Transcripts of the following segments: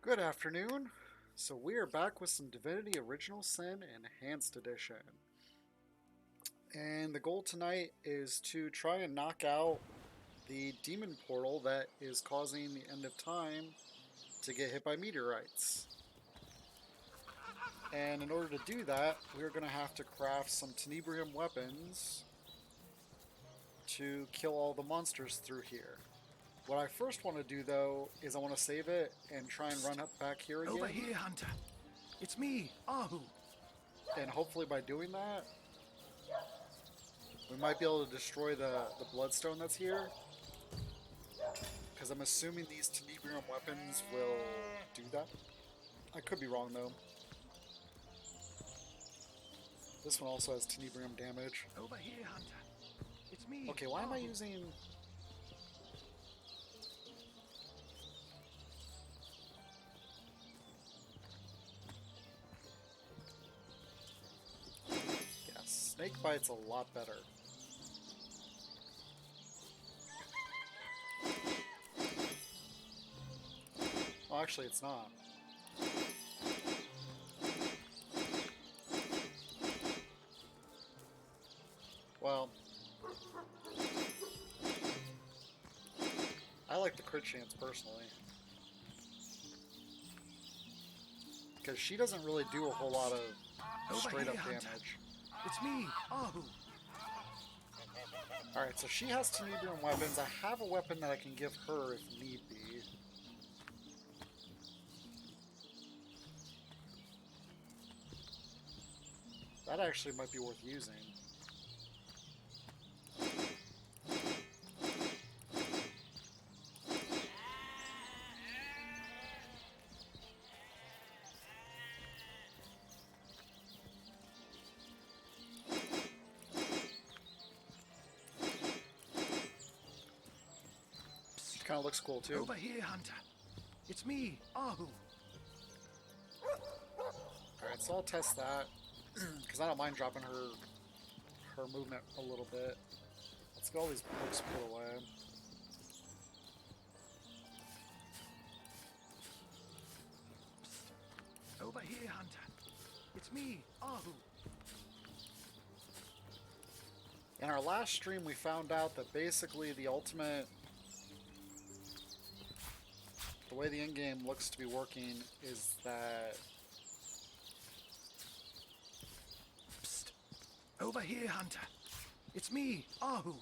Good afternoon. So we are back with some Divinity Original Sin Enhanced Edition. And the goal tonight is to try and knock out the demon portal that is causing the end of time to get hit by meteorites. And in order to do that, we're going to have to craft some Tenebrium weapons to kill all the monsters through here. What I first want to do, though, is I want to save it and try and run up back here again. Over here, Hunter. It's me, Ahu. And hopefully by doing that, we might be able to destroy the bloodstone that's here. Because I'm assuming these Tenebrium weapons will do that. I could be wrong, though. This one also has Tenebrium damage. Over here, Hunter. It's me. Okay, why am I using... Yeah, snake bite's a lot better. Oh, actually, it's not. Well, I like the crit chance personally. Because she doesn't really do a whole lot of straight up damage. It's me, Ahu. Alright, so she has Tenebrium weapons. I have a weapon that I can give her if need be. That actually might be worth using. Kind of looks cool too. Over here, Hunter. It's me, Ahu. Alright, so I'll test that. Because I don't mind dropping her movement a little bit. Let's get all these books put away. Over here, Hunter. It's me, Ahu. In our last stream, we found out that basically the ultimate... The way the endgame looks to be working is that... Psst. Over here, Hunter. It's me, Ahu.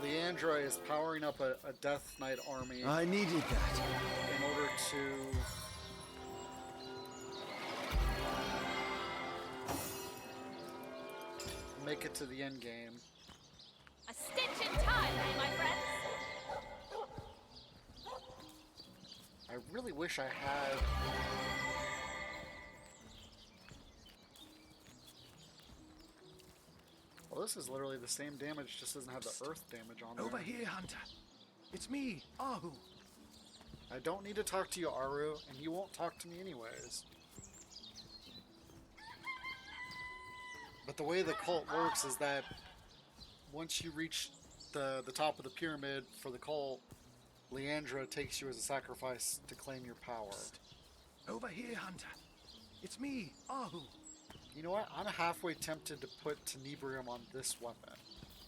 Leandra is powering up a Death Knight army I needed that. in order to make it to the end game. A stitch in time, eh, my friends? I really wish I had... Well, this is literally the same damage, just doesn't have the earth damage on there. Over here, Hunter. It's me, Ahu. I don't need to talk to you, Aru, and you won't talk to me anyways. But the way the cult works is that once you reach the top of the pyramid for the cult, Leandra takes you as a sacrifice to claim your power. Over here, Hunter. It's me, Ahu. You know what? I'm halfway tempted to put Tenebrium on this weapon,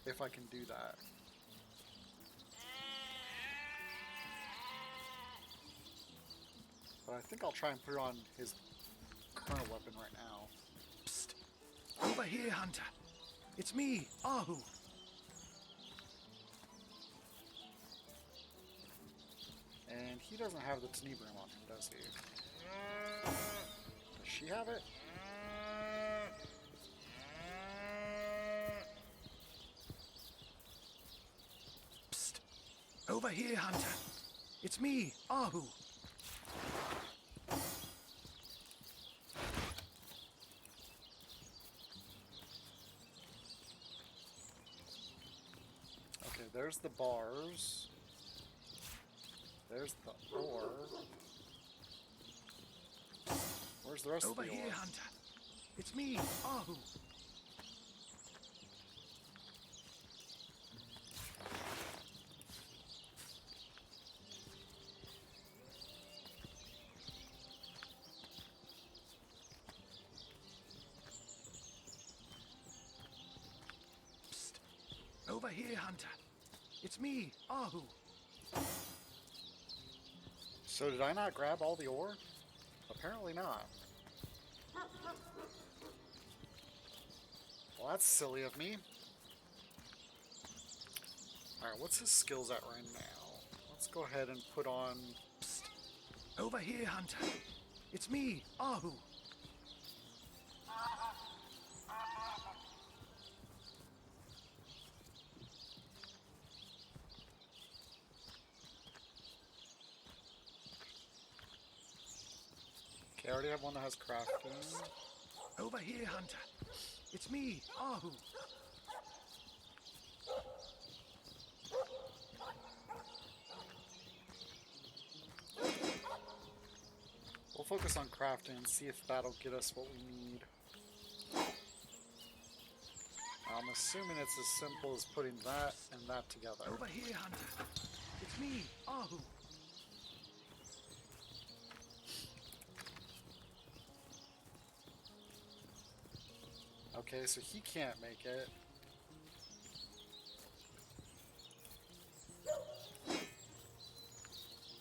if I can do that. But I think I'll try and put it on his current weapon right now. Psst. Over here, Hunter. It's me, Ahu. And he doesn't have the Tenebrium on him, does he? Does she have it? Psst. Over here, Hunter. It's me, Ahu. Okay, there's the bars. There's the ore. Where's the rest Over of the here, ore? Hunter. It's me, Ahu. Over here, Hunter. It's me, Ahu. So did I not grab all the ore? Apparently not. Well, that's silly of me. Alright, what's his skills at right now? Let's go ahead and put on... Psst. Over here, Hunter. It's me, Ahu. Okay, I already have one that has crafting. Over here, Hunter. It's me, Ahu. We'll focus on crafting and see if that'll get us what we need. I'm assuming it's as simple as putting that and that together. Over here, Hunter. It's me, Ahu. Okay, so he can't make it.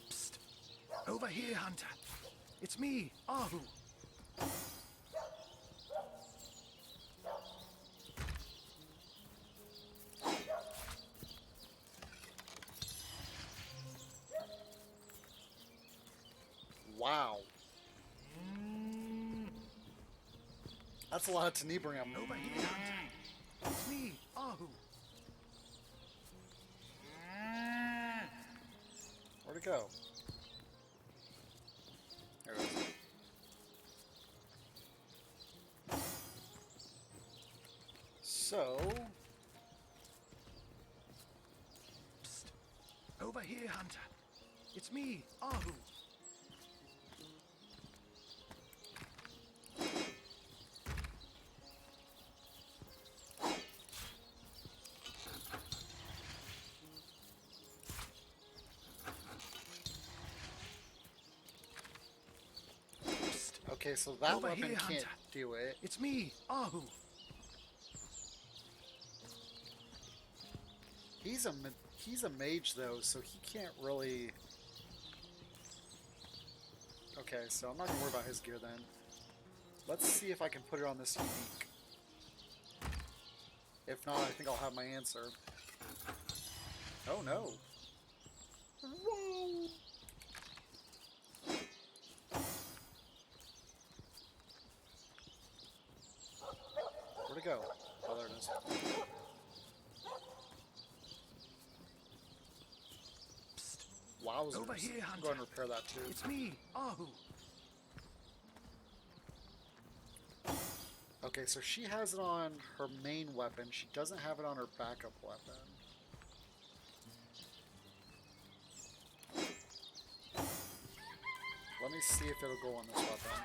Psst. Over here, Hunter. It's me, Ahu. Wow. That's a lot of Tenebrium. Over here, Hunter. It's me, Ahu. Where'd it go? There it is. So... Psst. Over here, Hunter. It's me, Ahu. Okay, so that Over weapon here, can't Hunter. do it. It's me, Ahu. He's a mage though, so he can't really... Okay, so I'm not gonna worry about his gear then. Let's see if I can put it on this unique. If not, I think I'll have my answer. Oh no. Whoa. Where'd it go? Oh, there it is. Psst. Wowzers. Over here, I'll Hunter. go ahead and repair that too. It's me, Ahu. Okay, so she has it on her main weapon. She doesn't have it on her backup weapon. Let me see if it'll go on this weapon.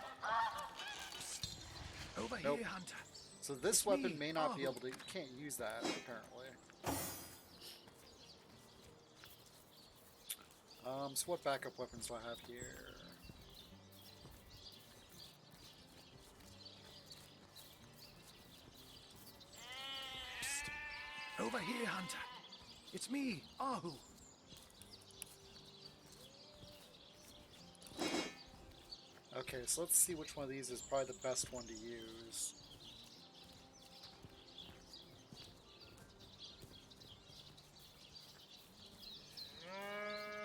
Over Nope. here, Hunter. So this It's weapon me, may not be Ahu. able to... You can't use that, apparently. So what backup weapons do I have here? Psst. Over here, Hunter. It's me, Ahu. Okay, so let's see which one of these is probably the best one to use.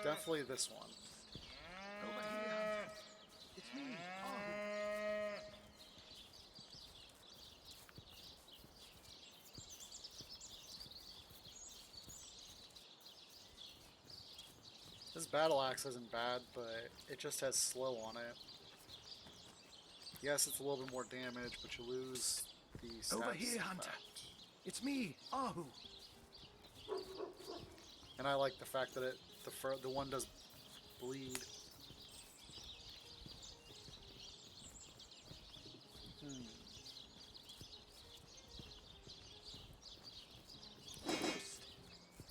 Definitely this one. Over here, Hunter. It's me, Ahu. This battle axe isn't bad, but it just has slow on it. Yes, it's a little bit more damage, but you lose the stats. Over here, Hunter. effect. It's me, Ahu. And I like the fact that the one does bleed.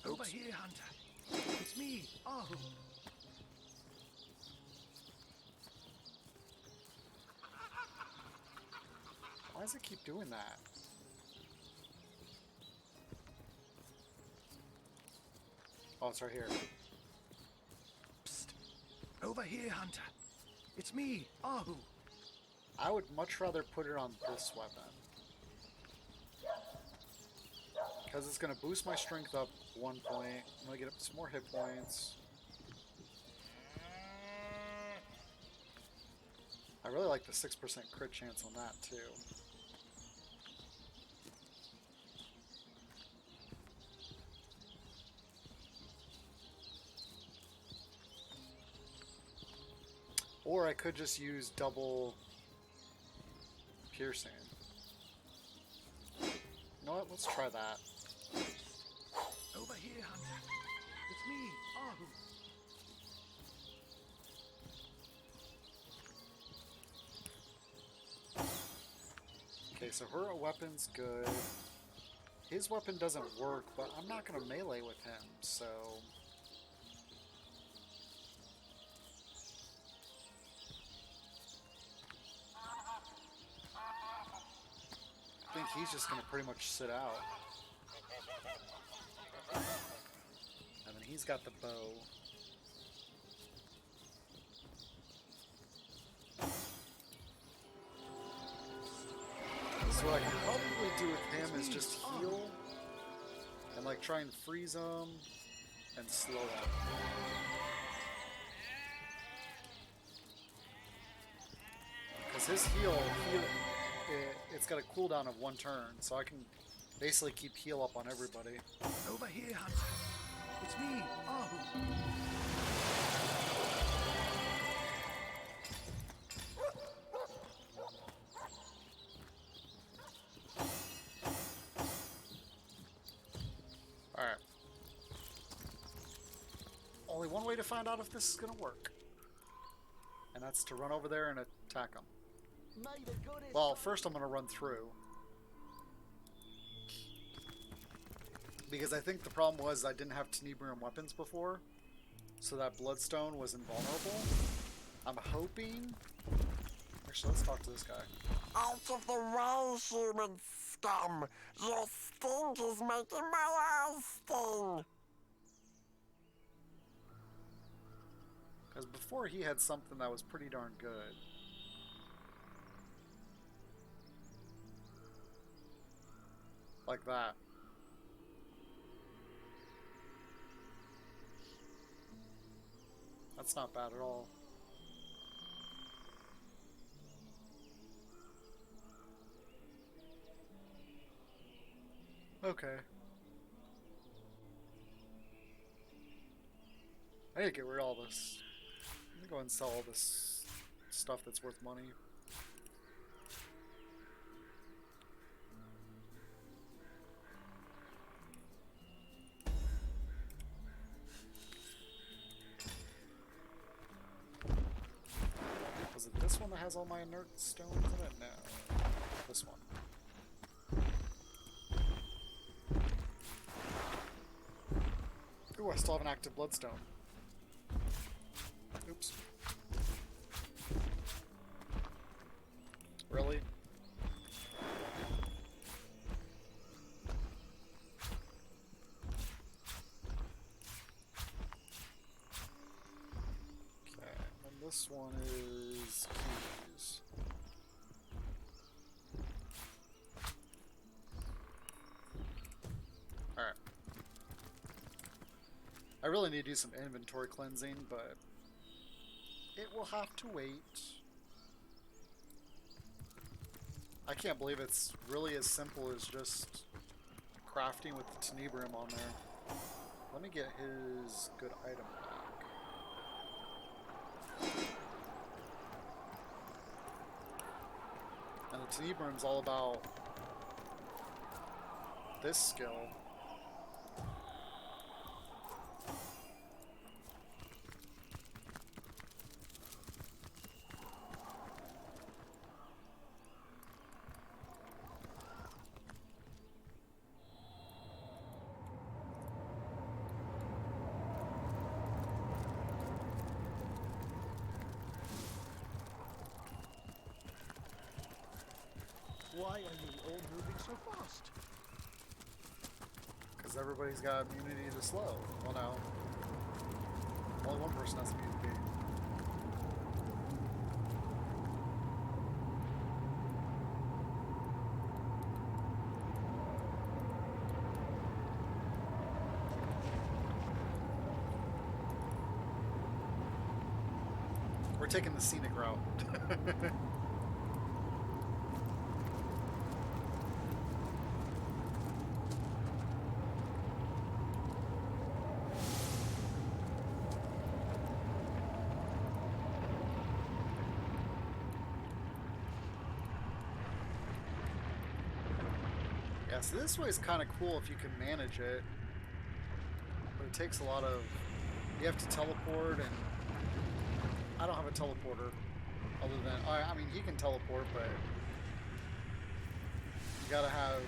Over here, Hunter. It's me, Ahu. Why does it keep doing that? it's right here. Psst. Over here, Hunter. It's me, Ahu. I would much rather put it on this weapon. Because it's going to boost my strength up 1 point. I'm going to get up some more hit points. I really like the 6% crit chance on that, too. Or I could just use double piercing. You know what? Let's try that. Over here, Hunter. It's me, Ahu. Okay, so her weapon's good. His weapon doesn't work, but I'm not going to melee with him, so... I think he's just going to pretty much sit out. And then he's got the bow. So what I can probably do with him is just heal and like try and freeze him and slow him. Because his heal, it's got a cooldown of 1 turn, so I can basically keep heal up on everybody. Over here, Hunter. It's me, Ahu. Alright. Only one way to find out if this is going to work. And that's to run over there and attack him. Well, first I'm going to run through. Because I think the problem was I didn't have Tenebrium weapons before. So that Bloodstone was invulnerable. I'm hoping... Actually, let's talk to this guy. Out of the way, human scum! Your stink is making my eyes sting! Because before he had something that was pretty darn good. Like that. That's not bad at all. Okay. I need to get rid of all this. I'm gonna go and sell all this stuff that's worth money. Was it this one that has all my inert stones in it? No. This one. Ooh, I still have an active bloodstone. Oops. Really? Okay, and this one is keys. Alright. I really need to do some inventory cleansing, but it will have to wait. I can't believe it's really as simple as just crafting with the Tenebrium on there. Let me get his good item back. And the Tenebrium's all about this skill. Why are you all moving so fast? Because everybody's got immunity to slow. Well, no. Only one person has immunity. We're taking the scenic route. Yeah, so this way is kind of cool if you can manage it. But it takes a lot of... You have to teleport, and I don't have a teleporter. Other than... I mean, he can teleport, but... You gotta have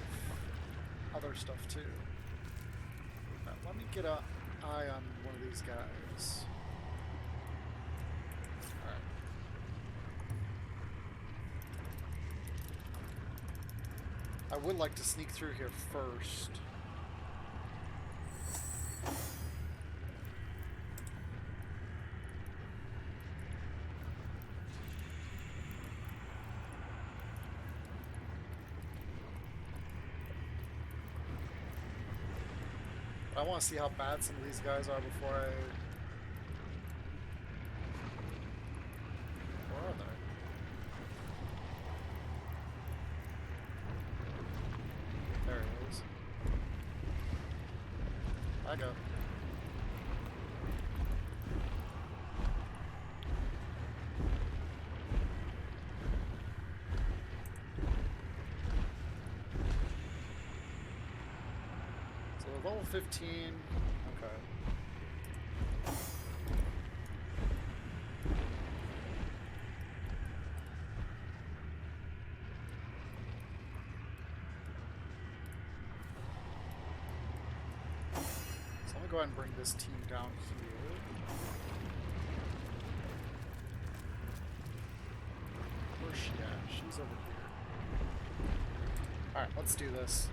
other stuff, too. Now, let me get an eye on one of these guys. Alright. I would like to sneak through here first. I want to see how bad some of these guys are before I... Where are they? There it is. I go. Level 15. Okay. So I'm gonna go ahead and bring this team down here. Where's she at? She's over here. Alright, let's do this.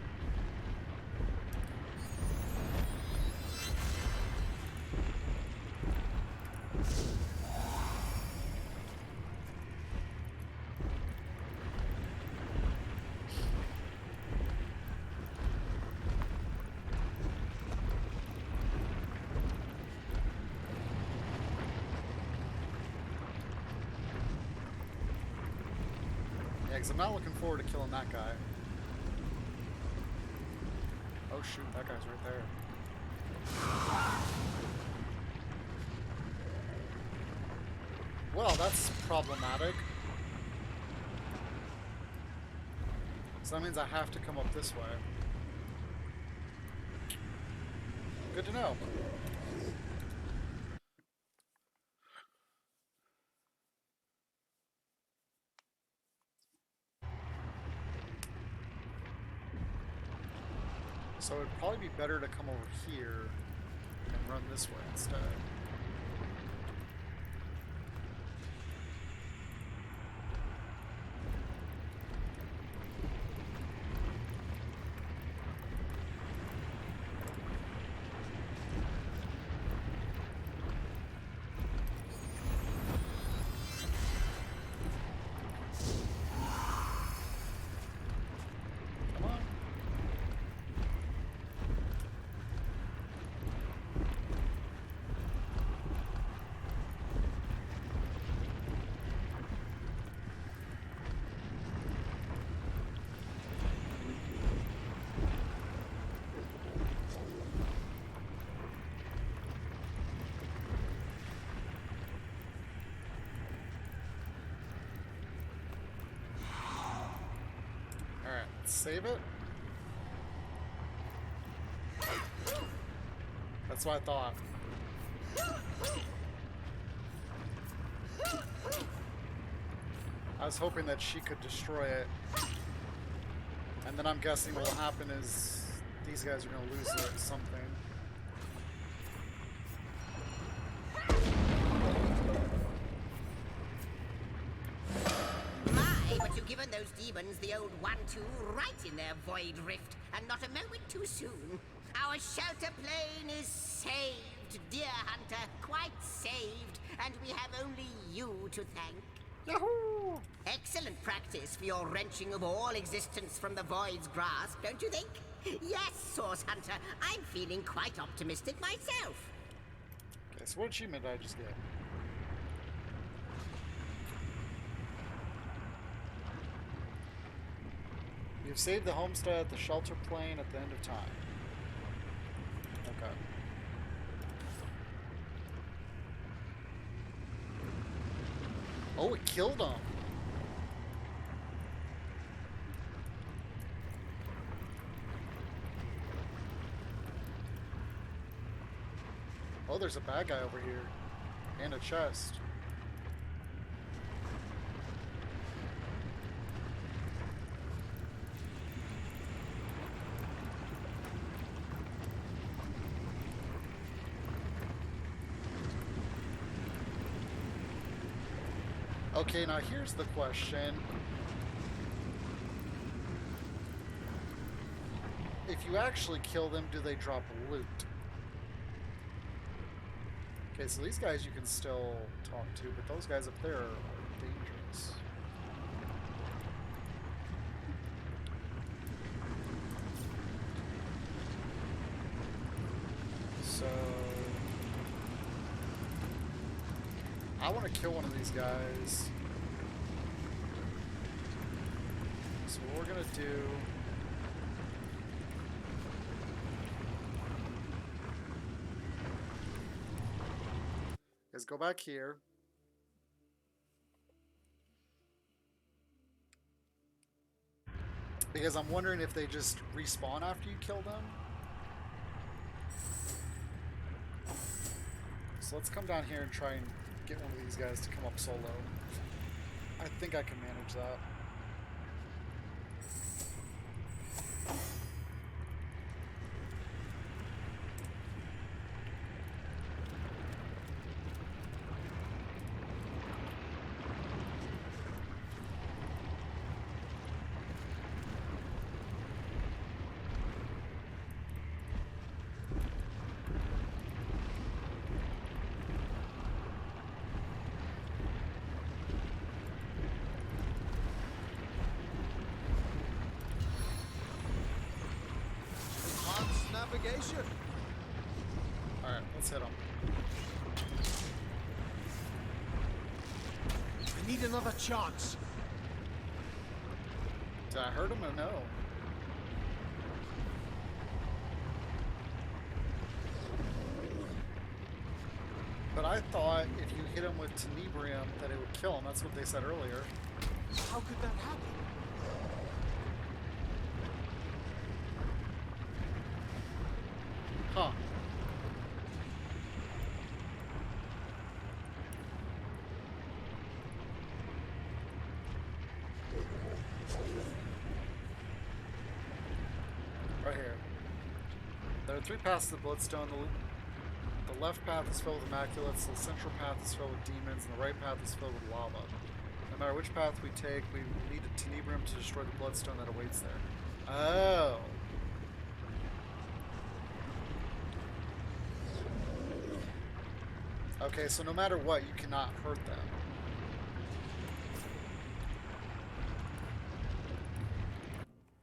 Yeah, because I'm not looking forward to killing that guy. Oh shoot, that guy's right there. Well, that's problematic. So that means I have to come up this way. Good to know. So it'd probably be better to come over here and run this way instead. Save it? That's what I thought. I was hoping that she could destroy it. And then I'm guessing what will happen is these guys are going to lose it or something. But you've given those demons the old 1-2 right in their void rift, and not a moment too soon. Our shelter plane is saved. dear hunter, quite saved, and we have only you to thank. Yahoo! Excellent practice for your wrenching of all existence from the void's grasp, don't you think? Yes, Source Hunter, I'm feeling quite optimistic myself. Okay, so what achievement did I just get? You've saved the homestead at the shelter plane at the end of time. Okay. Oh, it killed him. Oh, there's a bad guy over here. And a chest. Okay, now here's the question. If you actually kill them, do they drop loot? Okay, so these guys you can still talk to, but those guys up there are dangerous. So I want to kill one of these guys. So what we're gonna do is go back here. Because I'm wondering if they just respawn after you kill them. So let's come down here and try and get one of these guys to come up solo. I think I can manage that. Enhanced navigation. Alright, let's hit him. I need another chance. Did I hurt him or no? But I thought if you hit him with Tenebrium that it would kill him. That's what they said earlier. How could that happen? Huh. Right here. There are 3 paths to the Bloodstone. The left path is filled with Immaculates, the central path is filled with demons, and the right path is filled with lava. No matter which path we take, we need a Tenebrium to destroy the Bloodstone that awaits there. Oh. Okay, so no matter what, you cannot hurt them.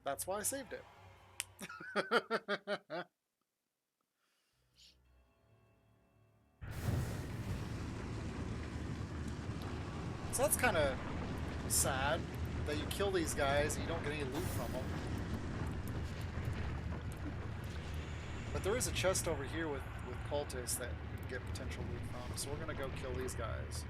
That's why I saved it. So that's kind of sad that you kill these guys and you don't get any loot from them. But there is a chest over here with cultists that you can get potential loot from, so we're going to go kill these guys.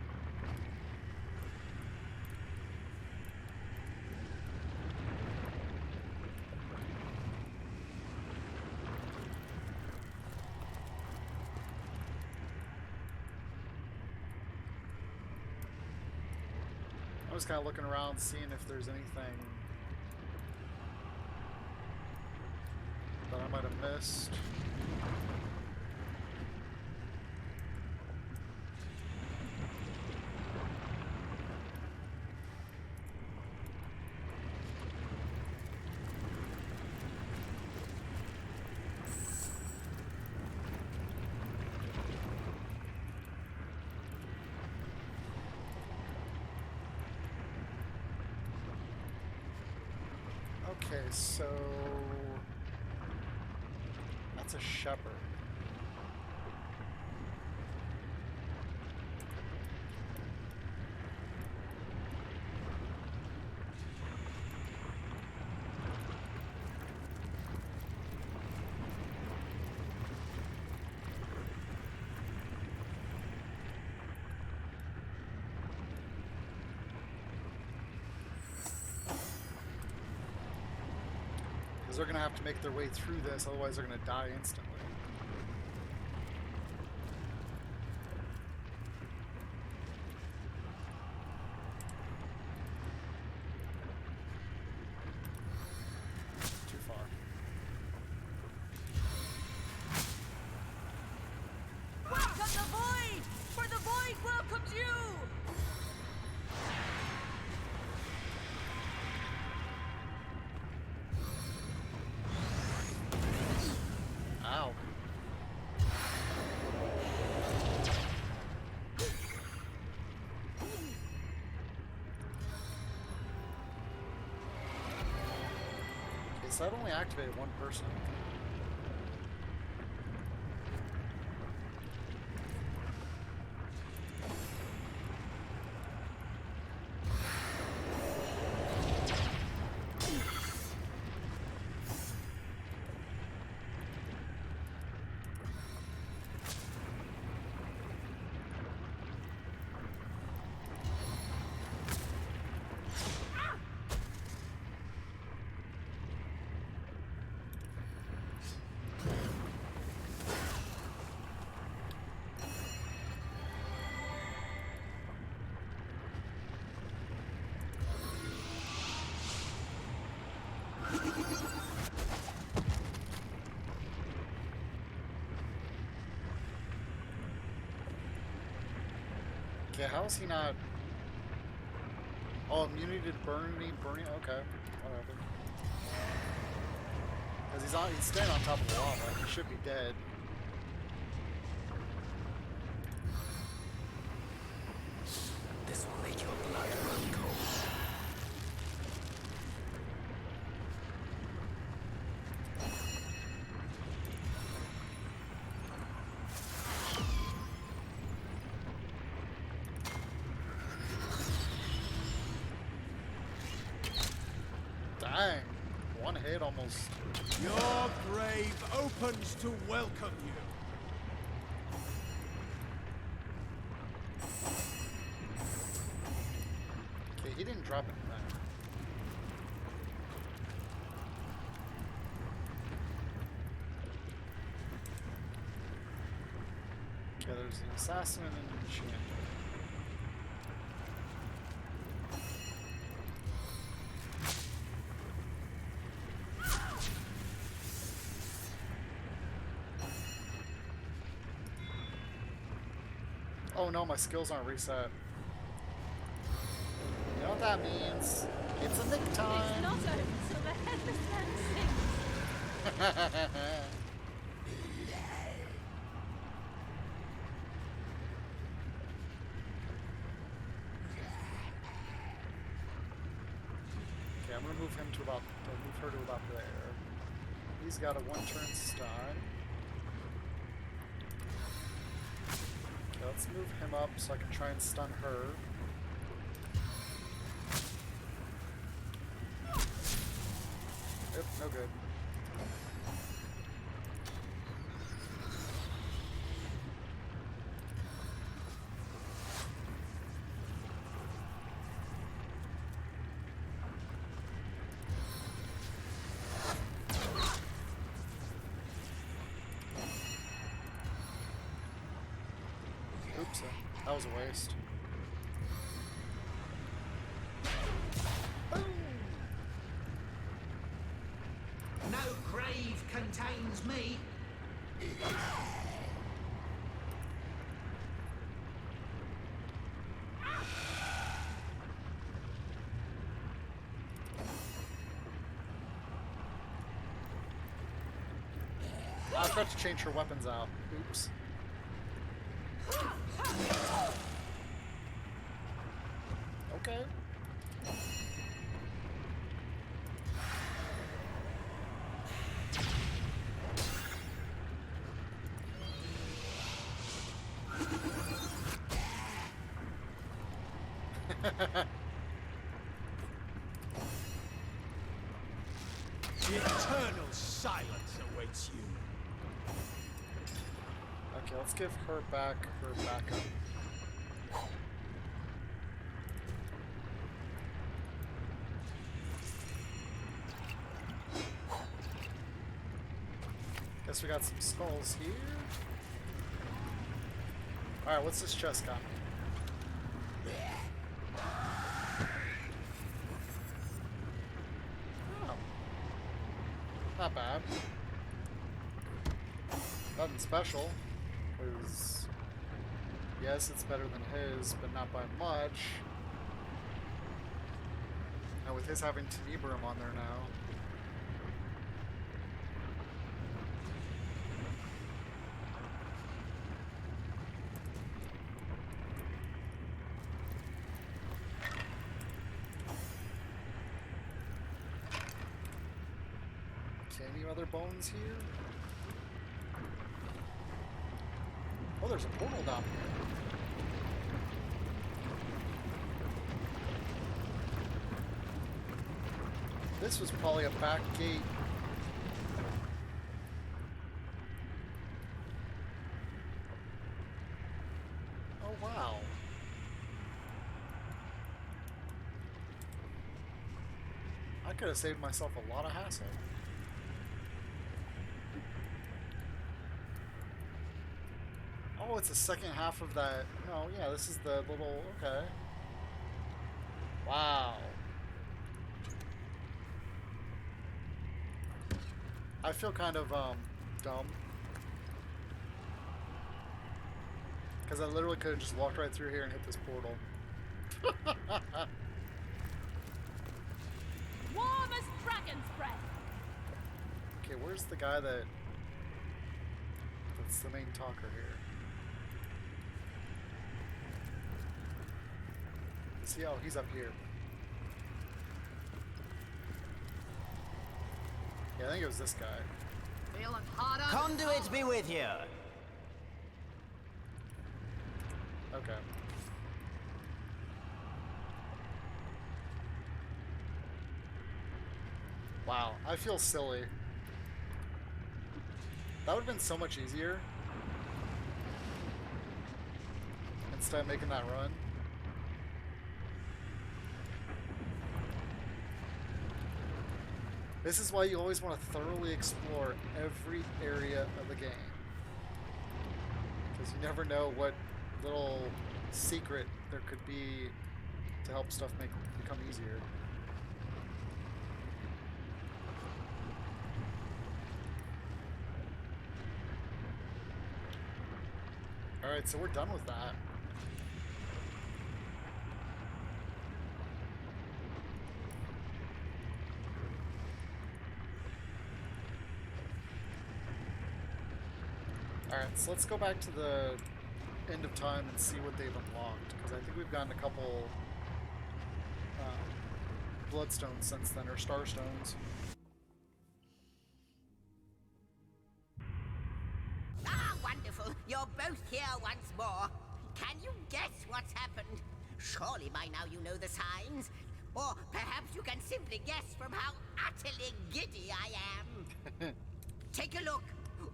I'm just kind of looking around, seeing if there's anything that I might have missed. Okay, so that's a shepherd. They're going to have to make their way through this, otherwise they're going to die instantly. Too far. Welcome the void, for the void welcomes you. Ow. Okay, so that only activated one person. Okay, how is he not... Oh, immunity to burning? Okay, whatever. Because he's standing on top of the lava. He should be dead. This will make your blood run cold. Dang. One hit almost. Your grave opens to welcome you. Okay, he didn't drop anything. Okay, there's the assassin and the enchanter. Oh no, my skills aren't reset. You know what that means? It's a nick It's time! not over till the headless man sings. Okay, I'm gonna move him to about, move her to about there. He's got a one-turn stun. Okay, let's move him up so I can try and stun her. Yep, no good. Oops, that was a waste. No grave contains me. I forgot to change her weapons out. Oops. Okay. Eternal silence awaits you. Okay, let's give her back her backup. Guess we got some skulls here. Alright, what's this chest got? Oh. Not bad. Nothing special. Because, yes, it's better than his, but not by much. And with his having Tenebrium on there now. Okay, any other bones here? Oh, there's a portal down here. This was probably a back gate. Oh, wow. I could have saved myself a lot of hassle. Oh, it's the second half of that. No, yeah, this is the little. Okay. Wow. I feel kind of dumb. Because I literally could have just walked right through here and hit this portal. Warm as dragon's breath. Okay, where's the guy that's the main talker here? See, oh, he's up here. Yeah, I think it was this guy. Feeling hot on. Conduit be with you. Okay. Wow, I feel silly. That would have been so much easier. Instead of making that run. This is why you always want to thoroughly explore every area of the game. Because you never know what little secret there could be to help stuff become easier. Alright, so we're done with that. Alright, so let's go back to the end of time and see what they've unlocked, because I think we've gotten a couple bloodstones since then, or starstones. Ah, wonderful. You're both here once more. Can you guess what's happened? Surely by now you know the signs. Or perhaps you can simply guess from how utterly giddy I am. Take a look.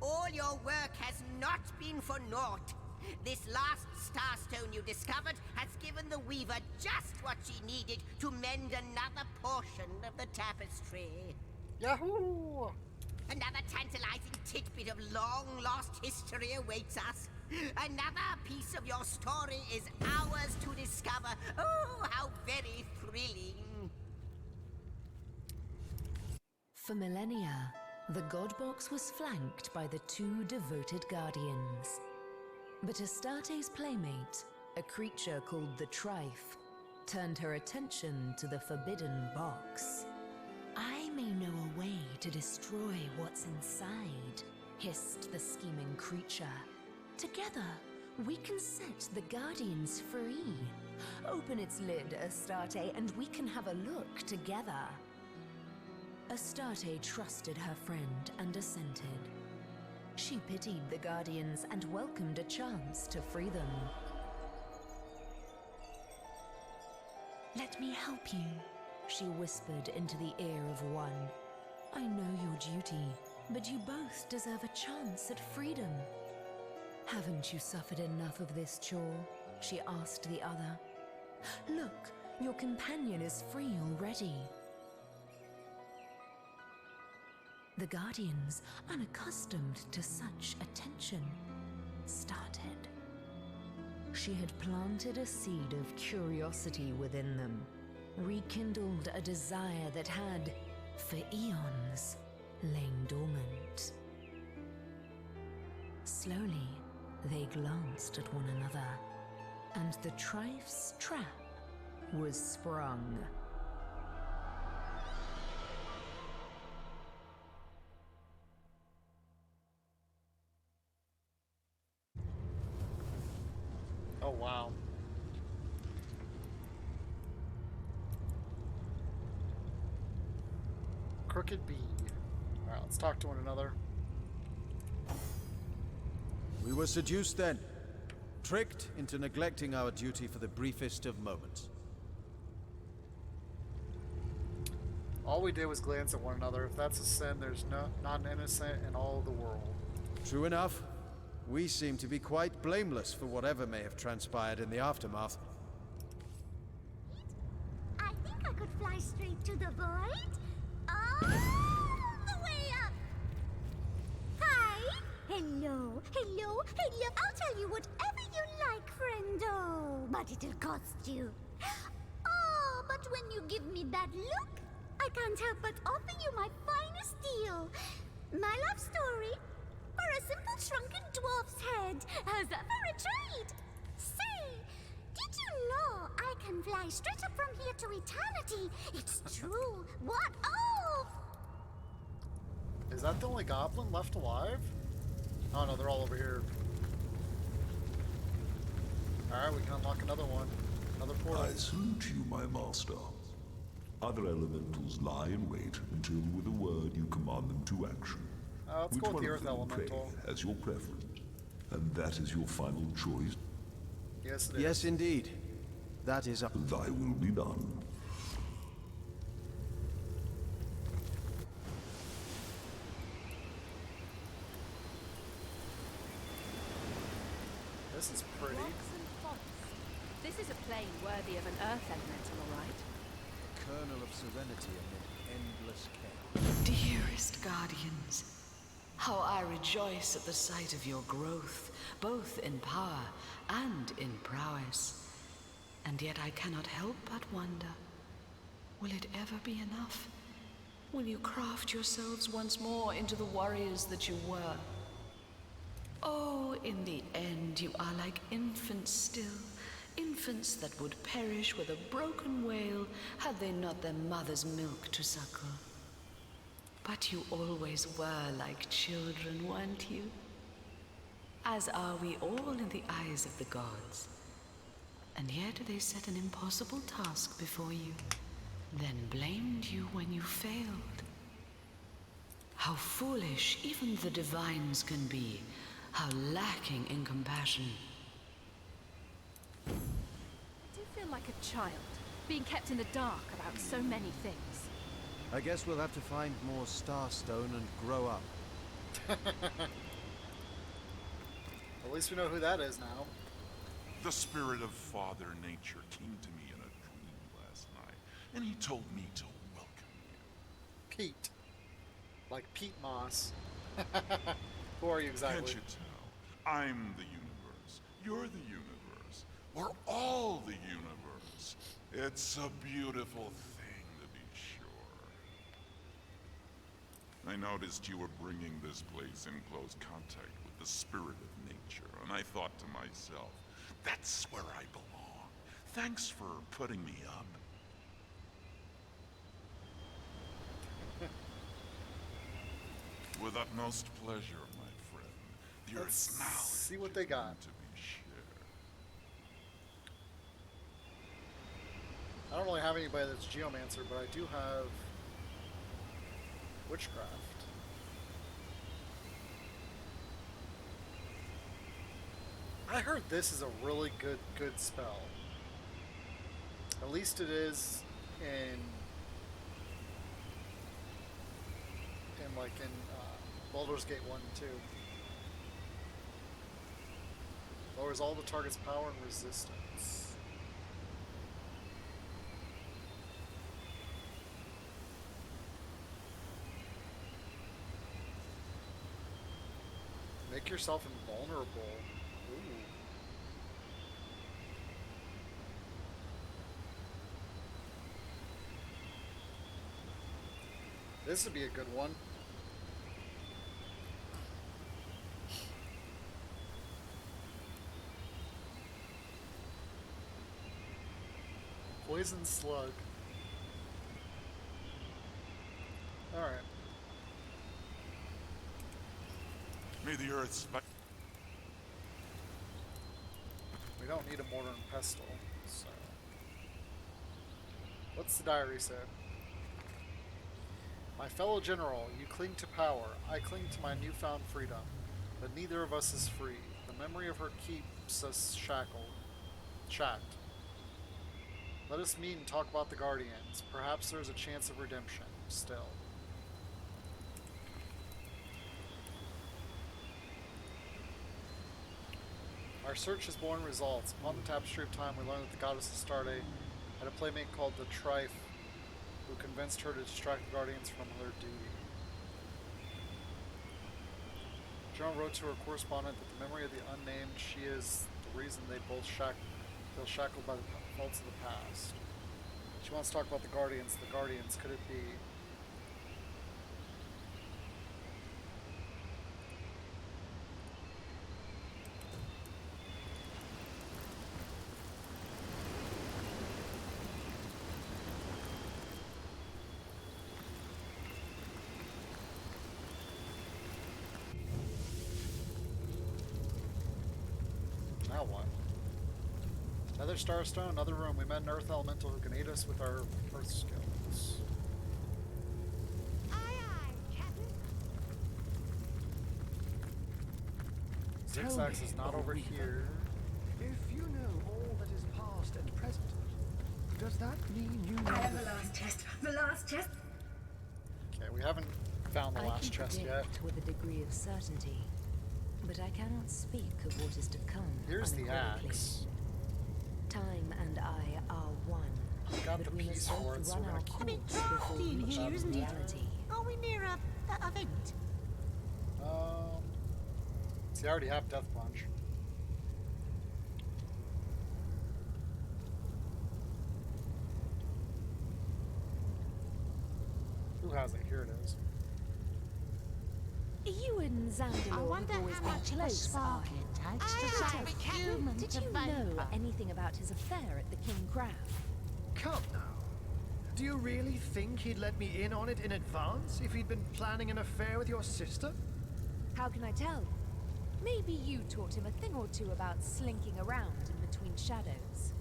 All your work has not been for naught. This last starstone you discovered has given the Weaver just what she needed to mend another portion of the tapestry. Yahoo! Another tantalizing tidbit of long-lost history awaits us. Another piece of your story is ours to discover. Oh, how very thrilling. For millennia, the God Box was flanked by the two devoted guardians. But Astarte's playmate, a creature called the Trife, turned her attention to the forbidden box. I may know a way to destroy what's inside, hissed the scheming creature. Together, we can set the Guardians free. Open its lid, Astarte, and we can have a look together. Astarte trusted her friend and assented. She pitied the Guardians and welcomed a chance to free them. Let me help you, she whispered into the ear of one. I know your duty, but you both deserve a chance at freedom. Haven't you suffered enough of this chore? She asked the other. Look, your companion is free already. The Guardians, unaccustomed to such attention, started. She had planted a seed of curiosity within them, rekindled a desire that had, for eons, lain dormant. Slowly, they glanced at one another, and the Trife's trap was sprung. Oh, wow. Crooked Bee. Alright, let's talk to one another. We were seduced then, tricked into neglecting our duty for the briefest of moments. All we did was glance at one another. If that's a sin, there's not an innocent in all of the world. True enough, we seem to be quite blameless for whatever may have transpired in the aftermath. I think I could fly straight to the void. All the way up. Hi. Hello. Hello. Hello. I'll tell you whatever you like, friendo. But it'll cost you. Oh, but when you give me that look, I can't help but offer you my finest deal. My love story. For a simple shrunken dwarf's head. How's that for a trade? Say, did you know I can fly straight up from here to eternity? It's true. What? Oh! Is that the only goblin left alive? Oh no, they're all over here. Alright, we can unlock another one. Another portal. I salute you, my master. Other elementals lie in wait until with a word you command them to action. Let's Which go with one the of Earth them, Elemental. pray, has your preference? And that is your final choice? Yes, it is. Yes, indeed. That is up. Thy will be done. This is pretty. Rocks and forests. This is a plane worthy of an earth elemental, all right? A kernel of serenity amid endless chaos. Dearest Guardians, how I rejoice at the sight of your growth, both in power and in prowess. And yet I cannot help but wonder, will it ever be enough? Will you craft yourselves once more into the warriors that you were? Oh, in the end, you are like infants still. Infants that would perish with a broken wail had they not their mother's milk to suckle. But you always were like children, weren't you? As are we all in the eyes of the gods. And yet they set an impossible task before you, then blamed you when you failed. How foolish even the divines can be, how lacking in compassion. I do feel like a child, being kept in the dark about so many things. I guess we'll have to find more Starstone and grow up. At least we know who that is now. The spirit of Father Nature came to me in a dream last night, and he told me to welcome you. Pete. Like Pete Moss. Who are you exactly? Can't you tell? I'm the universe. You're the universe. We're all the universe. It's a beautiful thing, to be sure. I noticed you were bringing this place in close contact with the spirit of nature, and I thought to myself, that's where I belong. Thanks for putting me up. With utmost pleasure, my friend. The Let's Earth's knowledge see what they got. to be shared. I don't really have anybody that's Geomancer, but I do have Witchcraft. I heard this is a really good spell. least it is in Baldur's Gate 1 and 2. Lowers all the target's power and resistance. Make yourself invulnerable. Ooh. This would be a good one. Poison slug. Alright. May the earth spike. We don't need a mortar and pestle, so. What's the diary say? My fellow general, you cling to power. I cling to my newfound freedom. But neither of us is free. The memory of her keeps us shacked. Let us meet and talk about the Guardians. Perhaps there's a chance of redemption, still. Our search has borne results. Upon the tapestry of time, we learned that the goddess Astarte had a playmate called the Trife, who convinced her to distract the Guardians from their duty. General wrote to her correspondent that the memory of the unnamed, she is the reason they both feel shackled by the faults of the past. She wants to talk about the Guardians. The Guardians, could it be? Now what? Another Starstone, another room. We met an Earth Elemental who can aid us with our Earth skills. Aye, aye, Captain. Zigzags is not over here. If you know all that is past and present, does that mean you know... I have the last chest. The last chest. Okay, we haven't found the last chest yet. With a degree of certainty, but I cannot speak of what is to come. Here's the axe. Time and I are one. We got the piece for it, so we're gonna A bit keep drafty in here, isn't it? Divinity. Are we near a event? See, I already have Death Punch. Who has it? Here it is. You and Xandalore I wonder have always how been much of a close, spark are it takes to you? take a human Did to you know vampire. anything about his affair at the King Craft? Come now. Do you really think he'd let me in on it in advance if he'd been planning an affair with your sister? How can I tell? Maybe you taught him a thing or two about slinking around in between shadows.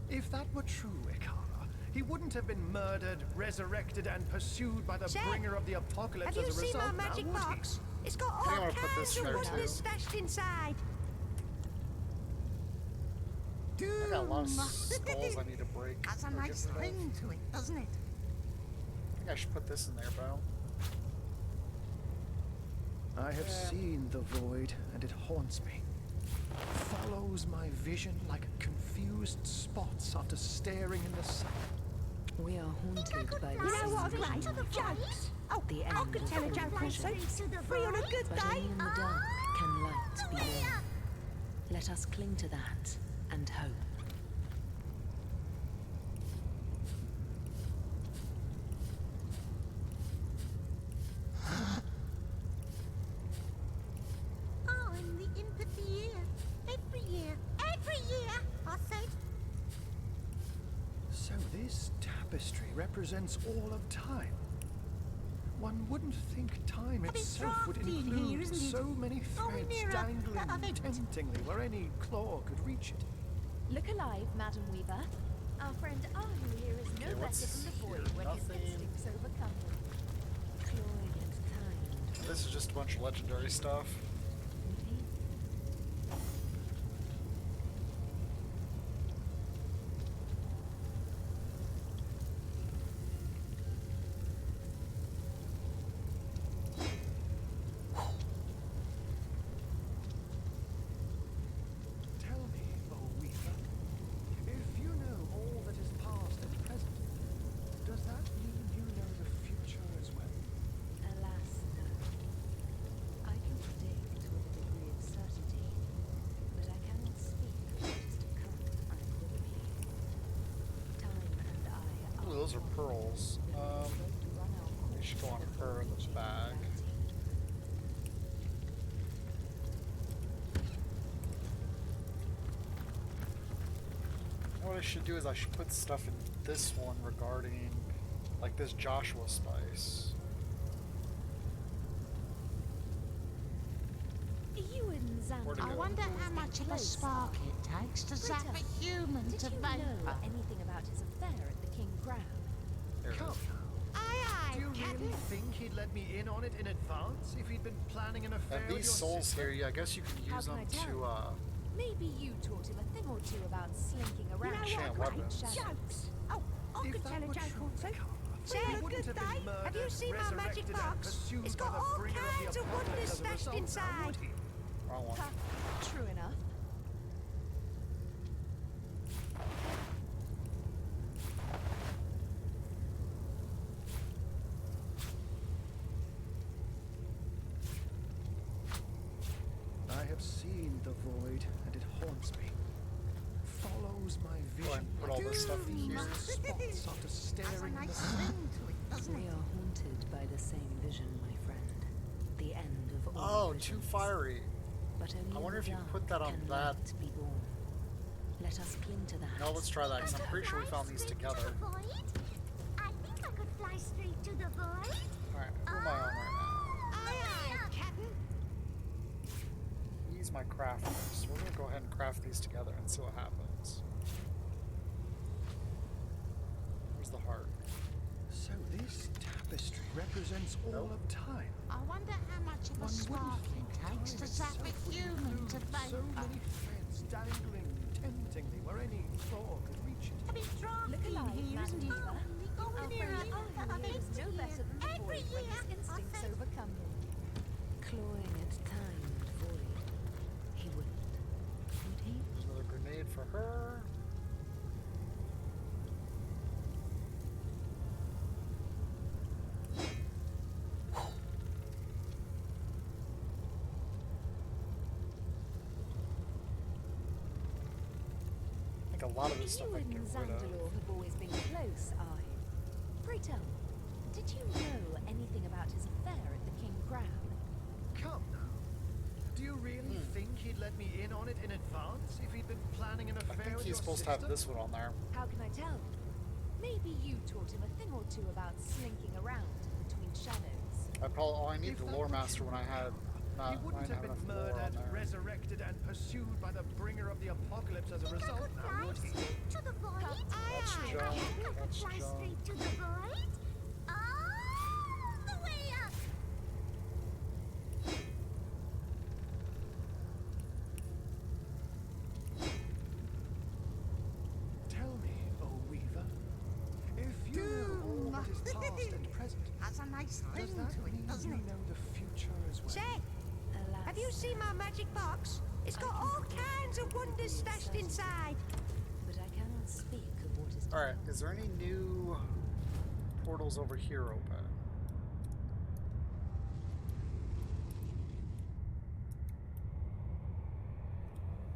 If that were true, Ikara, he wouldn't have been murdered, resurrected, and pursued by the Chef, bringer of the apocalypse Have you as a seen result, my now magic would he? box? It's got I all wanna put this kinds in of there, wonders too. stashed inside. I got a lot of skulls I need to break. Has a or get nice rid of. ring to it, doesn't it? I think I should put this in there, Bo. I have Yeah. seen the void, and it haunts me. Follows my vision like confused spots after staring in the sun. We are haunted by You the know same what a vision. great jokes. Oh, The I end could of tell a all joke on vision. free on a good But day. only in the dark can light be yeah. born. Let us cling to that and hope. Oh, and the empathy year. Every year, I said. So this tapestry represents all of time. One wouldn't think time A bit itself would drafty in include here, isn't it? so many Are we threads near a dangling event? temptingly where any claw could reach it. Look alive, Madam Weaver. Our friend Ahu here is no Okay, better what's than the boy here? when his Nothing. instincts overcome him. Cloying and kind. This is just a bunch of legendary stuff. those are pearls. We should go on her in the bag. What I should do is I should put stuff in this one regarding, like, this Joshua spice. I wonder how much of a spark it takes to zap a human to vapor. Did you know anything about his affair at the King Crown? Come. Aye, Do you Captain. really think he'd let me in on it in advance if he'd been planning an affair And with these your souls sister? here, yeah, I guess you can How use can them I tell? to, Maybe you taught him a thing or two about slinking around. enchant weapons. Jokes. Oh, I If could that tell a were joke true, or two. Carl, Say he a wouldn't good have been day. Have you murdered, seen my magic resurrected, and box? pursued It's by got the all bringer kinds the of wonders apocalypse as a stashed result, now inside. would he? Wrong one. True enough. I have seen the void, and it haunts me. Follows my Go ahead vision. and put all this stuff in here. Spots after staring in the sun. We are haunted by the same vision, my friend. The end of all Oh, too fiery. But only I wonder in if the you dark put that on can that. light be born. Let us cling to that. No, let's try that, because I'm pretty sure we found these Straight together. To the void? I think I could fly straight to the void. Alright, who am I on right Aye, Captain. now? He's my crafter, so we're gonna go ahead and craft these together and see what happens. Where's the heart? So this tapestry represents all of time. I wonder how much of a One spark wouldn't think it takes time to itself zap a would human to include vapor. so many threads dangling temptingly where any claw could reach it. A bit drafty Look alive, in here, isn't it? Madam Eva. Oh, Our near friend a Henry is no better than the every void when year. his instincts overcome him. Clawing at time and void. He wouldn't. Would he? There's another grenade for her. I think a lot of this stuff You I and can get rid of. Zandalor have always been close, are you? Pray tell me, did you know anything about his affair at the King Crown? Come now. Do you really think he'd let me in on it in advance if he'd been planning an I affair think with he's your supposed sister? to have this one on there. How can I tell? Maybe you taught him a thing or two about slinking around between shadows. I need If the that lore were master true, when I had He not. I wouldn't didn't have have been enough lore on murdered, there. resurrected, and pursued by the bringer of the apocalypse as a Think I result, could now fly would he? straight to the void? That's I junk, think I could that's fly junk. straight to the void. All the way up. Tell me, O Weaver, if you know all that is past and present, Has a nice ring does that to mean it, doesn't you it? know the future as well? Say, Alas, have you seen my magic box? It's got all kinds of wonders stashed inside. but I cannot speak of what is to Alright, come. is there any new portals over here open?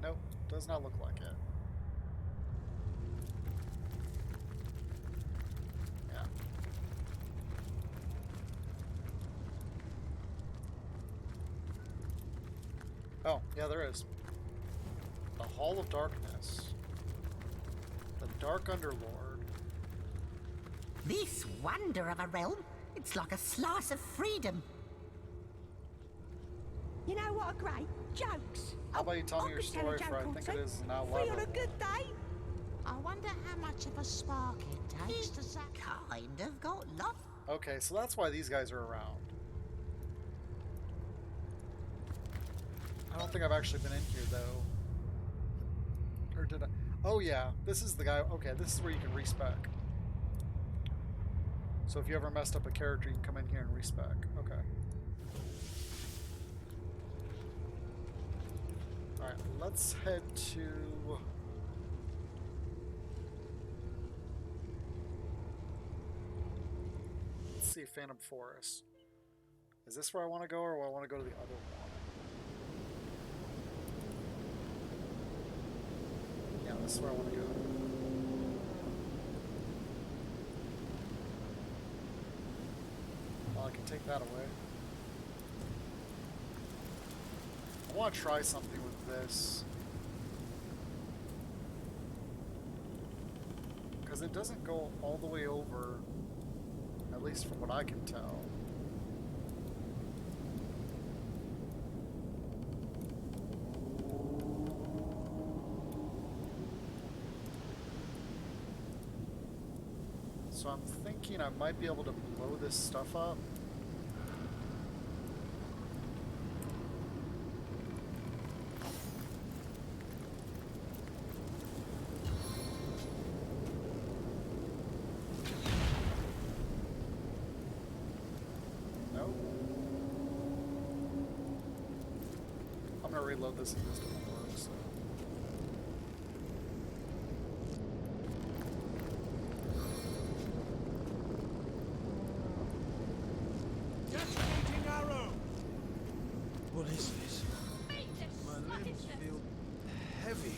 Nope, does not look like it. Yeah. Oh, yeah, there is. The Hall of Darkness. The Dark Underlord. This wonder of a realm, it's like a slice of freedom. You know what a great jokes. How about you tell me your could tell a story joke for I or think two. it is now Free level. on a good day. I wonder how much of a spark it takes to zap. Kind of got lost. Okay, so that's why these guys are around. I don't think I've actually been in here though. Or did I? Oh yeah, this is the guy. Okay, this is where you can respec. So if you ever messed up a character, you can come in here and respec. Okay. Alright, let's head to... Let's see, Phantom Forest. Is this where I want to go, or do I want to go to the other one? Yeah, this is where I want to go. take that away. I want to try something with this. Because it doesn't go all the way over, at least from what I can tell. So I'm thinking I might be able to blow this stuff up. Nope. I'm gonna reload this if this doesn't work, so. What is this? My limbs feel heavy.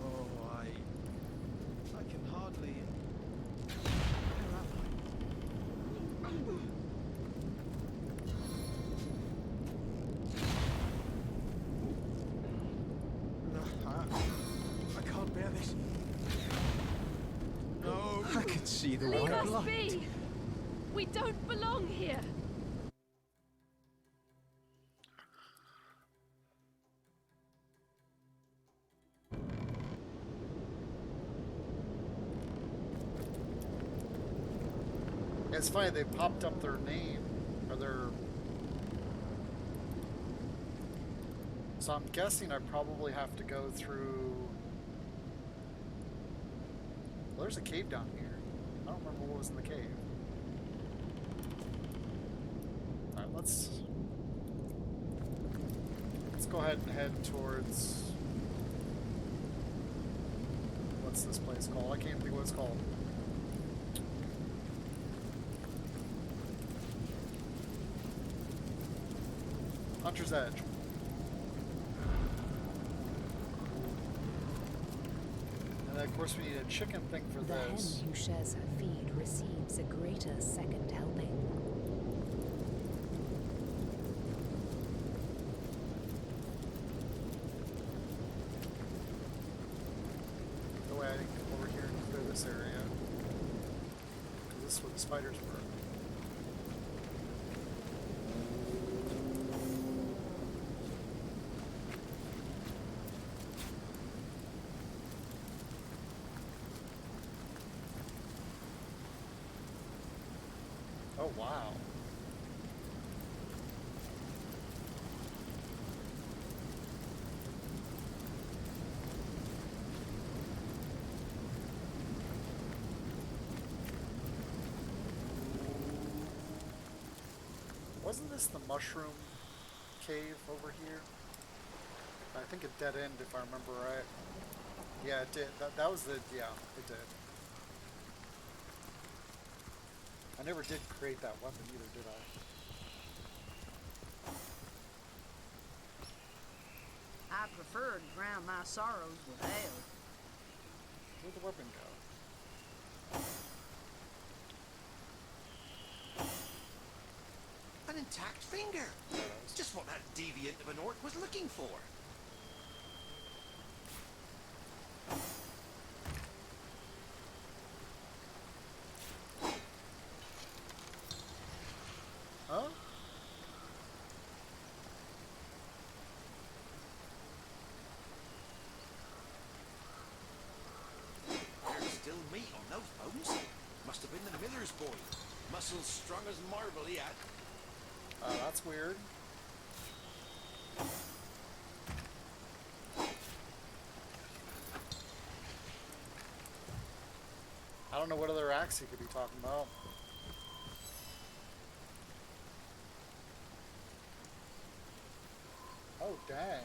Oh, I can hardly. Where am I? No, I can't bear this. No, I can see the Leave white us light. be! We don't belong here! It's funny, they popped up their name, or their... So I'm guessing I probably have to go through... Well, there's a cave down here. I don't remember what was in the cave. Alright, let's go ahead and head towards... What's this place called? I can't think what it's called. Hunter's Edge. And then of course we need a chicken thing for The this. hen who shares her feed receives a greater second helping. No way I can come over here and clear this area. Because this is where the spiders were. Oh, wow. Wasn't this the mushroom cave over here? I think it dead end if I remember right. Yeah, it did. That was the... yeah, it did. I never did create that weapon either, did I? I prefer to drown my sorrows with ale. Where'd the weapon go? An intact finger! Just what that deviant of an orc was looking for. Huh? There's still meat on those bones. Must have been the miller's boy. Muscles strong as marble he had. That's weird. I don't know what other axe he could be talking about. Oh, dang.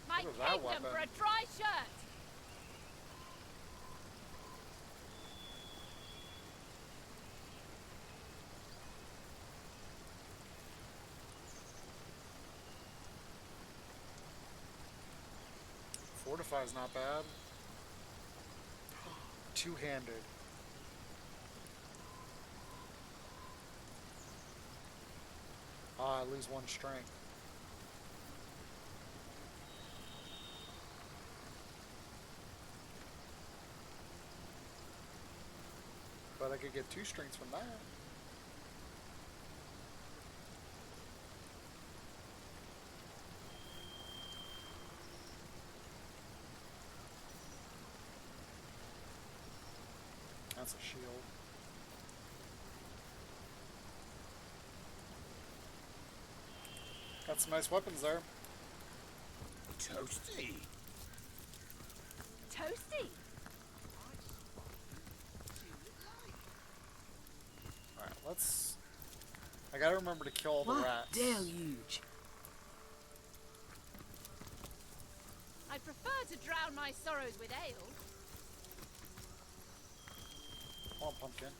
My Look at that kingdom weapon. for a dry shirt! Fortify's not bad. Two-handed. Ah, I lose 1 strength. But I could get 2 strengths from that. That's a shield. Got some nice weapons there. Toasty. Toasty? Alright, let's... I gotta remember to kill all the What rats. deluge? I'd prefer to drown my sorrows with ale. Come on, pumpkin. Is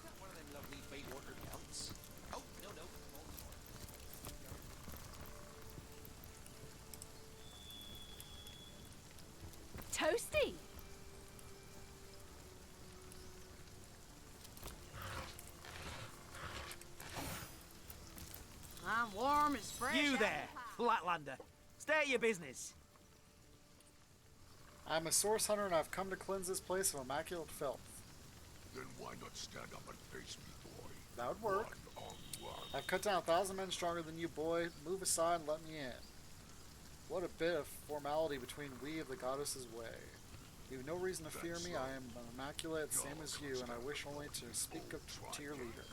that one of them lovely Baywater counts? Oh, no, no. Toasty? I'm warm as fresh. You out there, the pie. Flatlander. Stay at your business. I'm a source hunter and I've come to cleanse this place of immaculate filth. Then why not stand up and face me, boy? That would work. 1-on-1. I've cut down 1,000 men stronger than you, boy. Move aside and let me in. What a bit of formality between we of the goddess's way. You have no reason to fear me. I am immaculate, same as you, and I wish only to speak to your leader.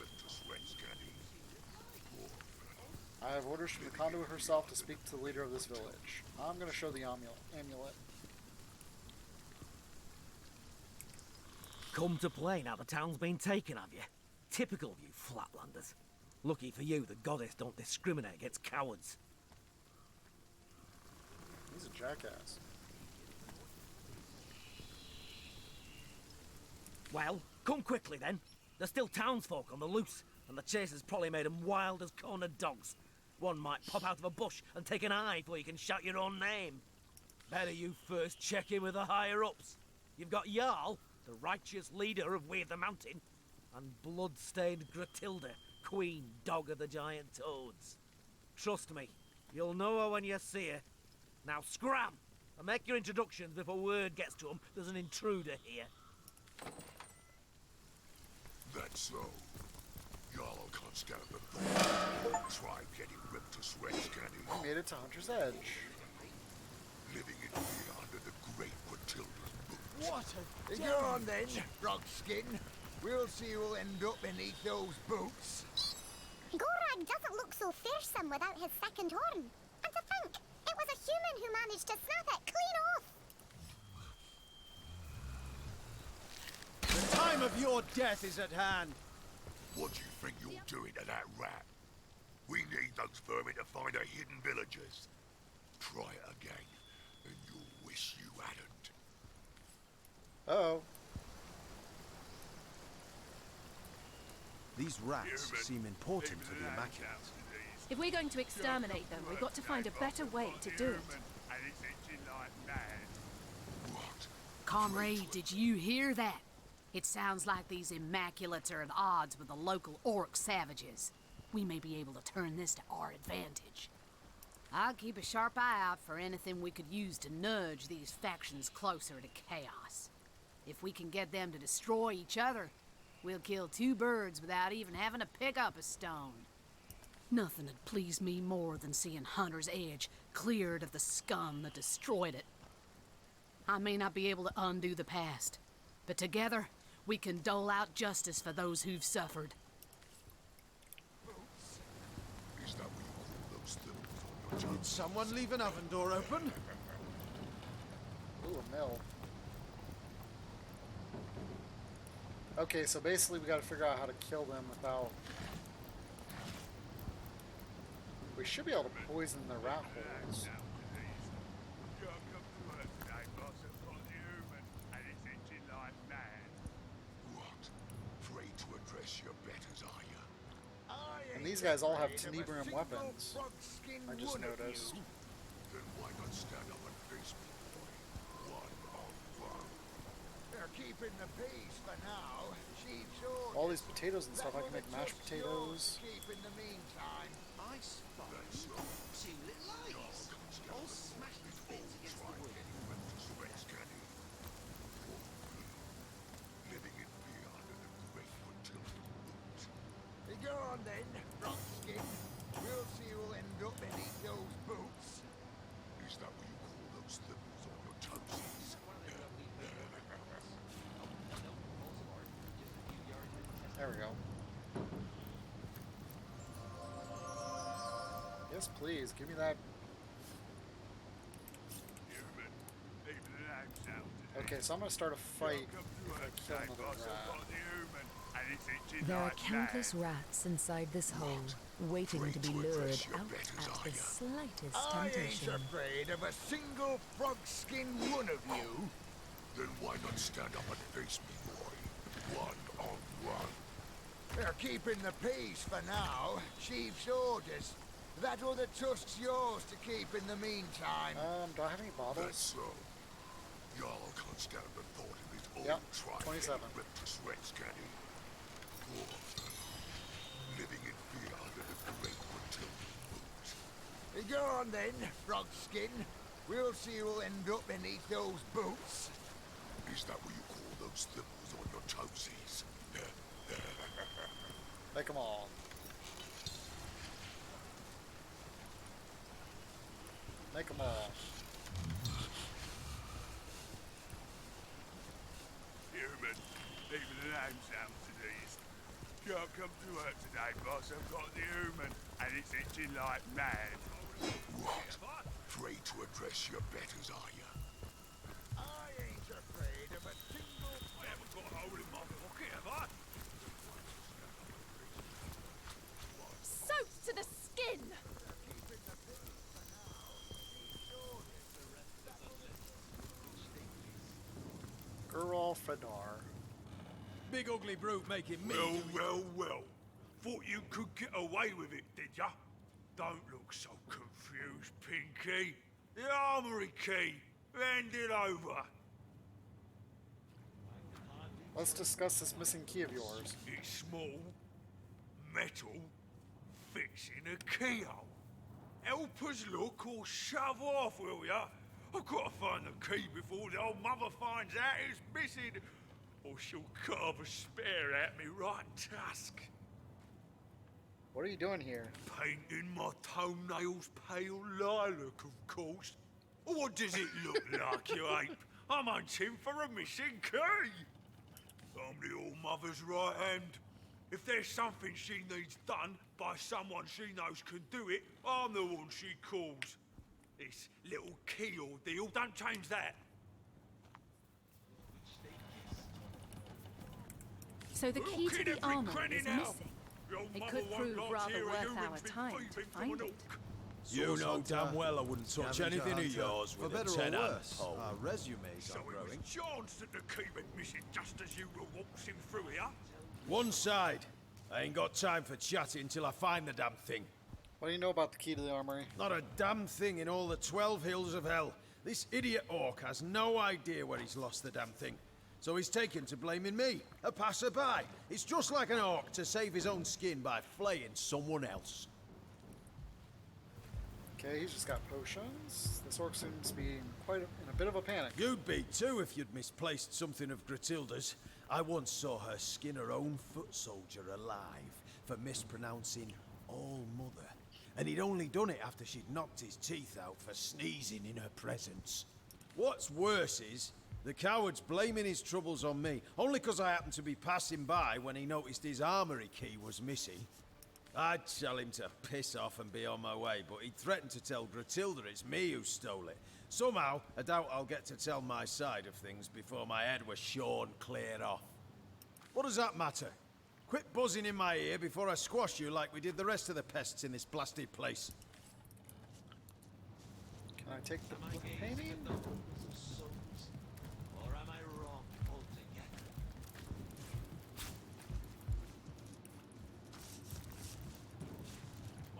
I have orders from the conduit herself to speak to the leader of this village. I'm going to show the amulet. Come to play now the town's been taken, have you? Typical of you Flatlanders. Lucky for you, the goddess don't discriminate against cowards. He's a jackass. Well, come quickly then. There's still townsfolk on the loose, and the chasers probably made them wild as cornered dogs. One might pop out of a bush and take an eye before you can shout your own name. Better you first check in with the higher-ups. You've got Jarl, the righteous leader of Weird the Mountain, and blood-stained Gratilda, queen dog of the giant toads. Trust me, you'll know her when you see her. Now scram, and make your introductions before word gets to them there's an intruder here. That's so. Jarl can't stand the thought. Try getting ripped to shreds, can he? We made it to Hunter's Edge. Living in here under the great Gratilda's boots. What a Go on then, Frogskin. We'll see who'll end up beneath those boots. Gorag doesn't look so fearsome without his second horn. And to think, it was a human who managed to snap it clean off. The time of your death is at hand. What do you think you're doing to that rat? We need those vermin to find our hidden villagers. Try it again, and you'll wish you hadn't. Uh-oh. These rats seem important to the Immaculate. If we're going to exterminate them, we've got to find a better way to do it. Comrade, did you hear that? It sounds like these Immaculates are at odds with the local orc savages. We may be able to turn this to our advantage. I'll keep a sharp eye out for anything we could use to nudge these factions closer to chaos. If we can get them to destroy each other, we'll kill 2 birds without even having to pick up a stone. Nothing would please me more than seeing Hunter's Edge cleared of the scum that destroyed it. I may not be able to undo the past, but together, we can dole out justice for those who've suffered. Is that what you call those things on your Did someone leave an oven door open? Ooh, a mill. Okay, so basically we gotta figure out how to kill them without... We should be able to poison their rat holes. Afraid to address your betters, are you? And these guys all have Tenebrium weapons. I just noticed. Then why not stand up and face me, boy? 1-on-1. Keep keeping the peace for now. Sheep's orders. All these potatoes and stuff. I can make mashed potatoes. Keep in the meantime. I suppose too little ice. All smashed to bits against the wood. Living in fear under the great fertility roots. Go on then, Rockskin. We'll see who'll end up beneath those boots. Is that what you call those thimbles on your toesies? There we go. Yes, please. Give me that. Okay, so I'm gonna start a fight if I kill another rat. There are countless rats inside this hole, waiting to be lured out at the slightest I ain't temptation. afraid of a single frog-skinned one of you. Then why not stand up and face me, boy? One on one. They're keeping the peace for now. Chief's orders. That other tusk's yours to keep in the meantime. Do I have any bottles? That's so. Y'all can't stand the thought of his own Yep, tribe 27. getting ripped to shreds, can he? Poor fellow. Living in fear under the great fertility roots. Go on then, Frogskin. We'll see who'll end up beneath those boots. Is that what you call those thimbles on your toesies? Make them all. Make them all. Human, even the name sounds diseased. Can't come to work today, boss. I've got the human, and it's itching like mad. What? Afraid to address your betters, are you? I ain't afraid of a single... I haven't got a hole in my pocket, have I? Soaked to the skin! Girl Fedar. Big ugly brute making me. Well. Thought you could get away with it, did ya? Don't look so confused, Pinky. The armory key. Hand it over. Let's discuss this missing key of yours. It's small, metal, fits in a keyhole. Help us look or shove off, will ya? I've got to find the key before the old mother finds out it's missing, or she'll carve a spear at me right tusk. What are you doing here? Painting my toenails pale lilac, of course. What does it look like, you ape? I'm hunting for a missing key. I'm the old mother's right hand. If there's something she needs done by someone she knows can do it, I'm the one she calls. This little key ordeal, don't change that. So the key to the armor is now. missing. It could prove rather worth our time to find it. You know damn well I wouldn't touch anything of yours For with a better or 10-hand worse, pole. Uh, Our resumes So are it growing. was chance that the key went missing just as you were waltzing through here? One side. I ain't got time for chatting till I find the damn thing. What do you know about the key to the armory? Not a damn thing in all the 12 hills of hell. This idiot orc has no idea where he's lost the damn thing. So he's taken to blaming me, a passerby. It's just like an orc to save his own skin by flaying someone else. Okay, he's just got potions. This orc seems to be in a bit of a panic. You'd be too if you'd misplaced something of Gratilda's. I once saw her skin her own foot soldier alive for mispronouncing All Mother. And he'd only done it after she'd knocked his teeth out for sneezing in her presence. What's worse is, the coward's blaming his troubles on me, only 'cause I happened to be passing by when he noticed his armory key was missing. I'd tell him to piss off and be on my way, but he threatened to tell Gratilda it's me who stole it. Somehow, I doubt I'll get to tell my side of things before my head was shorn clear off. What does that matter? Quit buzzing in my ear before I squash you like we did the rest of the pests in this blasted place. Can I take the painting? Or am I wrong altogether?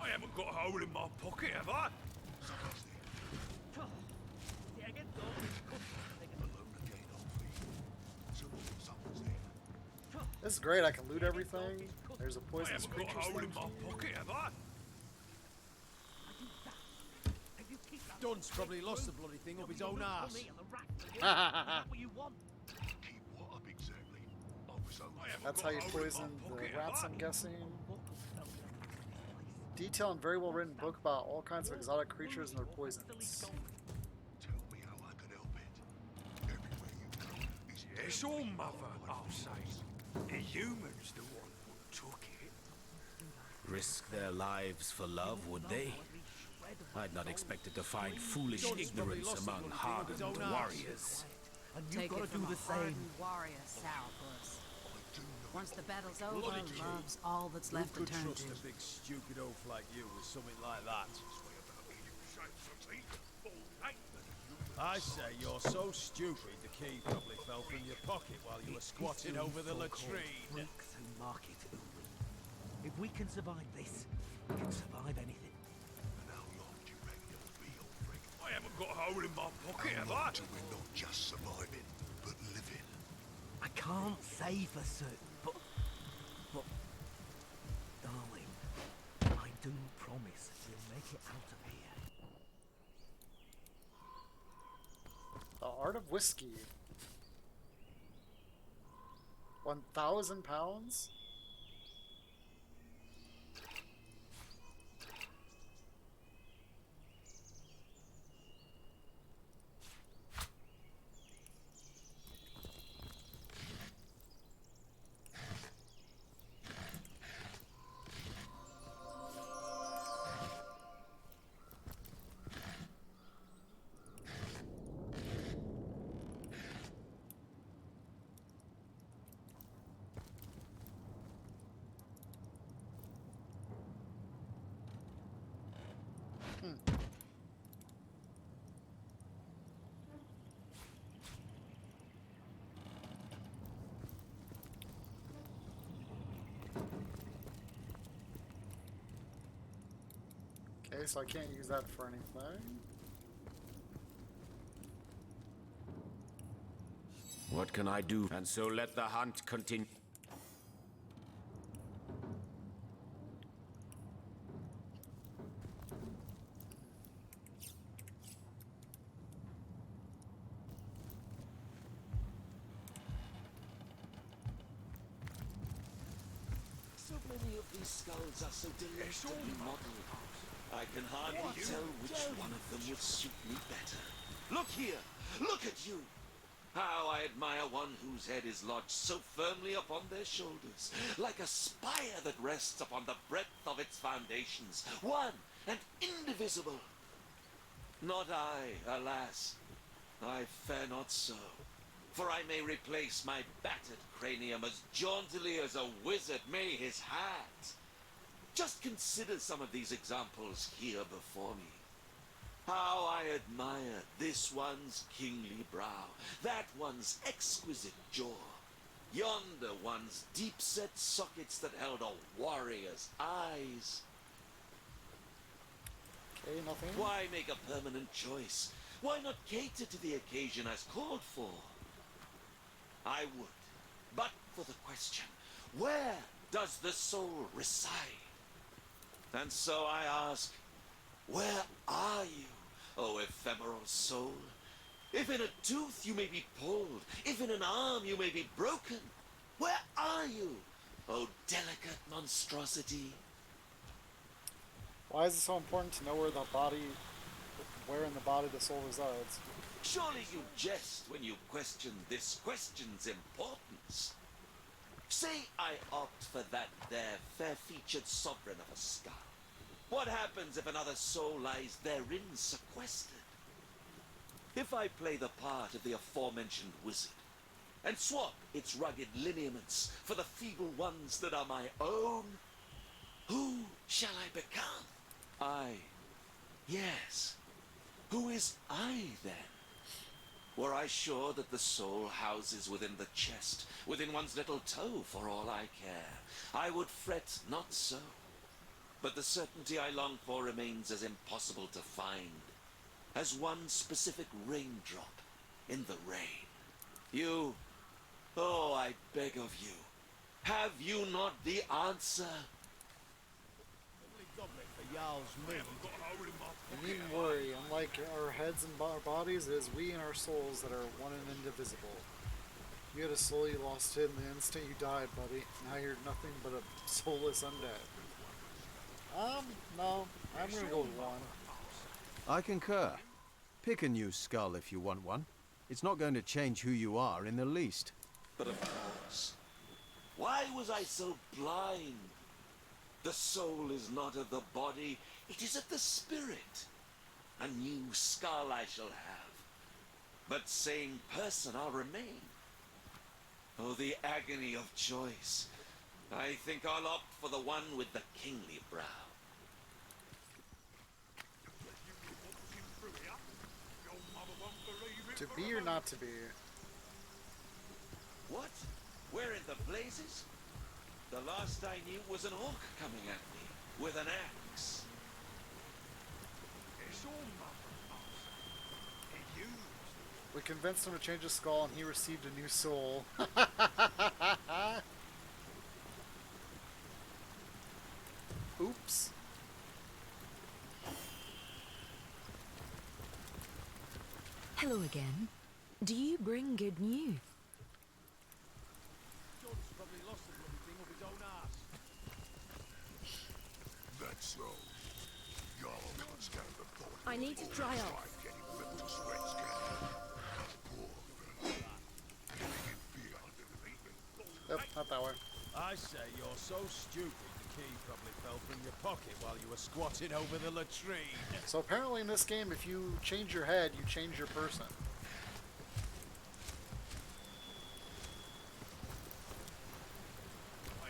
I haven't got a hole in my pocket, have I? Alone again, Alfie. Someone This is great. I can loot everything. There's a poisonous I haven't got a creature. hole in my pocket, have I? Dunce probably lost the bloody thing up his own arse. Keep what up exactly? I was only... That's how you poison the rats, I'm guessing. Detailed and very well written book about all kinds of exotic creatures and their poisons. Tell me how I can help it. Everywhere you go is... Yes, all mother, I'll say. The humans the one who took it. Risk their lives for love, would they? I'd not expected to find foolish ignorance among hardened warriors. Take it from a hardened warrior, Sourpuss. Once the battle's over, love's all that's left to Who could turn trust to. a big stupid oaf like you with something like that? I say you're so stupid the key probably fell from your pocket while you were squatting over the latrine. Bricks and market only. If we can survive this, we can survive anything. I haven't got a hole in my pocket, have How long I? till we're not just surviving, but living? I can't say for certain, but darling, I do promise we'll make it out of here. The Art of Whiskey. 1,000 pounds? Okay, so I can't use that for anything. What can I do? And so let the hunt continue. So many of these skulls are so delightfully modelled. I can hardly tell which one of them would suit me better. Look here! Look at you! How I admire one whose head is lodged so firmly upon their shoulders, like a spire that rests upon the breadth of its foundations, one and indivisible. Not I, alas. I fare not so. For I may replace my battered cranium as jauntily as a wizard may his hat. Just consider some of these examples here before me. How I admire this one's kingly brow, that one's exquisite jaw, yonder one's deep-set sockets that held a warrior's eyes. Okay, nothing. Why make a permanent choice? Why not cater to the occasion as called for? I would, but for the question, where does the soul reside? And so I ask, where are you, O ephemeral soul? If in a tooth you may be pulled, if in an arm you may be broken, where are you, O delicate monstrosity? Why is it so important to know where in the body the soul resides? Surely you jest when you question this question's importance. Say I opt for that there fair-featured sovereign of a skull. What happens if another soul lies therein sequestered? If I play the part of the aforementioned wizard, and swap its rugged lineaments for the feeble ones that are my own, who shall I become? I. Yes. Who is I, then? Were I sure that the soul houses within the chest, within one's little toe, for all I care, I would fret not so. But the certainty I long for remains as impossible to find as one specific raindrop in the rain. You, oh, I beg of you, Have you not the answer? And needn't worry, unlike our heads and our bodies, it is we and our souls that are one and indivisible. You had a soul, you lost it in the instant you died, buddy. Now you're nothing but a soulless undead. No, I'm gonna go with 1. I concur. Pick a new skull if you want one. It's not going to change who you are in the least. But of course. Why was I so blind? The soul is not of the body, it is of the spirit. A new skull I shall have, but same person I'll remain. Oh, the agony of choice. I think I'll opt for the one with the kingly brow. To be or not to be? What? Where in the blazes? The last I knew was an orc coming at me with an axe. We convinced him to change his skull and he received a new soul. Oops. Hello again. Do you bring good news? That's so. Y'all can't stand the thought. I need to dry off. Getting ripped to shreds, can you? Poor fella. Making fear underneath me. Yep, not that way. I say you're so stupid the key probably fell from your pocket while you were squatting over the latrine. So apparently in this game, if you change your head, you change your person.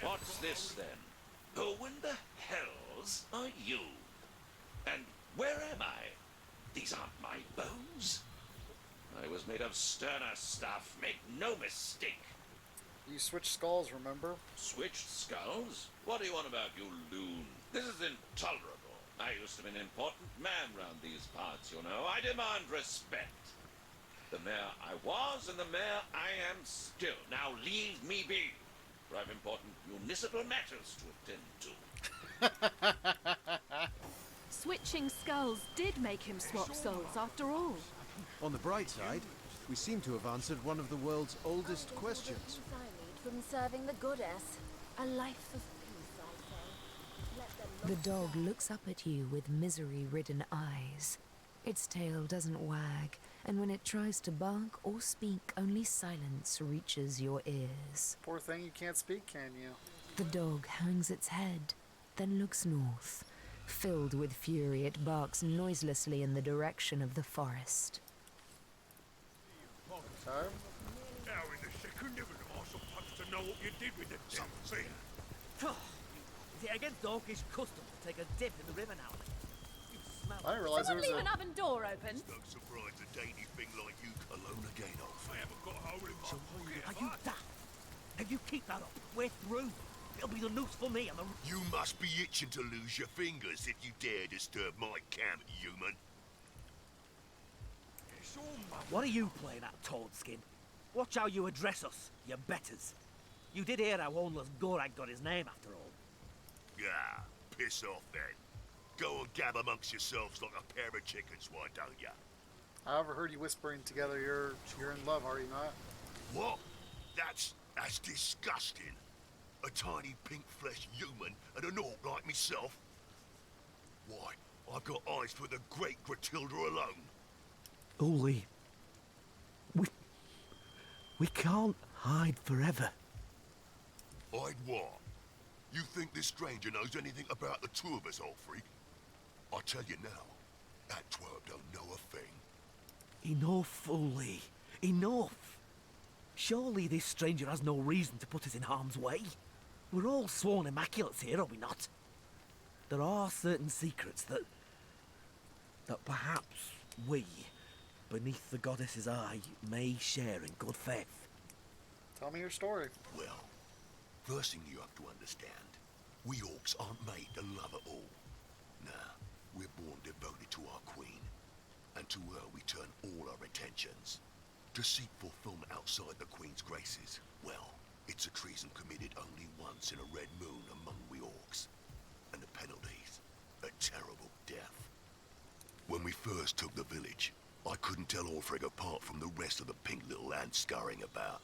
What's this then? Who in the hells are you? And where am I? These aren't my bones. I was made of sterner stuff, make no mistake. You switch skulls, remember? Switched skulls? What do you want about, you loon? This is intolerable. I used to be an important man round these parts, you know. I demand respect. The mayor I was and the mayor I am still. Now leave me be. For I have important municipal matters to attend to. Switching skulls did make him swap souls after all. On the bright side, we seem to have answered one of the world's oldest questions. From serving the goddess. A life of peace, I say. Let them The dog looks up at you with misery-ridden eyes. Its tail doesn't wag, and when it tries to bark or speak, only silence reaches your ears. Poor thing, you can't speak, can you? The dog hangs its head, then looks north. Filled with fury, it barks noiselessly in the direction of the forest. Time? Now in the second heaven am I supposed to know what you did with the damn thing? Is it against orcish custom to take a dip in the river now? You smell I didn't realize there Someone was leave a... an oven door open. No surprise a dainty thing like you cologne again, old I haven't got a hole in my pocket. Are you daft? If you keep that up, we're through. It'll be the noose for me and the... You must be itching to lose your fingers if you dare disturb my camp, human. What are you playing at, Toadskin? Watch how you address us, you betters. You did hear how Homeless Gorak got his name after all. Yeah, piss off then. Go and gab amongst yourselves like a pair of chickens, why don't ya? I overheard you whispering together. You're in love, are you not? What? That's disgusting. A tiny pink-fleshed human and an orc like myself? Why, I've got eyes for the great Gratilda alone. Uli, we can't hide forever. Hide what? You think this stranger knows anything about the two of us, old freak? I tell you now, that twerp don't know a thing. Enough, Uli. Enough. Surely this stranger has no reason to put us in harm's way. We're all sworn immaculates here, are we not? There are certain secrets that perhaps we, beneath the goddess's eye, may share in good faith. Tell me your story. Well, first thing you have to understand, we orcs aren't made to love it all. Nah, we're born devoted to our queen, and to her we turn all our attentions. To seek fulfillment outside the queen's graces, well, It's a treason committed only once in a red moon among we orcs. And the penalties, a terrible death. When we first took the village, I couldn't tell Orfreg apart from the rest of the pink little ants scurrying about.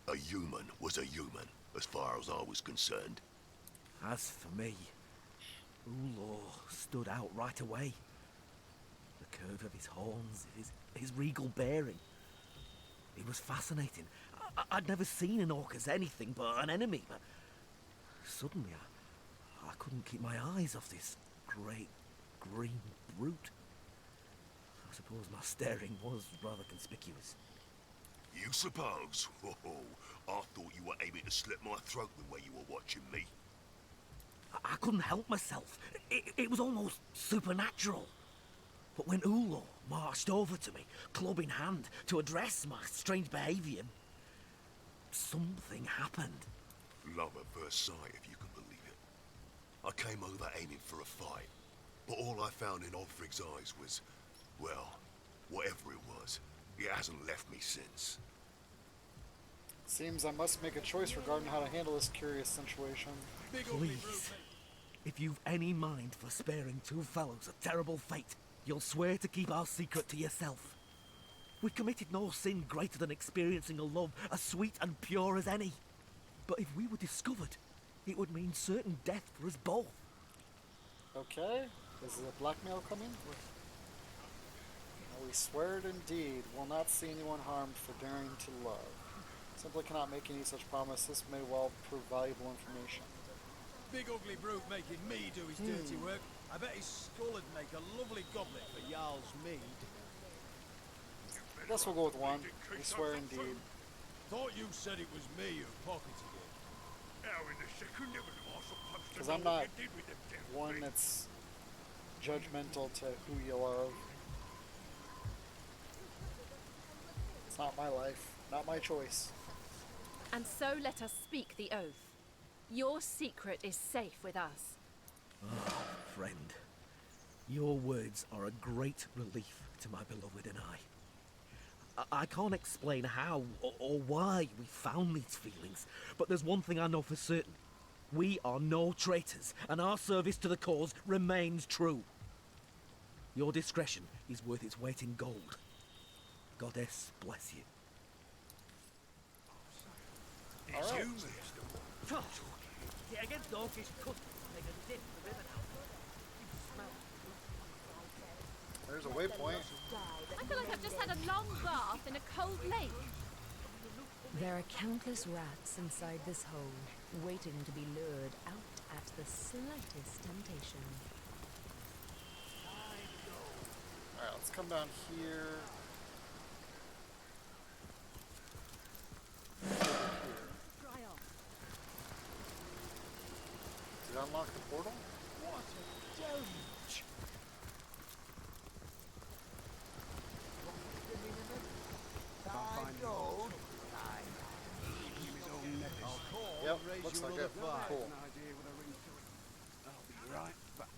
A human was a human, as far as I was concerned. As for me, Ulor stood out right away. The curve of his horns, his regal bearing. He was fascinating. I'd never seen an orc as anything but an enemy, but suddenly I couldn't keep my eyes off this great green brute. I suppose my staring was rather conspicuous. You suppose? Oh, I thought you were aiming to slit my throat the way you were watching me. I couldn't help myself. It was almost supernatural. But when Ulor marched over to me, club in hand, to address my strange behaviour, something happened. Love at first sight, if you can believe it. I came over aiming for a fight, but all I found in Odfrig's eyes was, well, whatever it was, it hasn't left me since. Seems I must make a choice regarding how to handle this curious situation. Please, if you've any mind for sparing two fellows a terrible fate, you'll swear to keep our secret to yourself. We've committed no sin greater than experiencing a love as sweet and pure as any. But if we were discovered, it would mean certain death for us both. Okay, is the blackmail coming? We swear it indeed will not see anyone harmed for daring to love. Simply cannot make any such promise. This may well prove valuable information. Big ugly brute making me do his dirty work. I bet his skull would make a lovely goblet for Jarl's mead. I guess we'll go with one. We swear indeed. Thought you said it was me who pocketed it. Because I'm not one that's judgmental to who you love. It's not my life, not my choice. And so let us speak the oath. Your secret is safe with us. Oh, friend. Your words are a great relief to my beloved and I can't explain how or why we found these feelings, but there's one thing I know for certain. We are no traitors, and our service to the cause remains true. Your discretion is worth its weight in gold. Goddess bless you. It's All right. you, Mr. Yeah, against dogfish could make a dip in the river now. There's a waypoint. I feel like I've just had a long bath in a cold lake. There are countless rats inside this hole, waiting to be lured out at the slightest temptation. Alright, let's come down here. Did it unlock the portal? What a doge! Gold. Yep, looks like it. Cool. I'll be right back.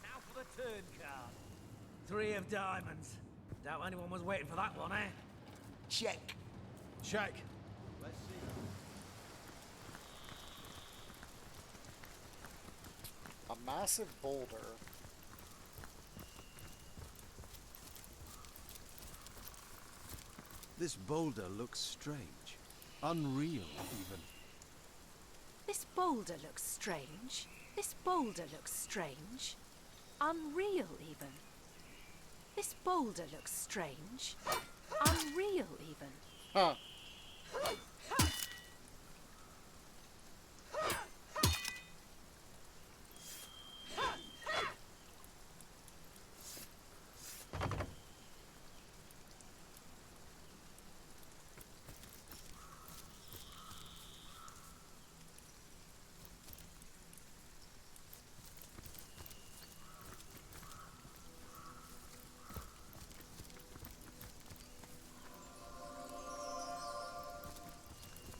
Now for the turn card. 3 of diamonds. Doubt anyone was waiting for that one, eh? Check. Check. Let's see. A massive boulder. This boulder looks strange. Unreal, even. This boulder looks strange. This boulder looks strange. Unreal, even. This boulder looks strange. Unreal, even. Huh.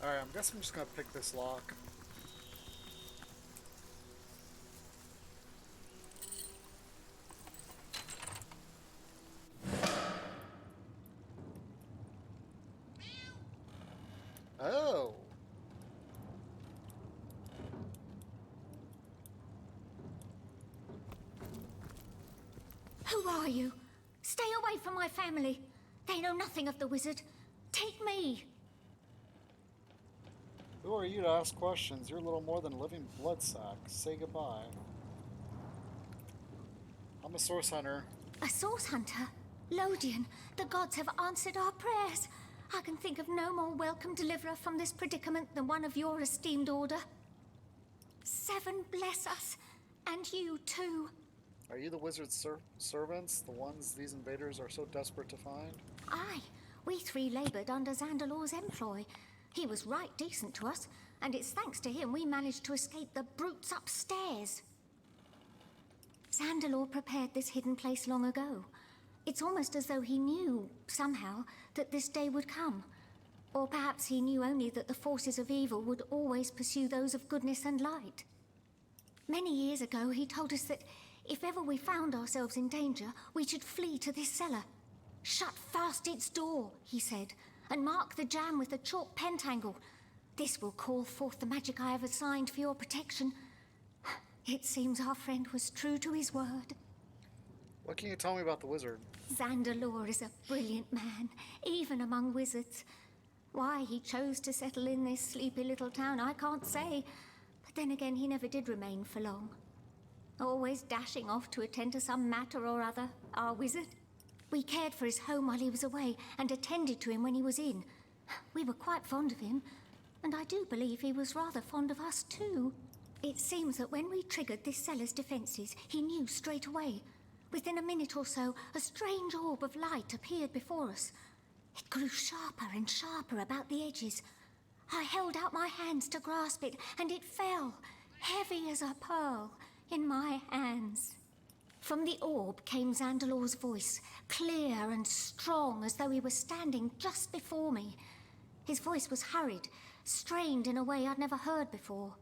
Alright, I guess I'm just gonna pick this lock. Oh. Who are you? Stay away from my family. They know nothing of the wizard. Take me. Who are you to ask questions? You're little more than a living blood sack. Say goodbye. I'm a source hunter. A source hunter? Lodian, the gods have answered our prayers. I can think of no more welcome deliverer from this predicament than one of your esteemed order. Seven bless us, and you too. Are you the wizard's servants, the ones these invaders are so desperate to find? Aye, we three laboured under Zandalor's employ. He was right decent to us, and it's thanks to him we managed to escape the brutes upstairs. Zandalor prepared this hidden place long ago. It's almost as though he knew, somehow, that this day would come. Or perhaps he knew only that the forces of evil would always pursue those of goodness and light. Many years ago, he told us that if ever we found ourselves in danger, we should flee to this cellar. Shut fast its door, he said, and mark the jam with a chalk pentangle. This will call forth the magic I have assigned for your protection. It seems our friend was true to his word. What can you tell me about the wizard? Zandalor is a brilliant man, even among wizards. Why he chose to settle in this sleepy little town, I can't say. But then again, he never did remain for long. Always dashing off to attend to some matter or other, our wizard. We cared for his home while he was away and attended to him when he was in. We were quite fond of him, and I do believe he was rather fond of us too. It seems that when we triggered this cellar's defenses, he knew straight away. Within a minute or so, a strange orb of light appeared before us. It grew sharper and sharper about the edges. I held out my hands to grasp it, and it fell, heavy as a pearl, in my hands. From the orb came Zandalor's voice, clear and strong, as though he were standing just before me. His voice was hurried, strained in a way I'd never heard before.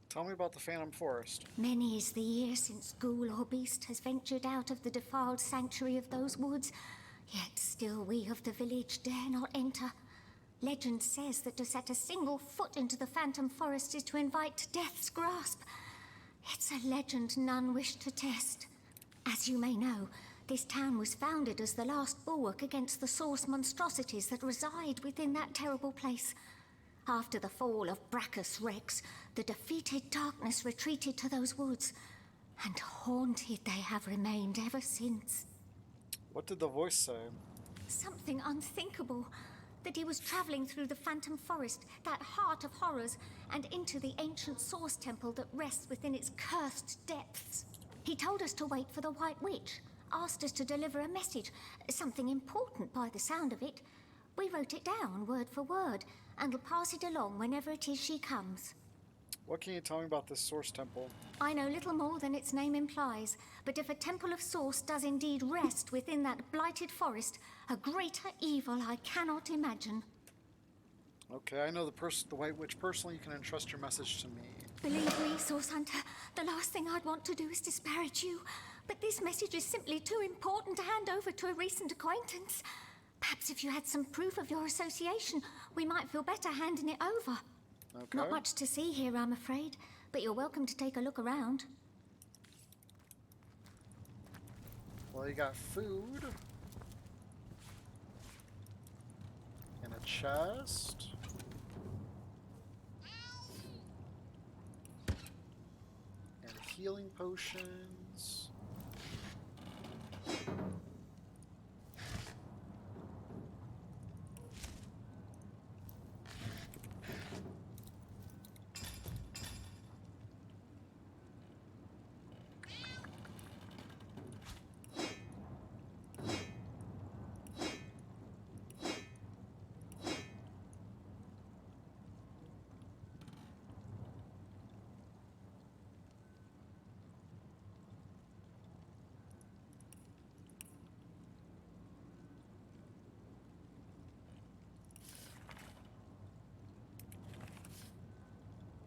Tell me about the Phantom Forest. Many is the year since ghoul or beast has ventured out of the defiled sanctuary of those woods, yet still we of the village dare not enter. Legend says that to set a single foot into the Phantom Forest is to invite death's grasp. It's a legend none wish to test. As you may know, this town was founded as the last bulwark against the source monstrosities that reside within that terrible place. After the fall of Brachus Rex, the defeated darkness retreated to those woods, and haunted they have remained ever since. What did the voice say? Something unthinkable. That he was traveling through the Phantom Forest, that heart of horrors, and into the ancient source temple that rests within its cursed depths. He told us to wait for the White Witch, asked us to deliver a message, something important by the sound of it. We wrote it down, word for word, and will pass it along whenever it is she comes. What can you tell me about this source temple? I know little more than its name implies, but if a temple of source does indeed rest within that blighted forest, a greater evil I cannot imagine. Okay, I know the White Witch personally. You can entrust your message to me. Believe me, Source Hunter, the last thing I'd want to do is disparage you, but this message is simply too important to hand over to a recent acquaintance. Perhaps if you had some proof of your association, we might feel better handing it over. Okay. Not much to see here, I'm afraid, but you're welcome to take a look around. Well, you got food. And a chest. And healing potions.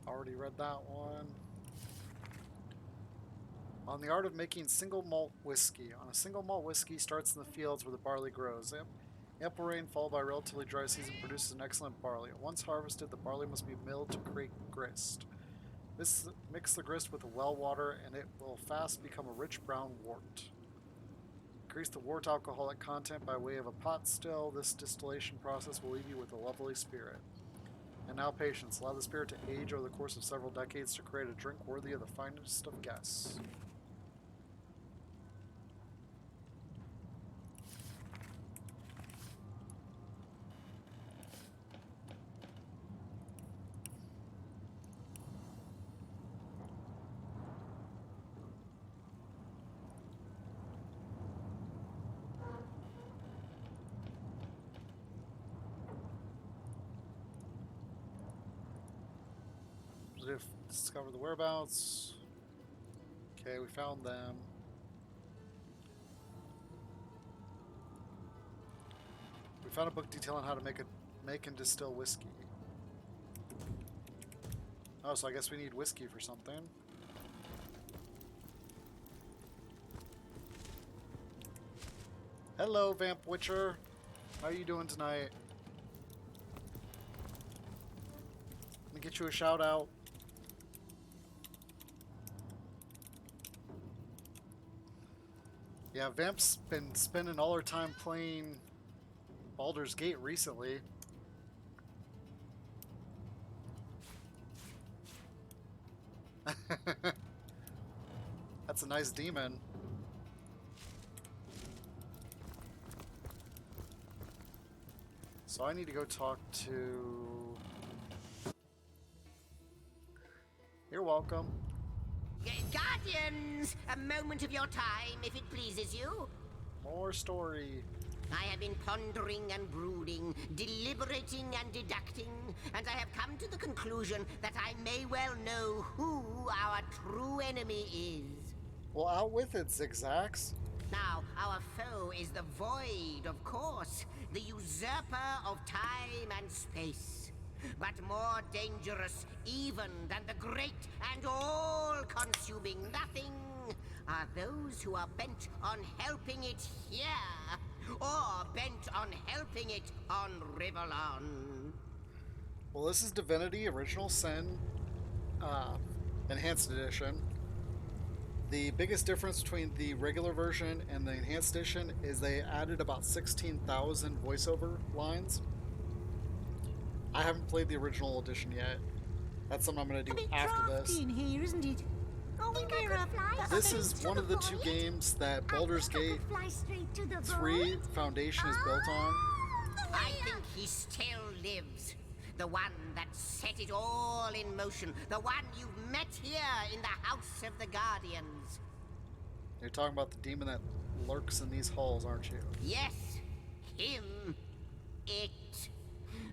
Already read that one. On the art of making single malt whiskey. On a single malt whiskey starts in the fields where the barley grows. Ample rain followed by a relatively dry season produces an excellent barley. Once harvested, the barley must be milled to create grist. Mix the grist with the well water and it will fast become a rich brown wort. Increase the wort alcoholic content by way of a pot still. This distillation process will leave you with a lovely spirit. And now patience. Allow the spirit to age over the course of several decades to create a drink worthy of the finest of guests. Discover the whereabouts. Okay, we found them. We found a book detailing how to make and distill whiskey. Oh, so I guess we need whiskey for something. Hello, Vamp Witcher. How are you doing tonight? Let me get you a shout out. Yeah, Vamp's been spending all her time playing Baldur's Gate recently. That's a nice demon. So I need to go talk to... You're welcome. Guardians, a moment of your time, if it pleases you. More story. I have been pondering and brooding, deliberating and deducting, and I have come to the conclusion that I may well know who our true enemy is. Well, out with it, Zigzags. Now, our foe is the Void, of course, the usurper of time and space. But more dangerous even than the great and all-consuming nothing are those who are bent on helping it here, or bent on helping it on Rivellon. Well, this is Divinity Original Sin Enhanced Edition. The biggest difference between the regular version and the Enhanced Edition is they added about 16,000 voiceover lines. I haven't played the original edition yet. That's something I'm going to do after this. In here, isn't it? This is one of the two games that Baldur's Gate 3 Foundation is built on. I think he still lives. The one that set it all in motion. The one you've met here in the House of the Guardians. You're talking about the demon that lurks in these halls, aren't you? Yes, him. It.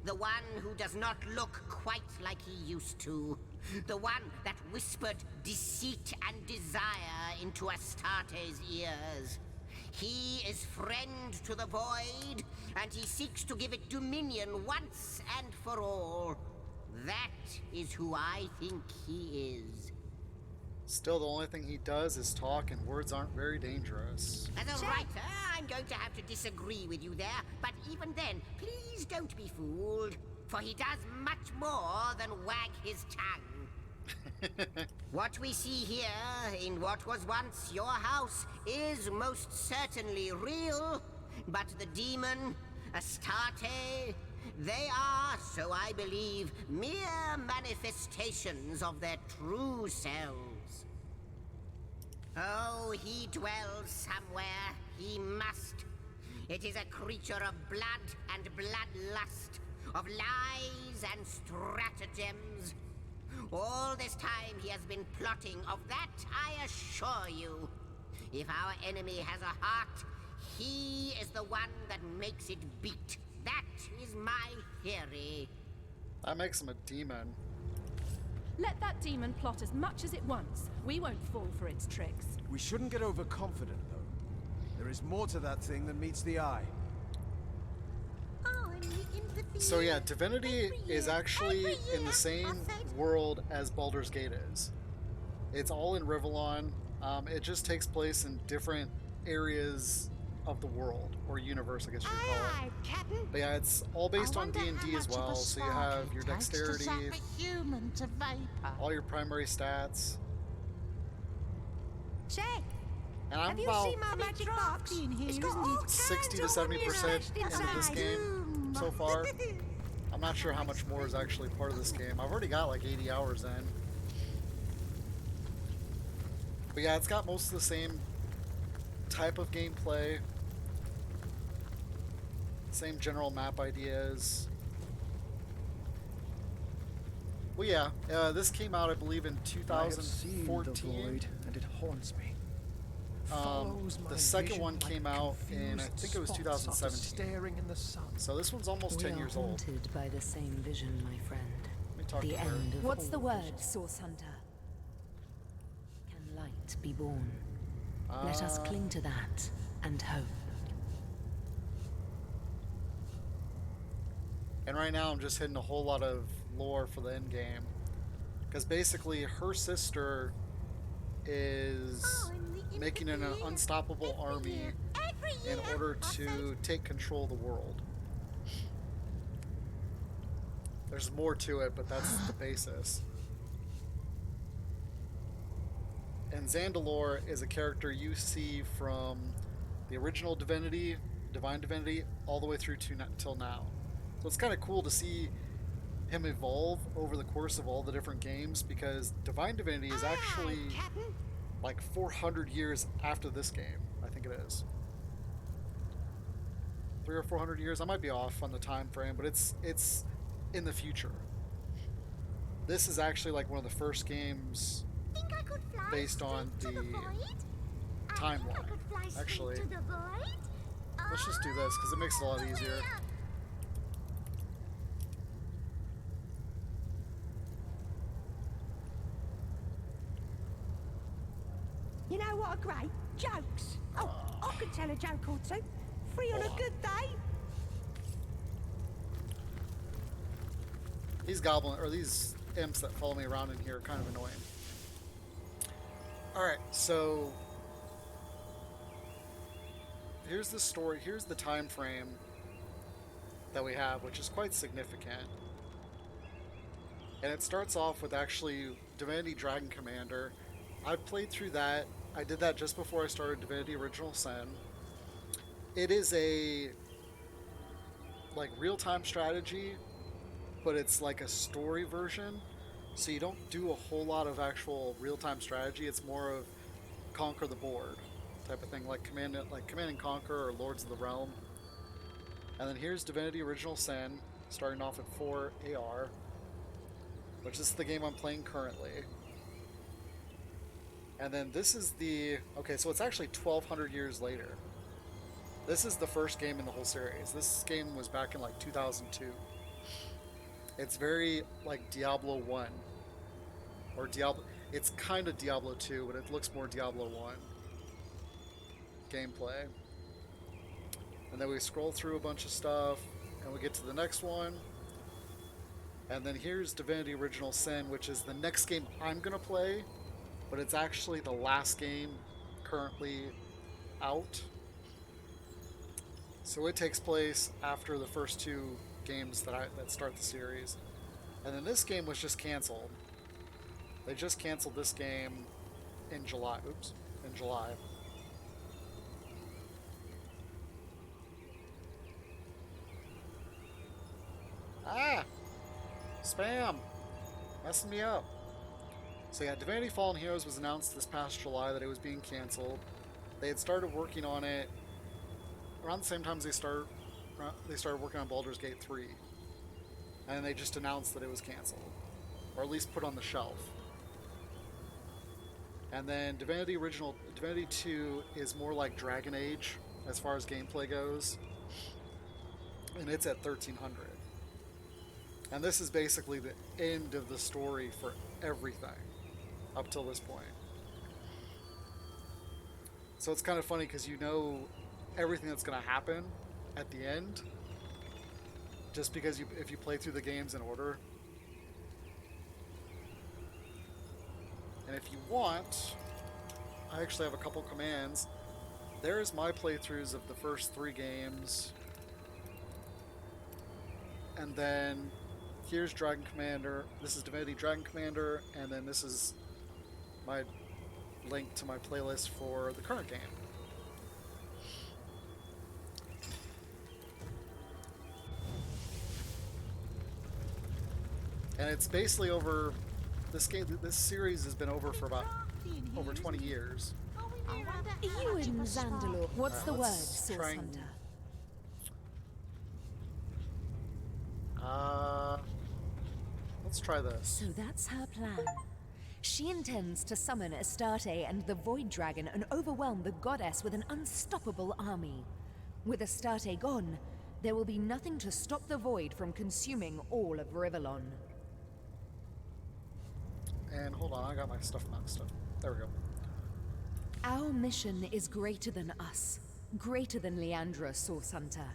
The one who does not look quite like he used to. The one that whispered deceit and desire into Astarte's ears. He is friend to the Void, and he seeks to give it dominion once and for all. That is who I think he is. Still, the only thing he does is talk, and words aren't very dangerous. As a writer, I'm going to have to disagree with you there, but even then, please don't be fooled, for he does much more than wag his tongue. What we see here, in what was once your house, is most certainly real, but the demon, Astarte, they are, so I believe, mere manifestations of their true selves. Oh, he dwells somewhere. He must. It is a creature of blood and bloodlust, of lies and stratagems. All this time he has been plotting, of that I assure you. If our enemy has a heart, he is the one that makes it beat. That is my theory. That makes him a demon. Let that demon plot as much as it wants. We won't fall for its tricks. We shouldn't get overconfident, though. There is more to that thing than meets the eye. So yeah, Divinity is actually in the same world as Baldur's Gate is. It's all in Rivellon. It just takes place in different areas of the world, or universe, I guess you could call it. But yeah, it's all based on D&D as well, so you have your dexterity, all your primary stats. Check. And I'm Have you about seen my magic box? It's got all 60 to 70% into this game so far. I'm not sure how much more is actually part of this game. I've already got like 80 hours in. But yeah, it's got most of the same type of gameplay. Same general map ideas. Well, yeah, this came out, I believe, in 2014. I have seen the void, and it haunts me. The second one came out in, I think it was 2017. Staring in the sun. So this one's almost 10 years old. We are haunted by the same vision, my friend. The end of What's the all word, visions. Source Hunter? Can light be born? Let us cling to that and hope. And right now I'm just hitting a whole lot of lore for the end game. Because basically her sister is making an unstoppable army in order to take control of the world. There's more to it, but that's the basis. And Zandalore is a character you see from the original Divinity, Divine Divinity, all the way through to till now. So it's kind of cool to see him evolve over the course of all the different games, because Divine Divinity is actually like 400 years after this game. I think it is 300 or 400 years. I might be off on the time frame, but it's in the future. This is actually like one of the first games based on the timeline. Actually, let's just do this because it makes it a lot easier. You know what are great? Jokes. Oh, I could tell a joke or two. Free on a good day. These these imps that follow me around in here are kind of annoying. Alright, so here's the story, here's the time frame that we have, which is quite significant. And it starts off with actually Divinity Dragon Commander. I've played through that. I did that just before I started Divinity Original Sin. It is a like real-time strategy, but it's like a story version. So you don't do a whole lot of actual real-time strategy. It's more of conquer the board type of thing, like Command and Conquer or Lords of the Realm. And then here's Divinity Original Sin, starting off at 4 AR, which is the game I'm playing currently. And then this is okay, so it's actually 1,200 years later. This is the first game in the whole series. This game was back in like 2002. It's very like Diablo 1. Or Diablo... It's kind of Diablo 2, but it looks more Diablo 1 gameplay. And then we scroll through a bunch of stuff, and we get to the next one. And then here's Divinity Original Sin, which is the next game I'm going to play, but it's actually the last game currently out. So it takes place after the first two games that start the series. And then this game was just canceled. They just canceled this game in July. Oops, in July. Ah! Spam! Messing me up. So yeah, Divinity Fallen Heroes was announced this past July that it was being canceled. They had started working on it around the same time as they started working on Baldur's Gate 3. And they just announced that it was canceled. Or at least put on the shelf. And then Divinity 2 is more like Dragon Age as far as gameplay goes. And it's at 1300. And this is basically the end of the story for everything up till this point. So it's kind of funny because you know everything that's going to happen at the end, just because if you play through the games in order. And if you want, I actually have a couple commands there's my playthroughs of the first 3 games. And then here's Dragon Commander. This is Divinity Dragon Commander, and then this is my link to my playlist for the current game. And it's basically over. This series has been over for about over 20 years. You in Zandalore. What's the word, Source Hunter? Let's try this. So that's her plan. She intends to summon Astarte and the Void Dragon and overwhelm the goddess with an unstoppable army. With Astarte gone, there will be nothing to stop the Void from consuming all of Rivellon. And hold on, I got my stuff mixed up. There we go. Our mission is greater than us, greater than Leandra, Source Hunter.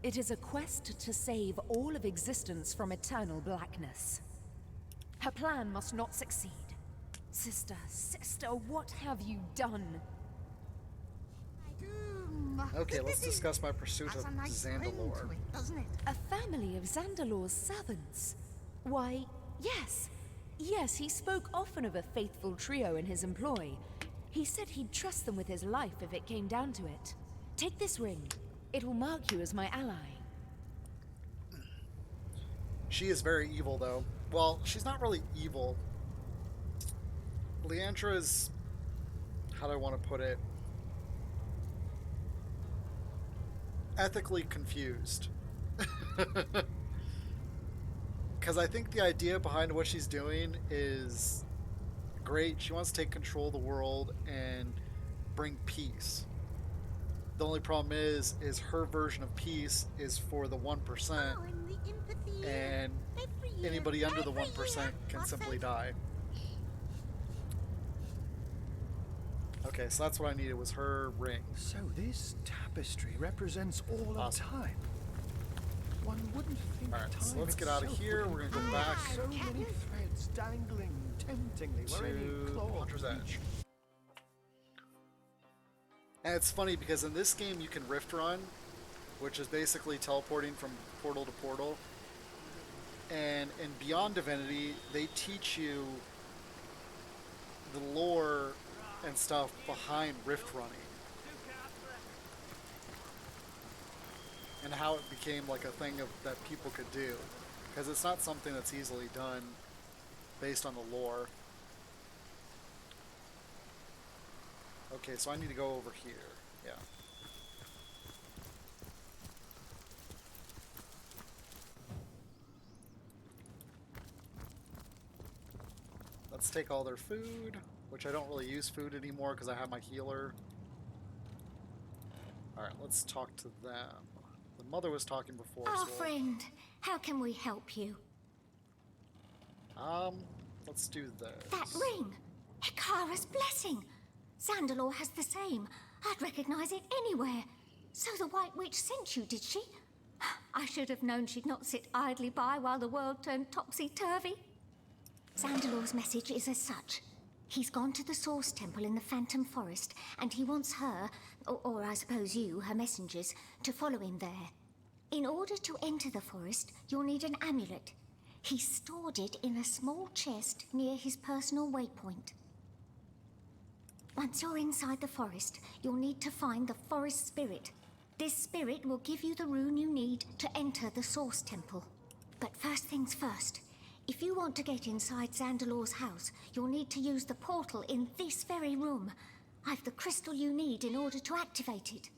It is a quest to save all of existence from eternal blackness. Her plan must not succeed. Sister, what have you done? Okay, let's discuss my pursuit of Zandalore. A family of Zandalore's servants? Why, yes. Yes, he spoke often of a faithful trio in his employ. He said he'd trust them with his life if it came down to it. Take this ring. It will mark you as my ally. She is very evil, though. Well, she's not really evil. Leandra is... how do I want to put it? Ethically confused. Because I think the idea behind what she's doing is great. She wants to take control of the world and bring peace. The only problem is her version of peace is for the 1%, and anybody under the 1% can simply die. Okay, so that's what I needed, was her ring. So this tapestry represents all of time. One wouldn't think. Alright, so let's get out of here. We're gonna go back So many threads dangling temptingly where any claw Hunter's Edge. And it's funny because in this game you can rift run, which is basically teleporting from portal to portal. And in Beyond Divinity, they teach you the lore and stuff behind rift running. And how it became like a thing that people could do. Because it's not something that's easily done based on the lore. Okay, so I need to go over here. Yeah. Let's take all their food, which I don't really use food anymore because I have my healer. Alright, let's talk to them. The mother was talking before. Our so friend, how can we help you? Let's do this. That ring! Hikara's blessing! Zandalore has the same. I'd recognize it anywhere. So the White Witch sent you, did she? I should have known she'd not sit idly by while the world turned topsy-turvy. Zandalore's message is as such. He's gone to the Source Temple in the Phantom Forest, and he wants her, or I suppose you, her messengers, to follow him there. In order to enter the forest, you'll need an amulet. He stored it in a small chest near his personal waypoint. Once you're inside the forest, you'll need to find the forest spirit. This spirit will give you the rune you need to enter the Source Temple. But first things first, if you want to get inside Zandalore's house, you'll need to use the portal in this very room. I've the crystal you need in order to activate it.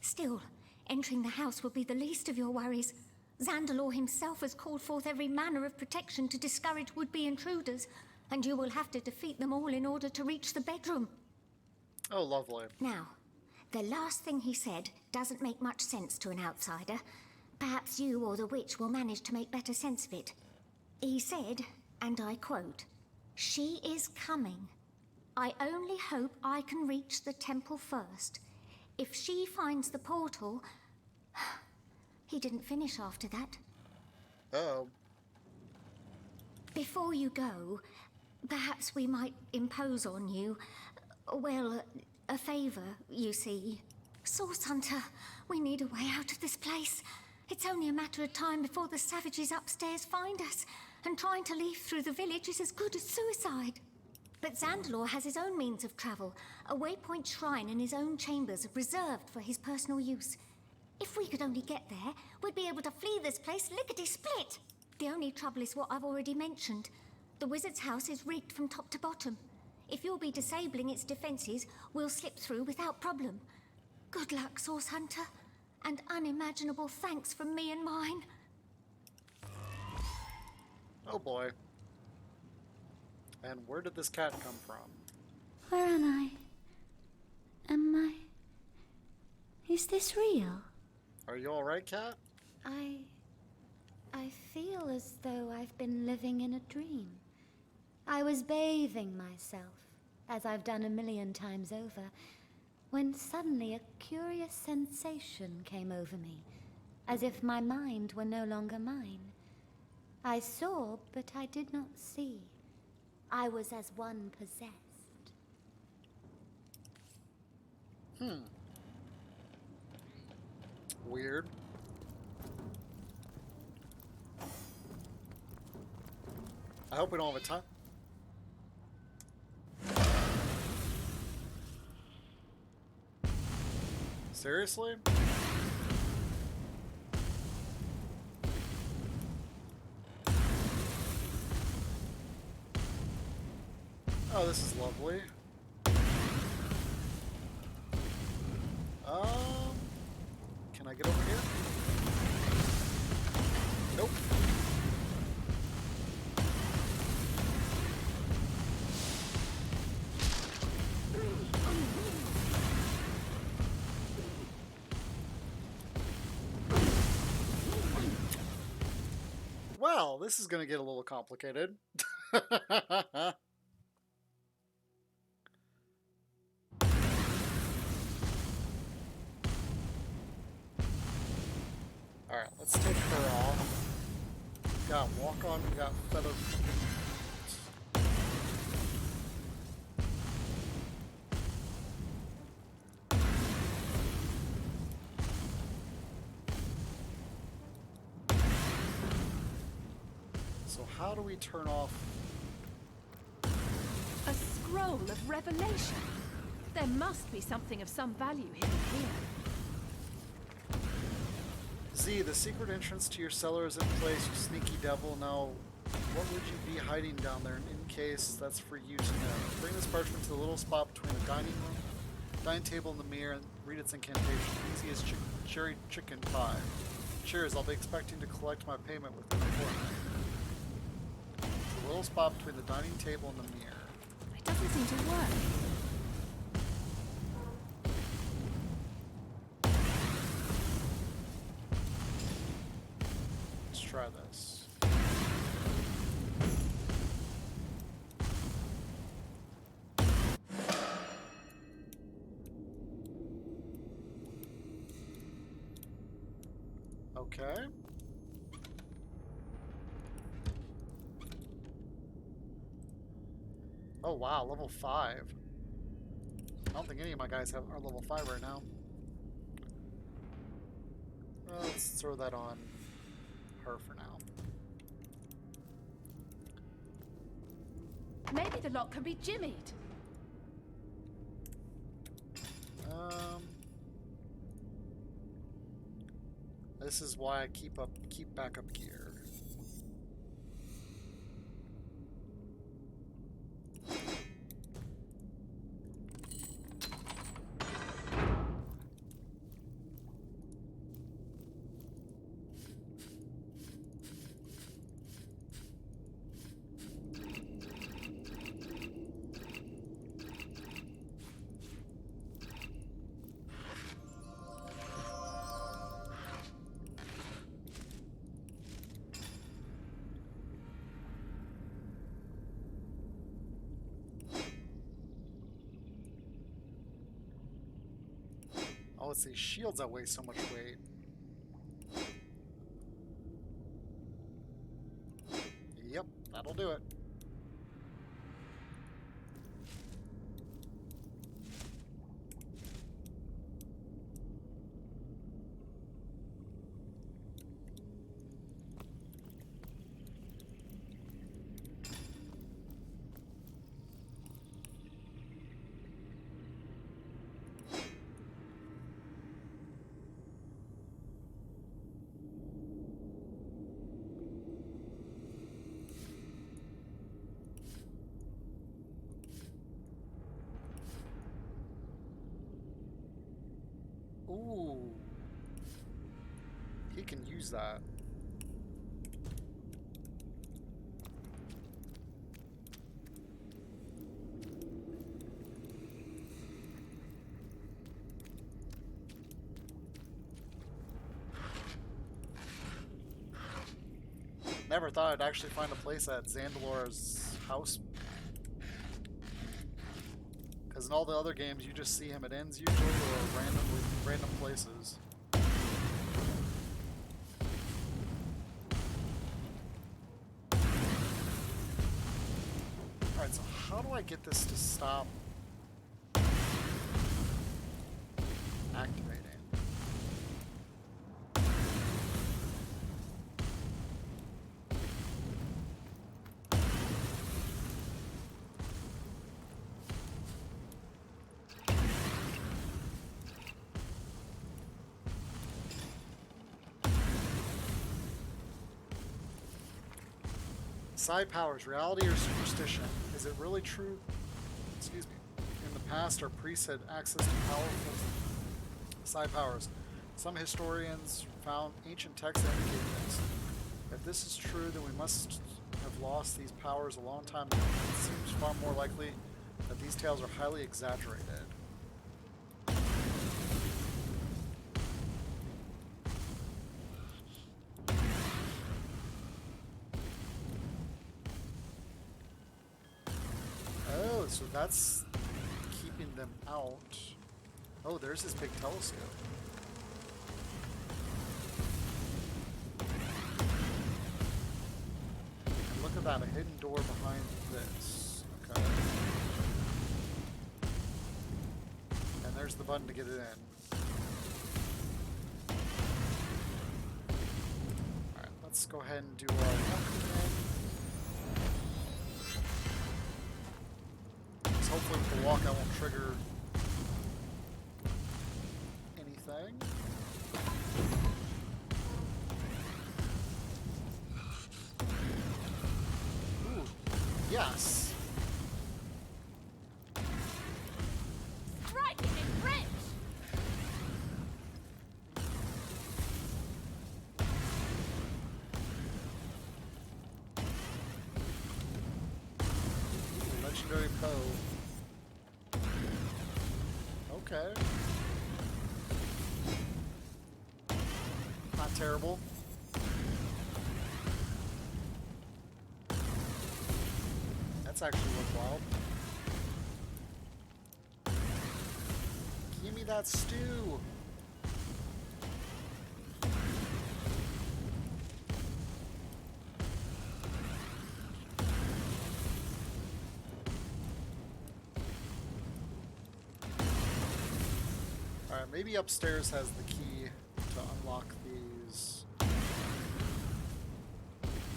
Still, entering the house will be the least of your worries. Zandalore himself has called forth every manner of protection to discourage would-be intruders, and you will have to defeat them all in order to reach the bedroom. Oh, lovely. Now, the last thing he said doesn't make much sense to an outsider. Perhaps you or the witch will manage to make better sense of it. He said, and I quote, "She is coming. I only hope I can reach the temple first. If she finds the portal..." He didn't finish after that. Uh-oh. Before you go, perhaps we might impose on you. Well, a favor, you see. Source Hunter, we need a way out of this place. It's only a matter of time before the savages upstairs find us, and trying to leave through the village is as good as suicide. But Zandelor has his own means of travel, a waypoint shrine in his own chambers reserved for his personal use. If we could only get there, we'd be able to flee this place lickety-split. The only trouble is what I've already mentioned. The wizard's house is rigged from top to bottom. If you'll be disabling its defenses, we'll slip through without problem. Good luck, Source Hunter, and unimaginable thanks from me and mine. Oh boy. And where did this cat come from? Where am I? Am I... Is this real? Are you alright, cat? I feel as though I've been living in a dream. I was bathing myself, as I've done a million times over, when suddenly a curious sensation came over me, as if my mind were no longer mine. I saw, but I did not see. I was as one possessed. Weird. I hope we don't have a time. Seriously? Oh, this is lovely. Can I get over here? Nope. Well, this is going to get a little complicated. Alright, let's take her off. We got walk on, we got feather. So how do we turn off? A scroll of revelation. There must be something of some value hidden here. Z, the secret entrance to your cellar is in place, you sneaky devil. Now, what would you be hiding down there in case that's for you to know? Bring this parchment to the little spot between the dining table and the mirror and read its incantation. Easy as cherry chicken pie. Cheers, I'll be expecting to collect my payment within a fortnight. The little spot between the dining table and the mirror. It doesn't seem to work. Let's try this. Okay. Oh wow, level 5. I don't think any of my guys are level 5 right now. Let's throw that on her for now. Maybe the lock can be jimmied. This is why I keep backup gear. Oh, it's these shields that weigh so much weight. Yep, that'll do it. can use that. Never thought I'd actually find a place at Zandalor's house. Because in all the other games, you just see him at ends usually, or random places. Alright, so how do I get this to stop activating? Side powers, reality or superstition? Is it really true? Excuse me. In the past, our priests had access to powerful side powers. Some historians found ancient texts that indicate this. If this is true, then we must have lost these powers a long time ago. It seems far more likely that these tales are highly exaggerated. So that's keeping them out. Oh, there's this big telescope. And look at that, a hidden door behind this. Okay. And there's the button to get it in. Alright, let's go ahead and do our walk again. Hopefully with the walk I won't trigger anything. Ooh, yes. Striking it rich! Ooh, legendary Poe. Okay. Not terrible. That's actually worthwhile. Give me that stew. Alright, maybe upstairs has the key to unlock these.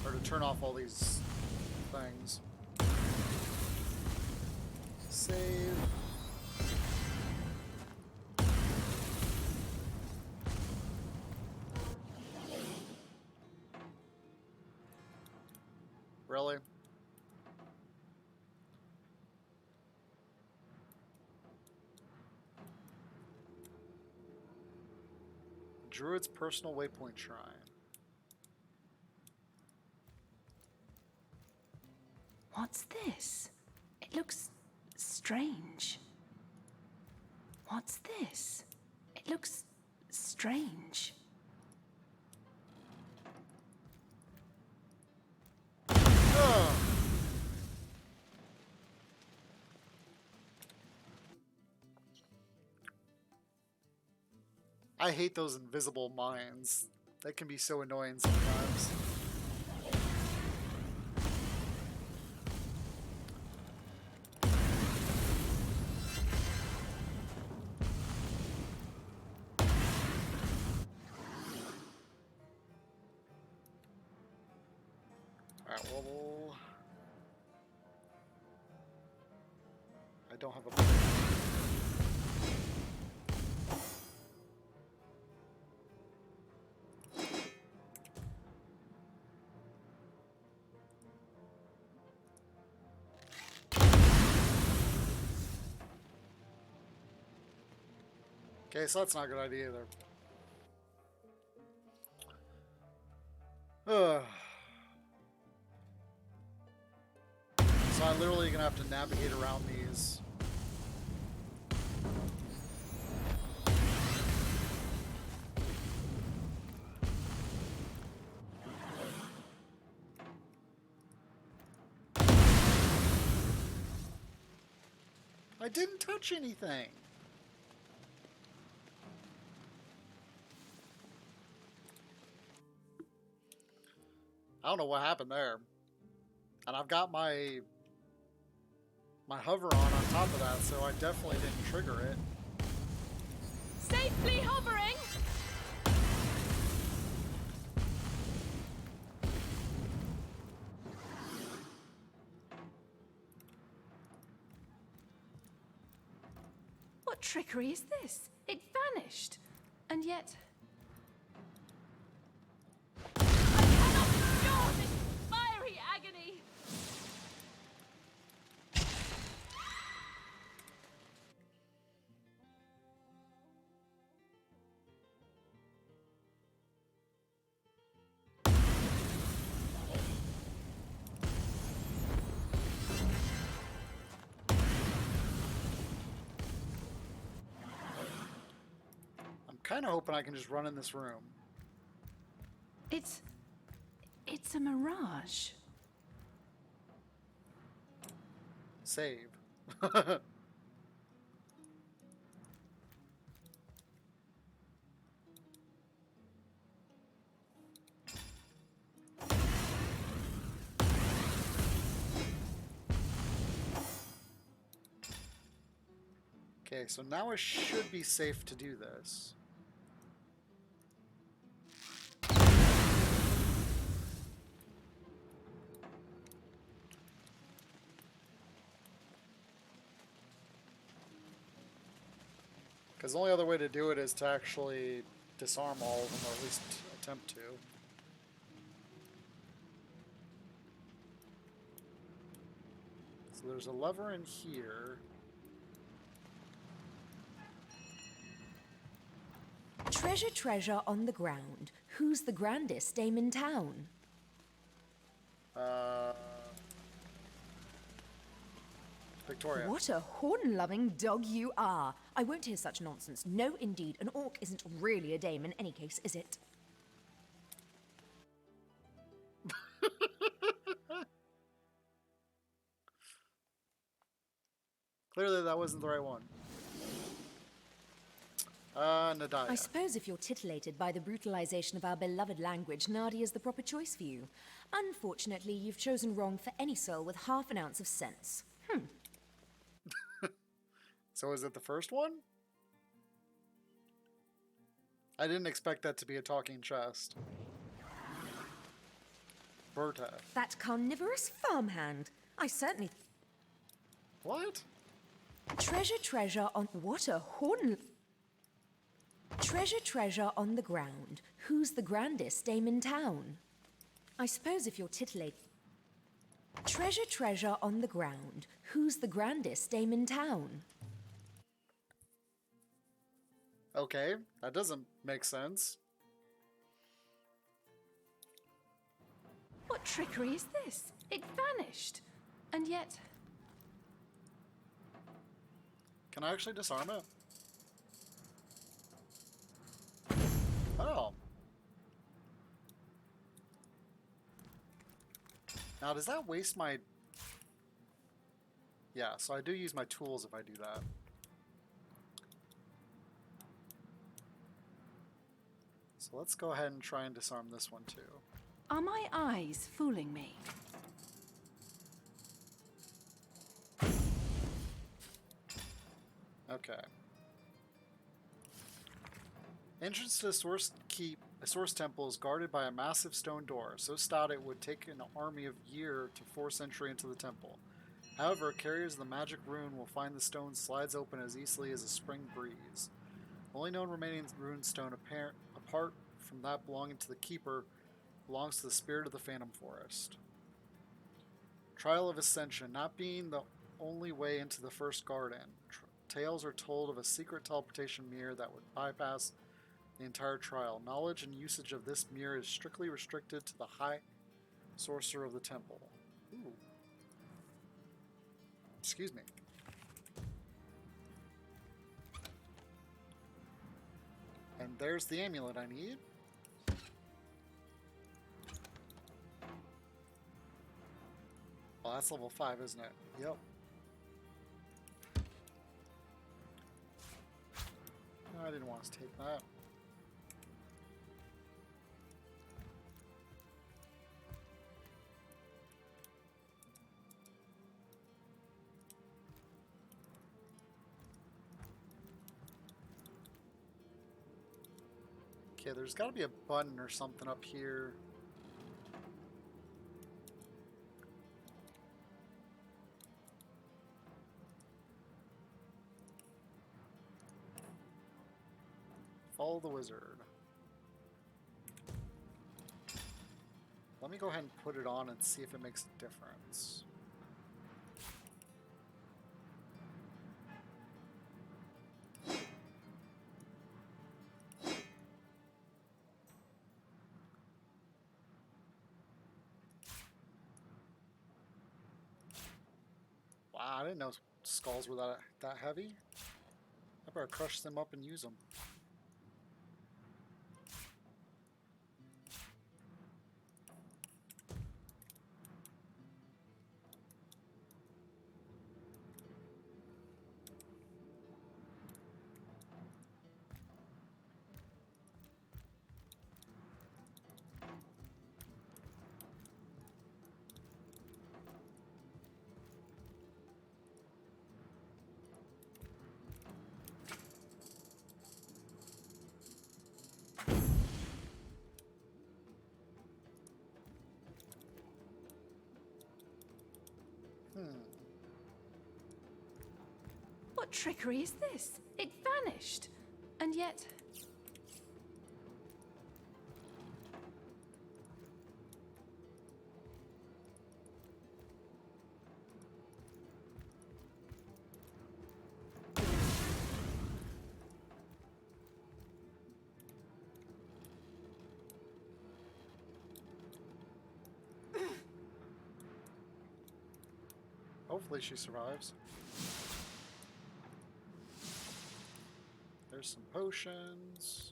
Or to turn off all these things. Save. Really? Druid's personal waypoint shrine. What's this? It looks strange. What's this? It looks strange. Ugh. I hate those invisible mines. They can be so annoying sometimes. Alright, well... I don't have a... Okay, so that's not a good idea either. I'm literally gonna have to navigate around these. I didn't touch anything. I don't know what happened there. And I've got my hover on top of that, so I definitely didn't trigger it. Safely hovering! What trickery is this? It vanished. And yet... I cannot endure this fiery agony! I'm kind of hoping I can just run in this room. It's a mirage. Save. Okay, so now I should be safe to do this. Because the only other way to do it is to actually disarm all of them, or at least attempt to. So there's a lever in here. Treasure, treasure on the ground. Who's the grandest dame in town? Victoria. What a horn-loving dog you are. I won't hear such nonsense. No, indeed. An orc isn't really a dame in any case, is it? Clearly that wasn't the right one. Nadia. I suppose if you're titillated by the brutalization of our beloved language, Nadia's the proper choice for you. Unfortunately, you've chosen wrong for any soul with half an ounce of sense. So is it the first one? I didn't expect that to be a talking chest. Berta. That carnivorous farmhand. I certainly... What? Treasure, treasure on... What a horn... Treasure, treasure on the ground. Who's the grandest dame in town? I suppose if you're titillated... Treasure, treasure on the ground. Who's the grandest dame in town? Okay, that doesn't make sense. What trickery is this? It vanished. And yet... Can I actually disarm it? Oh. Now, does that waste my... Yeah, so I do use my tools if I do that. So let's go ahead and try and disarm this one too. Are my eyes fooling me? Okay. Entrance to the Source Keep, a Source Temple, is guarded by a massive stone door, so stout it would take an army of year to force entry into the temple. However, carriers of the magic rune will find the stone slides open as easily as a spring breeze. The only known remaining rune stone apart from that belonging to the Keeper belongs to the spirit of the Phantom Forest. Trial of Ascension, not being the only way into the first garden. Tales are told of a secret teleportation mirror that would bypass the entire trial. Knowledge and usage of this mirror is strictly restricted to the High Sorcerer of the Temple. Ooh. Excuse me. And there's the amulet I need. Well, that's level 5, isn't it? Yep. No, I didn't want to take that. Okay, there's got to be a button or something up here. Follow the wizard. Let me go ahead and put it on and see if it makes a difference. Wow, I didn't know skulls were that heavy. I better crush them up and use them. What trickery is this? It vanished. And yet... Hopefully she survives. There's some potions.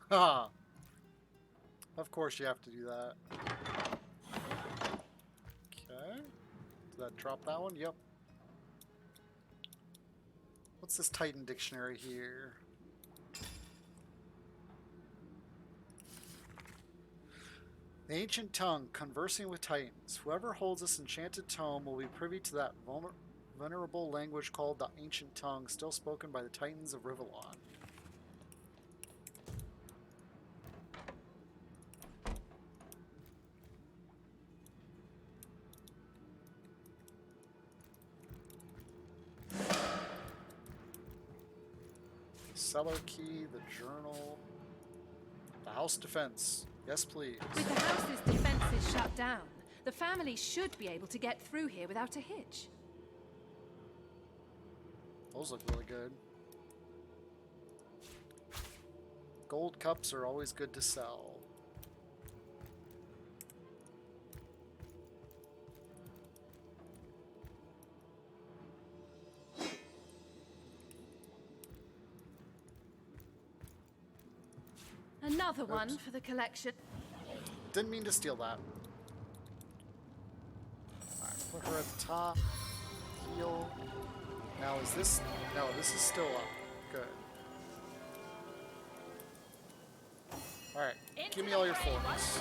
Haha. Of course you have to do that. Okay. Did that drop that one? Yep. What's this Titan dictionary here? The ancient tongue, conversing with Titans. Whoever holds this enchanted tome will be privy to that venerable language called the ancient tongue, still spoken by the Titans of Rivellon. Cellar key, the journal, the house defense. Yes, please. With the house's defenses shut down, the family should be able to get through here without a hitch. Those look really good. Gold cups are always good to sell. Another one for the collection. Didn't mean to steal that. Alright, put her at the top. Heal. Now is this... No, this is still up. Good. Alright, give me all your forks.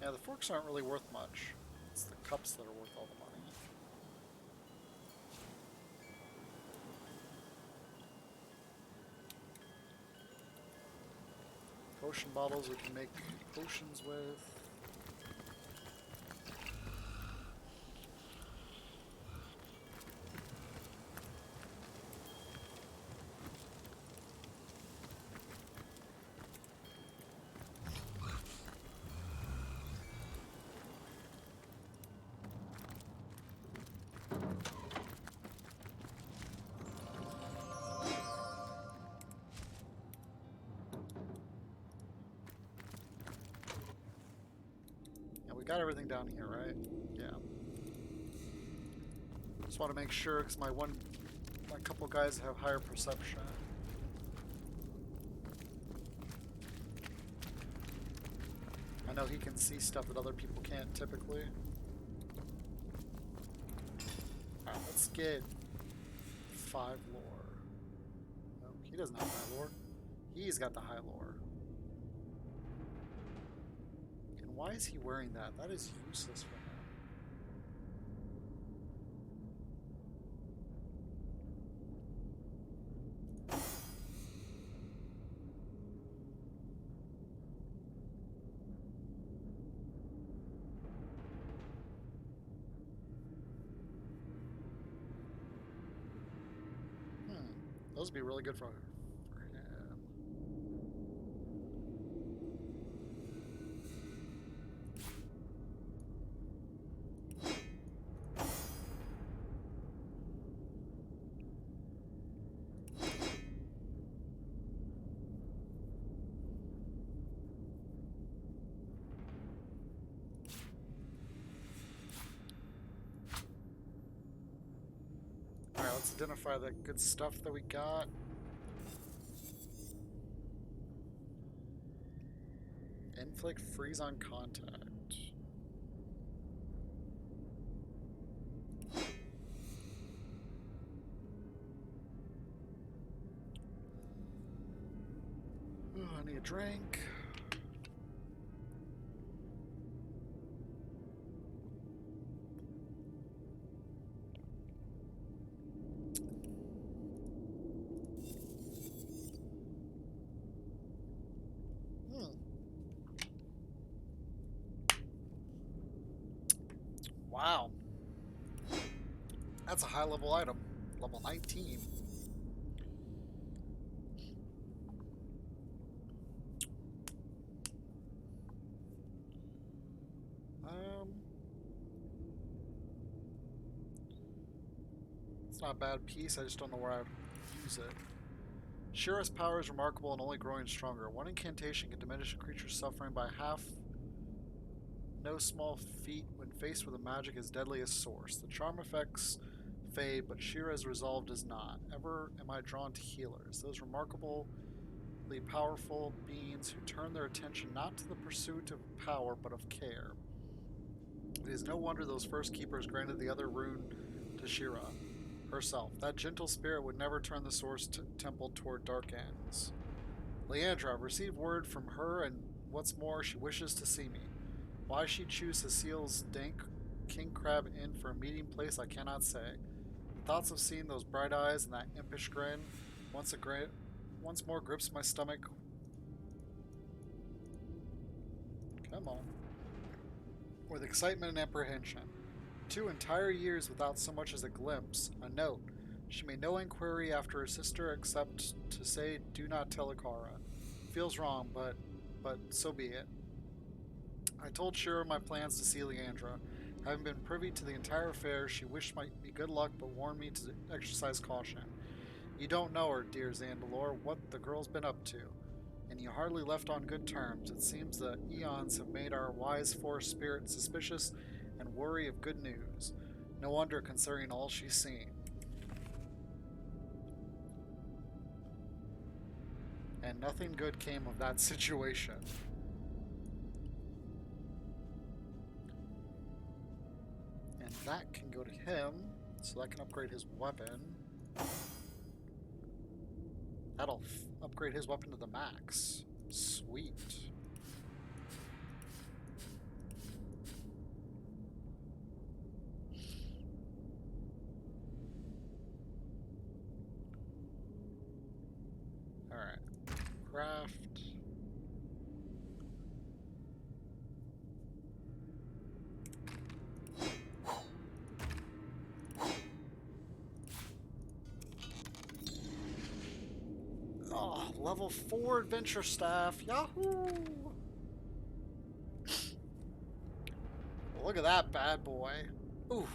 Yeah, the forks aren't really worth much. It's the cups that are worth all the money. Potion bottles we can make potions with. got everything down here, right? Yeah. Just want to make sure, because my couple guys have higher perception. I know he can see stuff that other people can't typically. Alright, let's get 5 lore. No, he doesn't have high lore. He's got the high lore. And why is he wearing that? That is useless for him. Those would be really good for him. Alright, let's identify the good stuff that we got. Inflict freeze on contact. Ooh, I need a drink. Wow. That's a high level item. Level 19. It's not a bad piece, I just don't know where I'd use it. Shira's power is remarkable and only growing stronger. One incantation can diminish a creature's suffering by half. No small feat when faced with a magic as deadly as source. The charm effects fade, but Shira's resolve does not. Ever am I drawn to healers, those remarkably powerful beings who turn their attention not to the pursuit of power, but of care. It is no wonder those first keepers granted the other rune to Shira herself. That gentle spirit would never turn the source temple toward dark ends. Leandra, I've received word from her, and what's more, she wishes to see me. Why she choose Cecile's dank king crab inn for a meeting place, I cannot say. The thoughts of seeing those bright eyes and that impish grin once more grips my stomach. Come on. With excitement and apprehension. 2 entire years without so much as a glimpse, a note. She made no inquiry after her sister except to say, do not tell Akara. Feels wrong, but so be it. I told Shira my plans to see Leandra. Having been privy to the entire affair, she wished me good luck but warned me to exercise caution. You don't know her, dear Zandelor, what the girl's been up to, and you hardly left on good terms. It seems the eons have made our wise forest spirit suspicious and worry of good news. No wonder, considering all she's seen. And nothing good came of that situation. And that can go to him, so that can upgrade his weapon. That'll upgrade his weapon to the max. Sweet. Alright. Craft. Oh, level 4 adventure staff. Yahoo! Well, look at that bad boy. Ooh.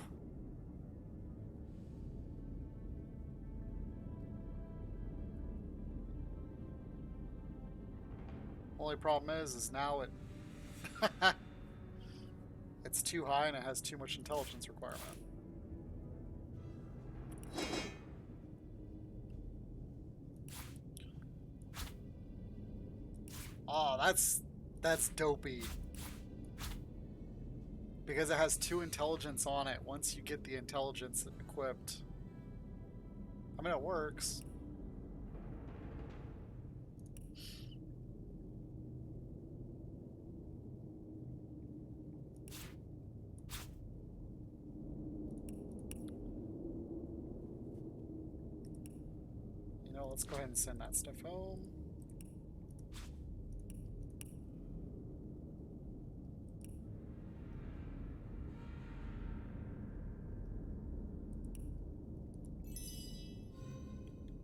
Only problem is now it too high and it has too much intelligence requirement. Oh, that's dopey. Because it has 2 intelligence on it once you get the intelligence equipped. I mean, it works. You know, let's go ahead and send that stuff home.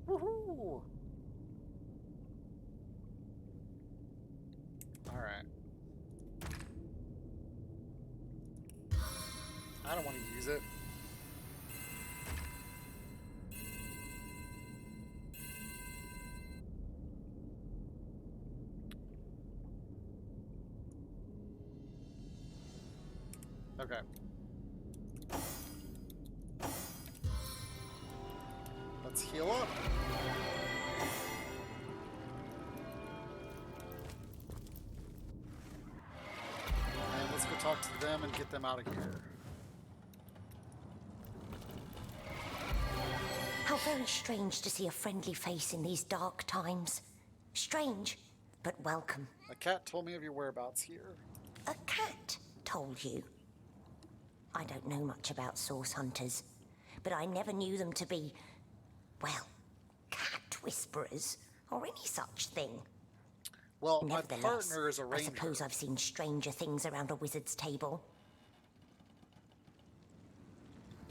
Woohoo! Alright. I don't want to use it. Okay. Let's heal up. And let's go talk to them and get them out of here. How very strange to see a friendly face in these dark times. Strange, but welcome. A cat told me of your whereabouts here. A cat told you? I don't know much about source hunters, but I never knew them to be, well, cat whisperers or any such thing. Well, my partner is a ranger. I suppose I've seen stranger things around a wizard's table.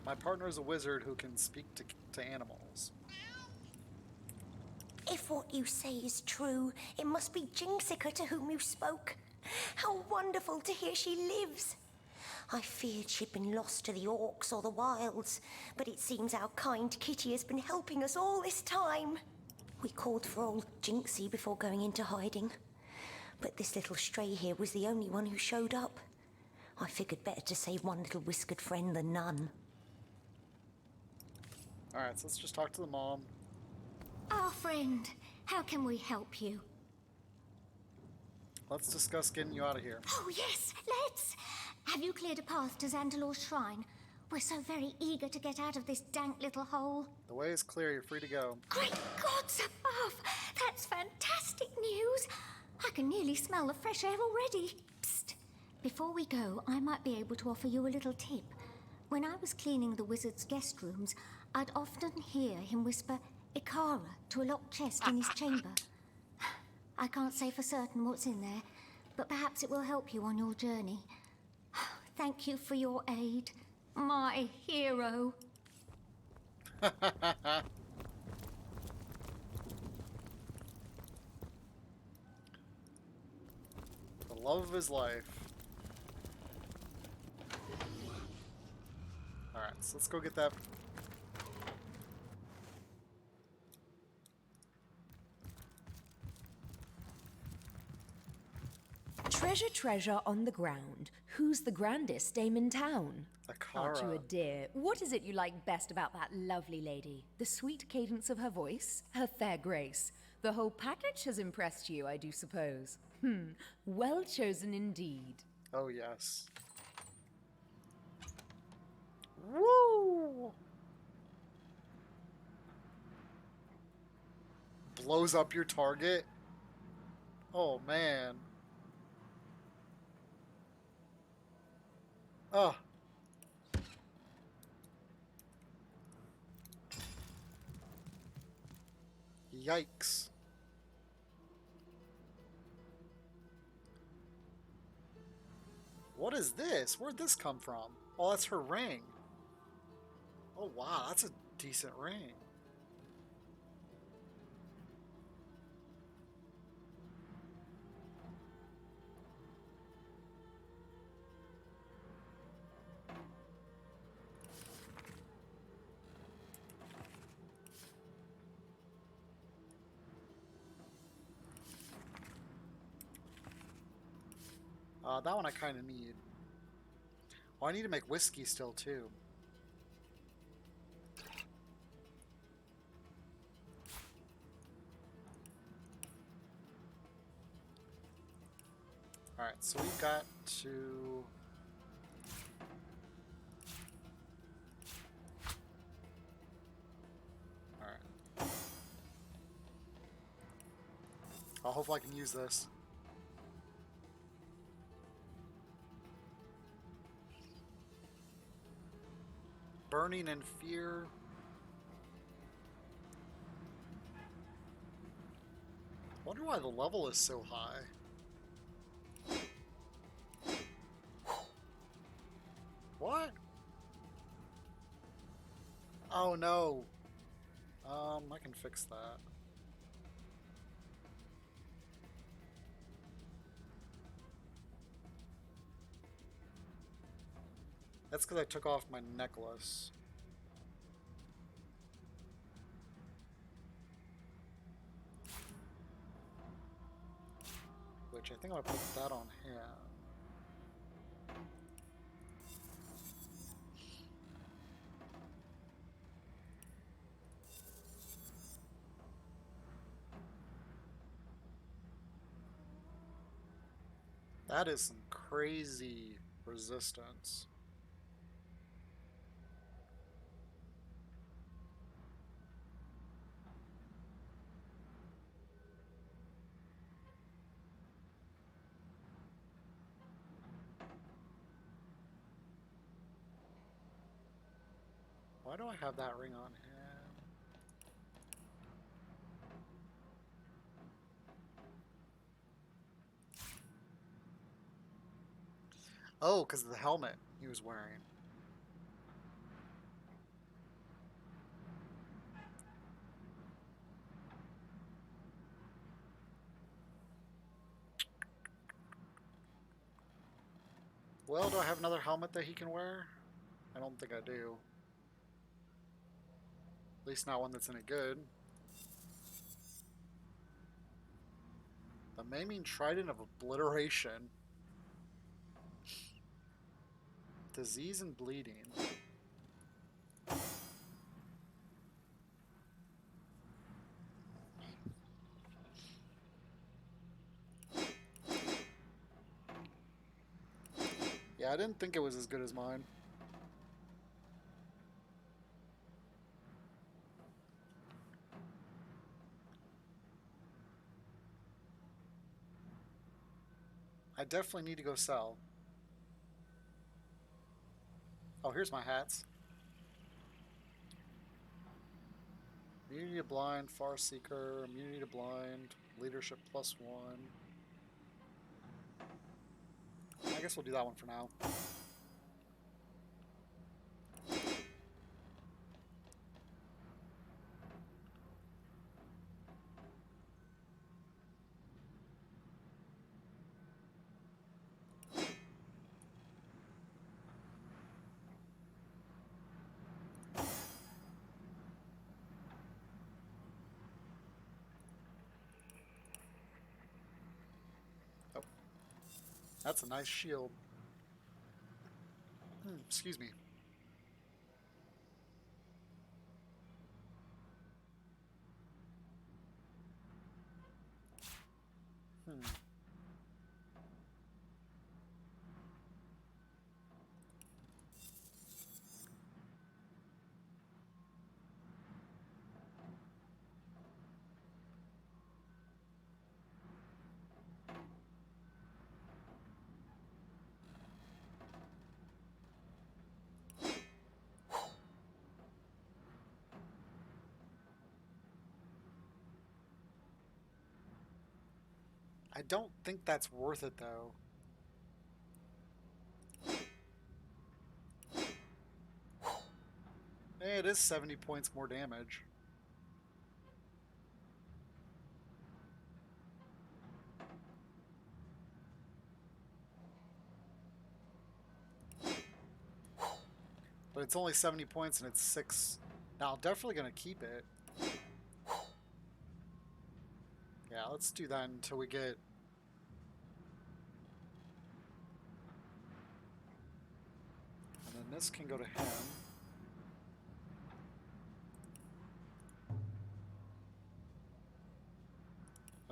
My partner is a wizard who can speak to animals. If what you say is true, it must be Jinxica to whom you spoke. How wonderful to hear she lives. I feared she'd been lost to the orcs or the wilds, but it seems our kind Kitty has been helping us all this time. We called for old Jinxie before going into hiding, but this little stray here was the only one who showed up. I figured better to save one little whiskered friend than none. Alright, so let's just talk to the mom. Our friend, how can we help you? Let's discuss getting you out of here. Oh, yes, let's! Have you cleared a path to Xandalor's shrine? We're so very eager to get out of this dank little hole. The way is clear, you're free to go. Great gods above! That's fantastic news! I can nearly smell the fresh air already. Psst! Before we go, I might be able to offer you a little tip. When I was cleaning the wizard's guest rooms, I'd often hear him whisper Ikara to a locked chest in his chamber. I can't say for certain what's in there, but perhaps it will help you on your journey. Thank you for your aid, my hero. The love of his life. Alright, so let's go get that. Treasure, treasure on the ground. Who's the grandest dame in town? Aren't you a dear? What is it you like best about that lovely lady? The sweet cadence of her voice? Her fair grace? The whole package has impressed you, I do suppose. Well chosen indeed. Oh, yes. Woo! Blows up your target? Oh, man. Oh. Yikes. What is this? Where'd this come from? Oh, that's her ring. Oh, wow, that's a decent ring. That one I kind of need. Oh, I need to make whiskey still, too. Alright, so we've got to... Alright. I'll hopefully I can use this. Burning in fear. Wonder why the level is so high. What? Oh no. I can fix that. That's because I took off my necklace. Which I think I'm gonna put that on him. That is some crazy resistance. Why do I have that ring on him? Oh, because of the helmet he was wearing. Well, do I have another helmet that he can wear? I don't think I do. At least not one that's any good. The maiming trident of obliteration. Disease and bleeding. Yeah, I didn't think it was as good as mine. I definitely need to go sell. Oh, here's my hats. Immunity to blind, far seeker, immunity to blind, leadership +1. I guess we'll do that one for now. Oh, that's a nice shield. Excuse me. I don't think that's worth it, though. It is 70 points more damage. But it's only 70 points and it's 6. Now, I'm definitely going to keep it. Yeah, let's do that until we get... And this can go to him.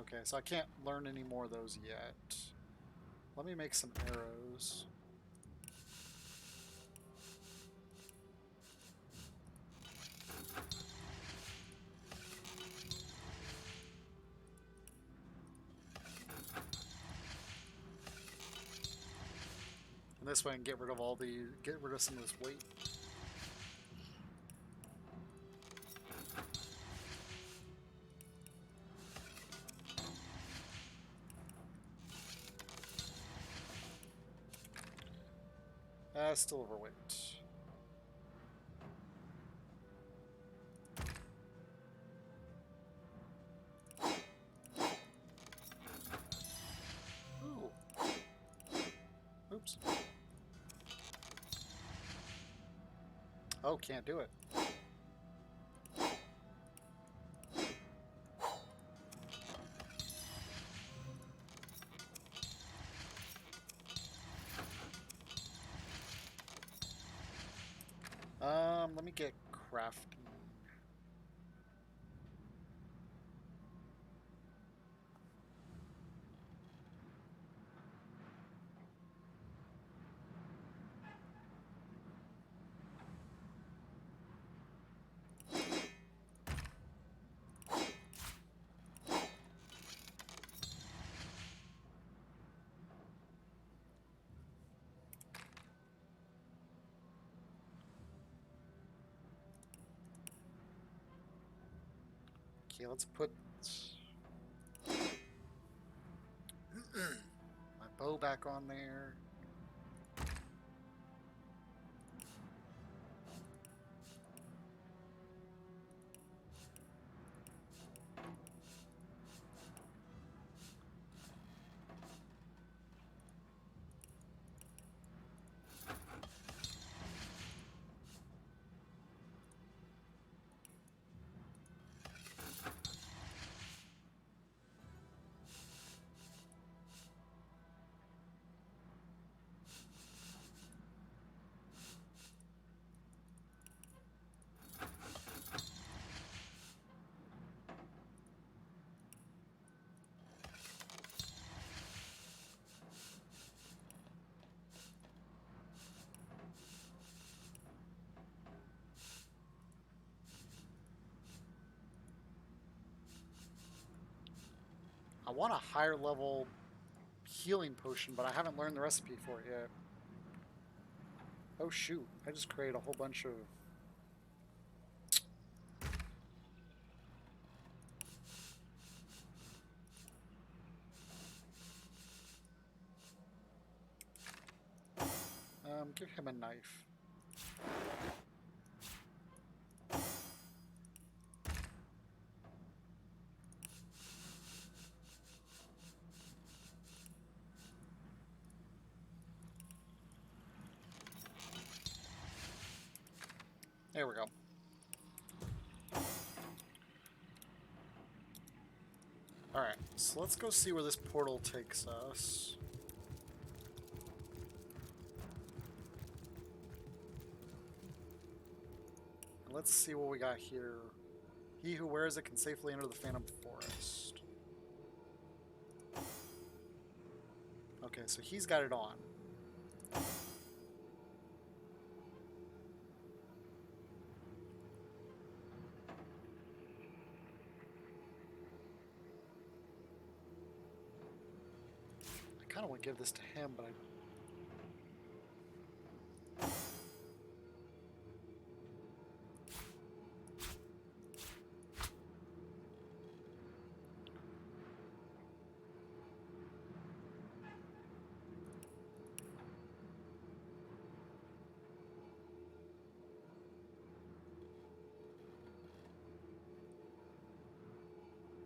Okay, so I can't learn any more of those yet. Let me make some arrows. And this way I can get rid of some of this weight. Still overweight. Ooh. Oops. Oh, can't do it. Let me get crafting. Okay, let's put my bow back on there. I want a higher level healing potion, but I haven't learned the recipe for it yet. Oh shoot, I just created a whole bunch of... give him a knife. There we go. Alright, so let's go see where this portal takes us. Let's see what we got here. He who wears it can safely enter the Phantom Forest. Okay, so he's got it on. I kind of want to give this to him, but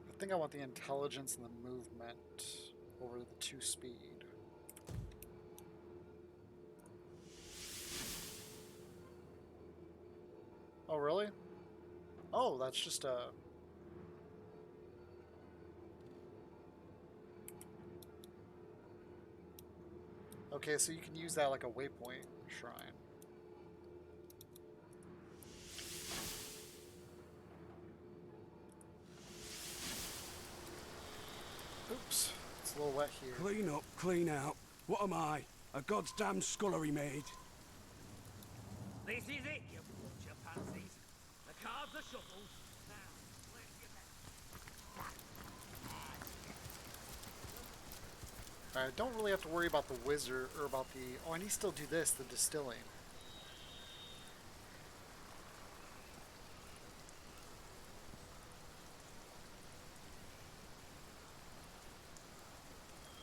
I think I want the intelligence and the movement over the 2 speed. Oh, really? Oh, that's just a... Okay, so you can use that like a waypoint shrine. It's a little wet here. Clean up, clean out. What am I? A god's damn scullery maid? This is it, you bunch of pansies. The cards are shuffled. Now, where's your bet? I don't really have to worry about the wizard, or about the... Oh, I need to still do this, the distilling.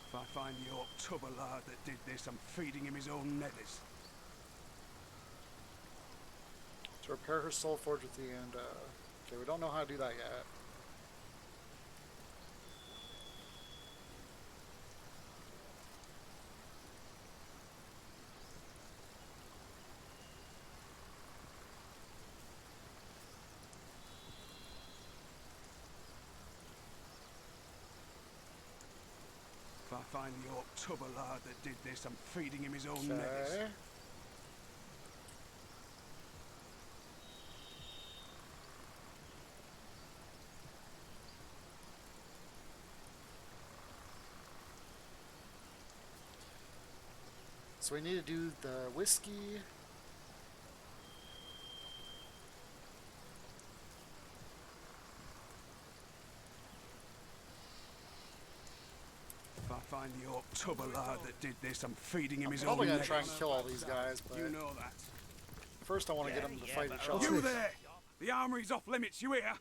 If I find the old tubber lad that did this, I'm feeding him his own nethers. To repair her soul forge with the end. Okay, we don't know how to do that yet. If I find the old tubber lad that did this, I'm feeding him his own nethers. Okay. So we need to do the whiskey. If I find the old tubber lad that did this, I'm feeding him I'm his own probably gonna nethers. try and kill all these guys, but You know that. first I want to get them to fight each other. You there! The armory's off limits, you hear?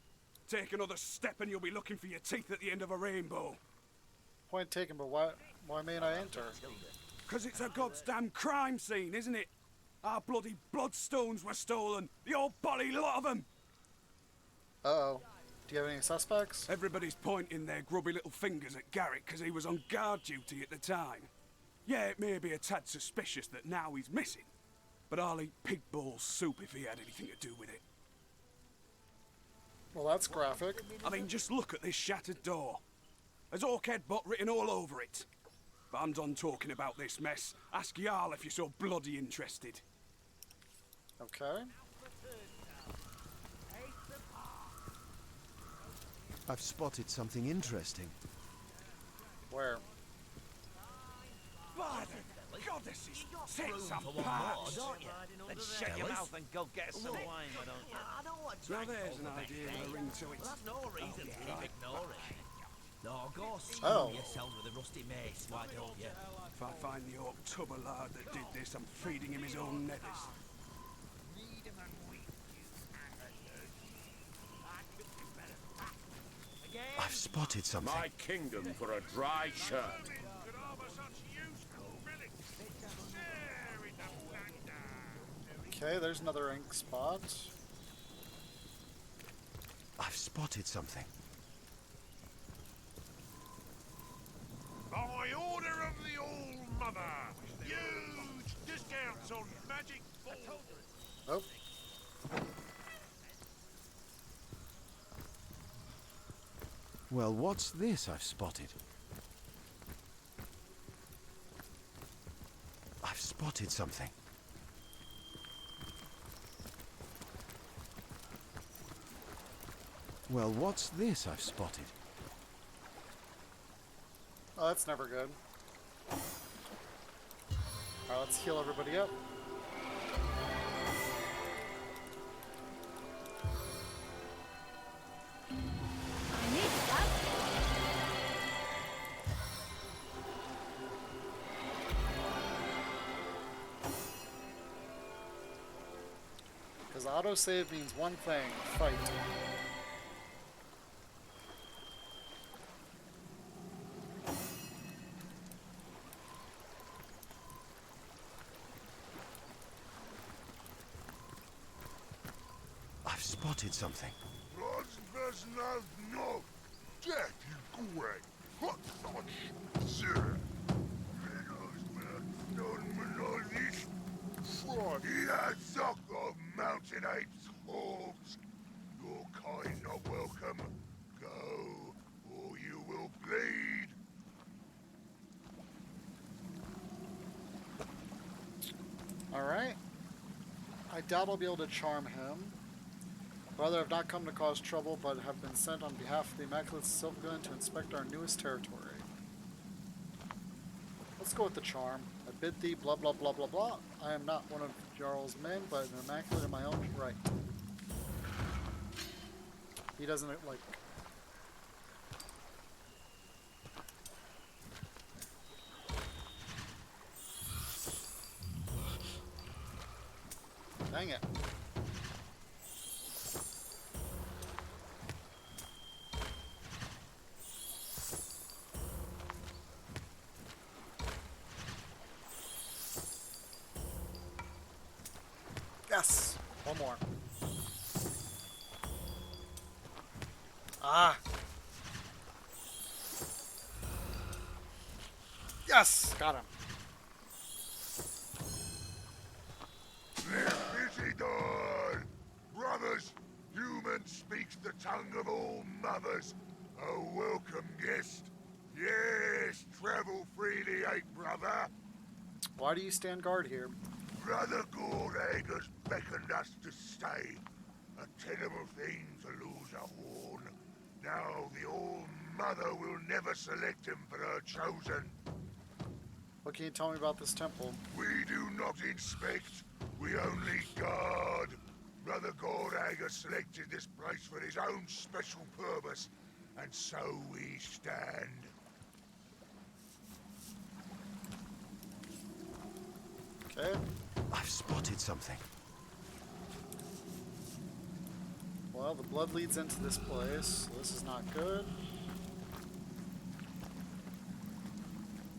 Take another step and you'll be looking for your teeth at the end of a rainbow. Point taken, but why mayn't I enter? Because it's a goddamn crime scene, isn't it? Our bloody bloodstones were stolen. The old bolly lot of them. Uh-oh. Do you have any suspects? Everybody's pointing their grubby little fingers at Garrick because he was on guard duty at the time. Yeah, it may be a tad suspicious that now he's missing, but I'll eat pig ball soup if he had anything to do with it. Well, that's graphic. I mean, just look at this shattered door. There's Orchid Bot written all over it. But I'm done talking about this mess. Ask Jarl if you're so bloody interested. Okay. I've spotted something interesting. Where? By the goddesses, set some For one more, parts. don't you? Then shut your mouth and go get us some wine, why don't you? I don't want Now there's an idea with a ring to it. Well, that's no reason to keep ignoring it. No, go screw Oh. yourself with a rusty mace, why don't you? If I find the old tubber lad that did this, I'm feeding him his own nethers. I've spotted something. My kingdom for a dry shirt. Okay, there's another ink spot. I've spotted something. By order of the All-Mother, huge discounts on magic balls. Oh. Well, what's this I've spotted? I've spotted something. Well, what's this I've spotted? Oh, that's never good. Alright, let's heal everybody up. I need that. Because autosave means one thing, fight. I've spotted something. No, Death, you great. Hot such, sir. Yeah, suck of mountain apes' hooves. Your kind are welcome. Go, or you will bleed. Alright. I doubt I'll be able to charm him. Rather, I've not come to cause trouble, but have been sent on behalf of the Immaculate Silvergun to inspect our newest territory. Let's go with the charm. I bid thee blah blah blah blah blah. I am not one of Jarl's men, but an immaculate in my own right. He doesn't like... Dang it. Yes! One more. Ah! Yes! Got him. Busy done! Brothers, human speaks the tongue of all mothers. A welcome guest. Yes, travel freely, eh, brother? Why do you stand guard here? Brother Gordhager's beckoned us to stay. A terrible thing to lose a horn. Now the All-Mother will never select him for her chosen. What can you tell me about this temple? We do not inspect, we only guard. Brother Gordhager selected this place for his own special purpose, and so we stand. Okay. I've spotted something. Well, the blood leads into this place, so this is not good.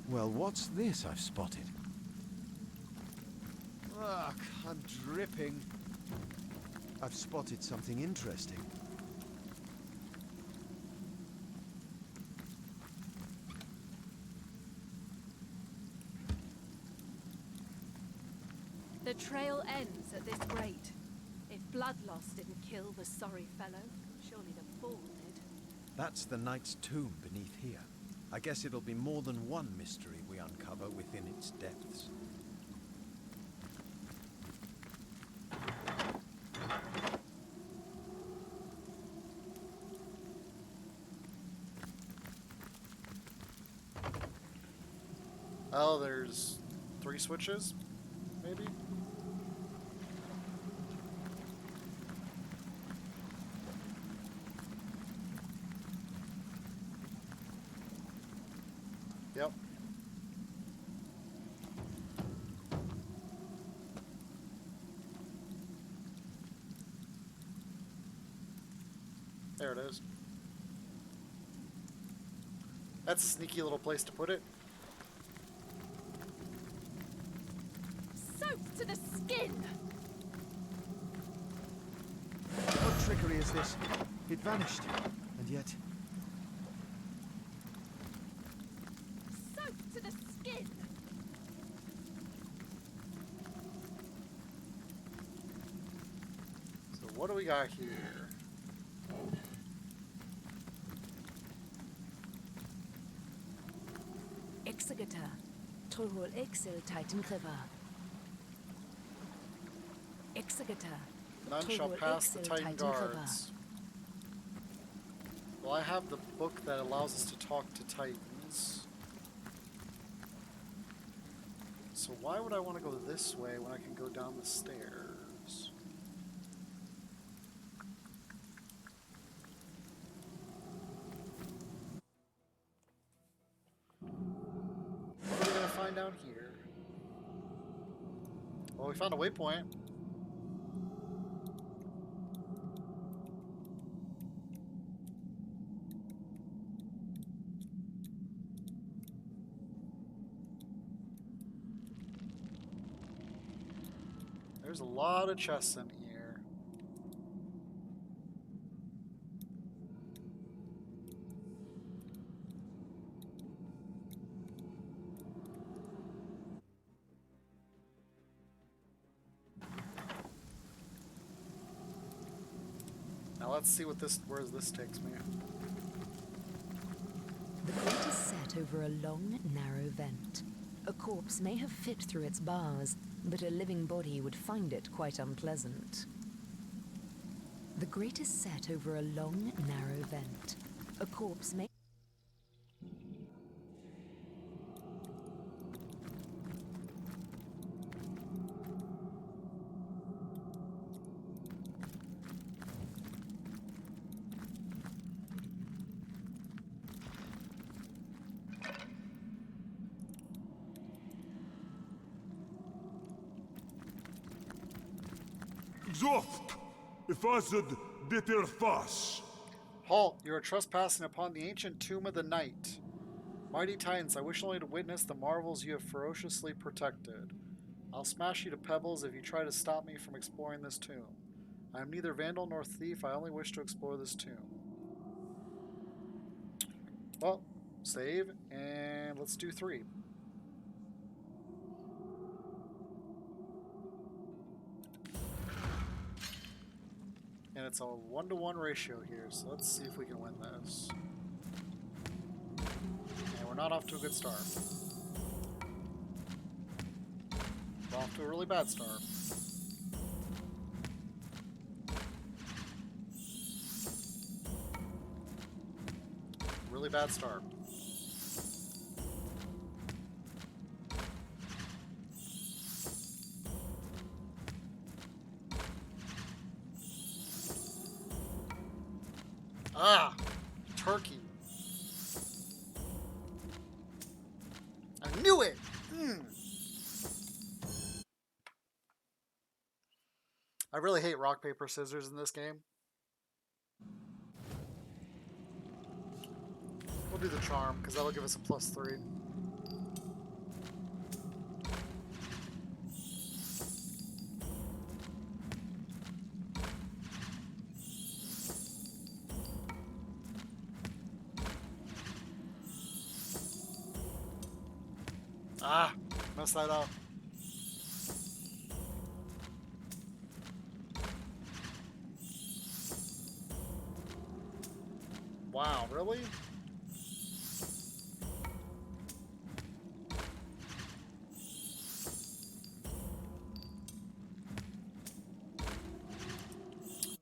Well, what's this I've spotted? Ugh, I'm dripping. I've spotted something interesting. The trail ends at this grate. If blood loss didn't kill the sorry fellow, surely the fall did. That's the knight's tomb beneath here. I guess it'll be more than one mystery we uncover within its depths. Oh, there's 3 switches, maybe? Yep. There it is. That's a sneaky little place to put it. Soaked to the skin! What trickery is this? It vanished, and yet... Soaked to the skin! So what do we got here? Exegeter, Trohol Exil Titan River. Exegeter, None shall Trohol pass the Exil Titan Titan River. guards. Well, I have the book that allows us to talk to Titans. So why would I want to go this way when I can go down the stairs? What are we going to find down here? Well, we found a waypoint. There's a lot of chests in here. Now let's see what where this takes me. The grate is set over a long, narrow vent. A corpse may have fit through its bars, but a living body would find it quite unpleasant. The grate is set over a long, narrow vent. A corpse may... Zoft! Ifazad Diter Fas! Halt! You are trespassing upon the ancient tomb of the night. Mighty Titans, I wish only to witness the marvels you have ferociously protected. I'll smash you to pebbles if you try to stop me from exploring this tomb. I am neither vandal nor thief, I only wish to explore this tomb. Well, save, and let's do 3. And it's a 1-to-1 ratio here, so let's see if we can win this. And we're not off to a good start. We're off to a really bad start. Really bad start. Ah! Turkey. I knew it! I really hate rock, paper, scissors in this game. We'll do the charm, because that'll give us a +3. Ah! Messed that up. Wow, really?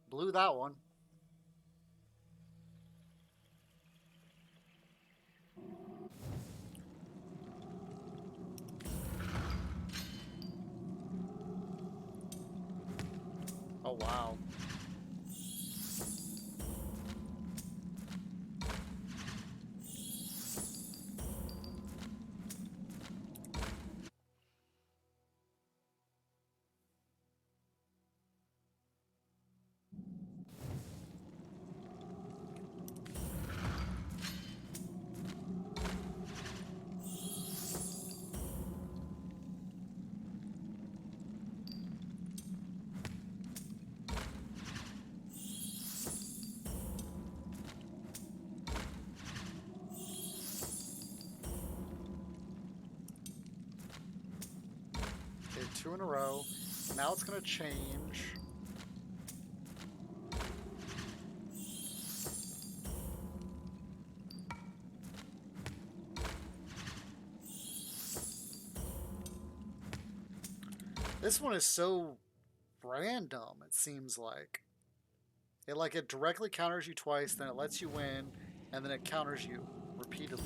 Blew that one. Oh, wow. Okay, 2 in a row. Now it's going to change. This one is so random, it seems like. It directly counters you twice, then it lets you win, and then it counters you repeatedly.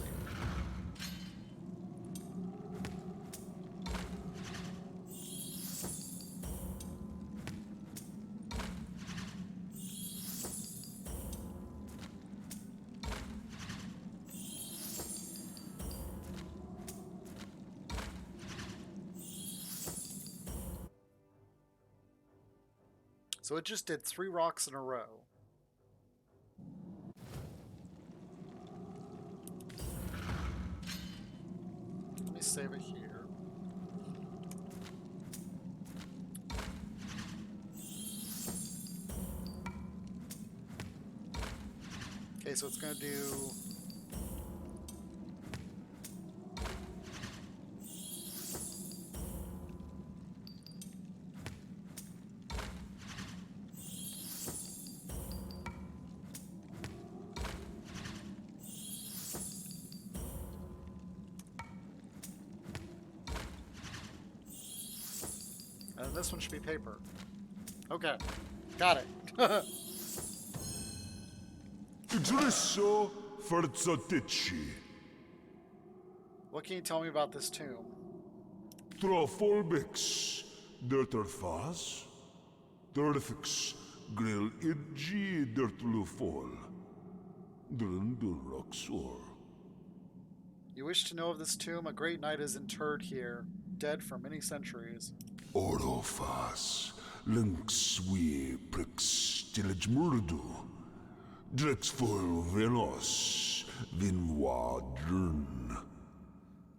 So it just did 3 rocks in a row. Let me save it here. Okay, so it's going to do... And this one should be paper. Okay, got it. Idrisso Ferzotici. What can you tell me about this tomb? Trofolbix Dirterfas. Dirthix Grill Idgi Dirtlufol. Drundulroxor. You wish to know of this tomb? A great knight is interred here, dead for many centuries. Orofas Lynxwi prextilage murdu. Drexful velos vinwadrun.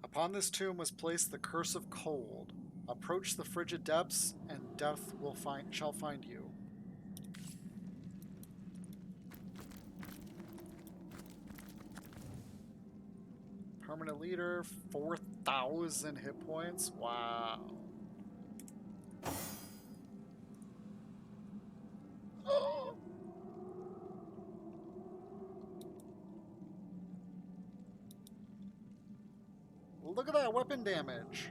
Upon this tomb was placed the curse of cold. Approach the frigid depths, and death shall find you. Permanent leader, 4,000 hit points. Wow. Look at that weapon damage.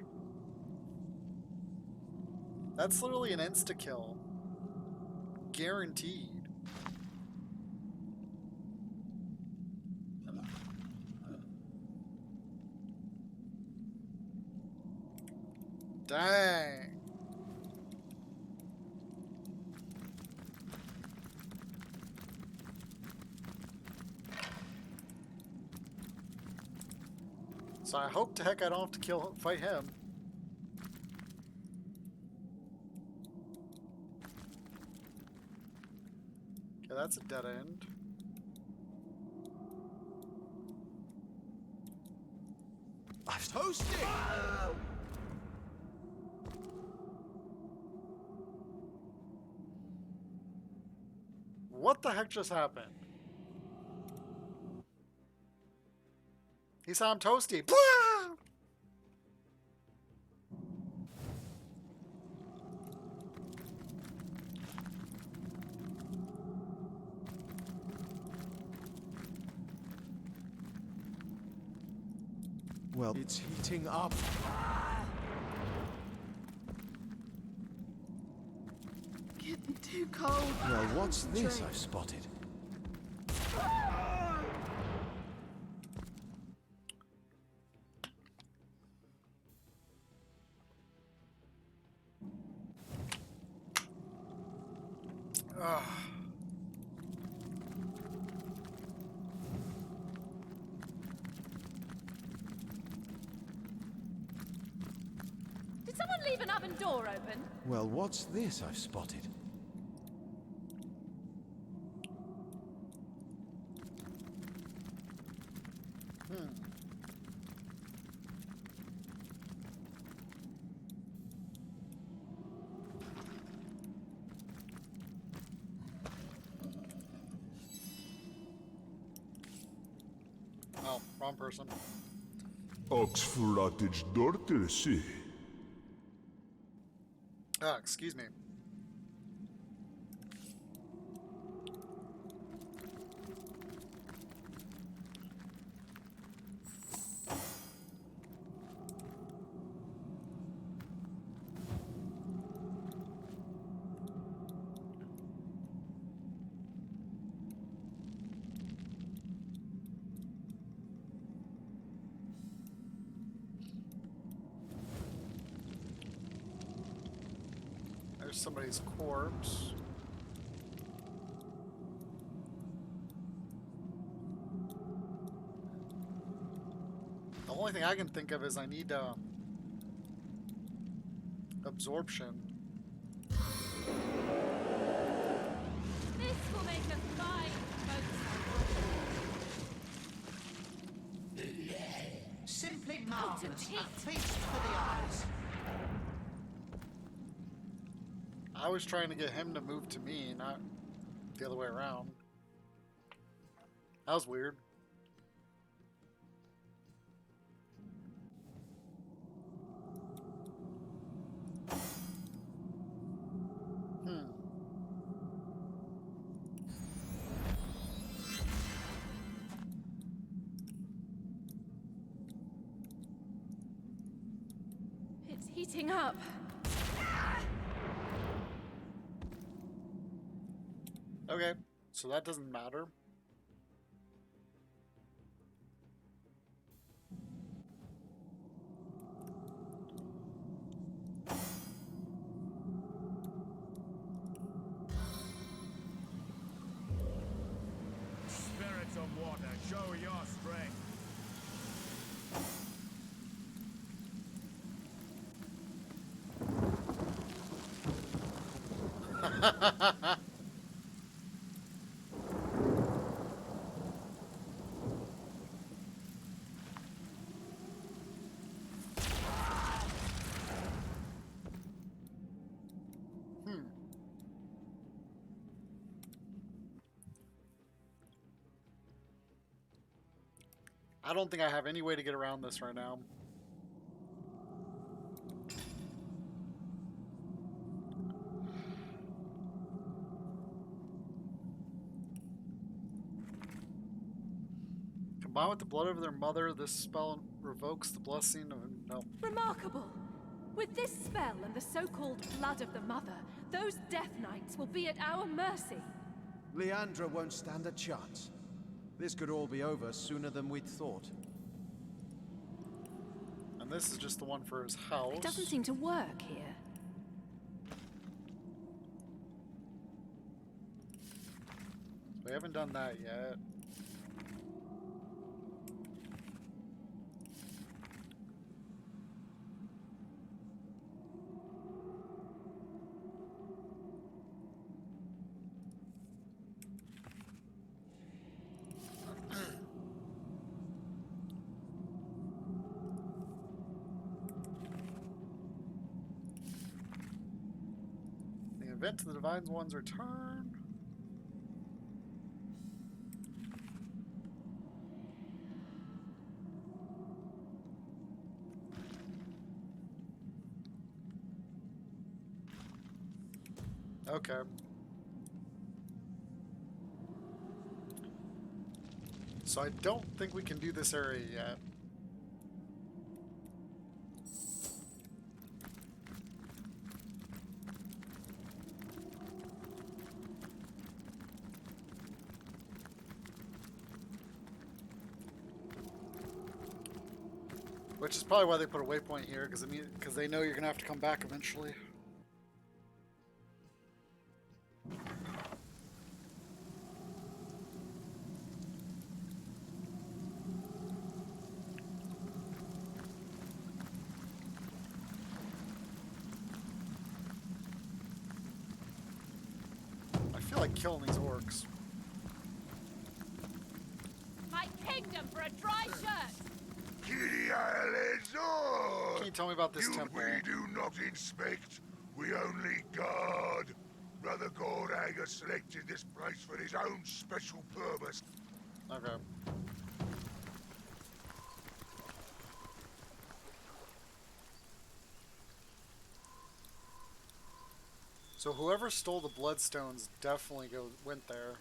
That's literally an insta-kill. Guaranteed. Dang. So I hope to heck I don't have to fight him. Okay, that's a dead end. I've toasted! What the heck just happened? He saw him toasty. Well, it's heating up. Getting too cold. Well, what's this I've spotted? Did someone leave an oven door open? Well, what's this I've spotted? Oh, wrong person. Oxfuratage dortersi. Ah, excuse me. There's somebody's corpse. The only thing I can think of is I need absorption. This will make a fine Simply marvelous. A feast for the eyes. I was trying to get him to move to me, not the other way around. That was weird. It's heating up. Okay, so that doesn't matter. Spirits of water, show your strength. I don't think I have any way to get around this right now. Combined with the blood of their mother, this spell revokes the blessing of... No. Remarkable! With this spell and the so-called blood of the mother, those Death Knights will be at our mercy. Leandra won't stand a chance. This could all be over sooner than we'd thought. And this is just the one for his house. It doesn't seem to work here. We haven't done that yet. Event to the Divine One's return. Okay. So I don't think we can do this area yet. Which is probably why they put a waypoint here, because they know you're gonna have to come back eventually. I feel like killing these orcs. My kingdom for a dry shirt! Can you tell me about this temple? We do not inspect, we only guard. Brother Gordager selected this place for his own special purpose. Okay. So whoever stole the bloodstones definitely went there.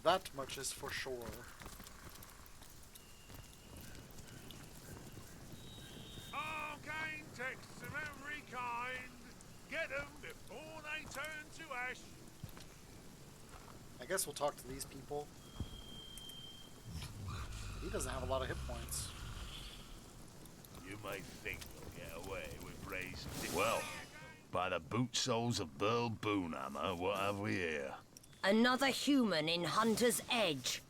That much is for sure. Arcane texts of every kind. Get them before they turn to ash. I guess we'll talk to these people. He doesn't have a lot of hit points. You may think you'll get away with raising... Well, by the boot soles of Burl Boonhammer, what have we here? Another human in Hunter's Edge.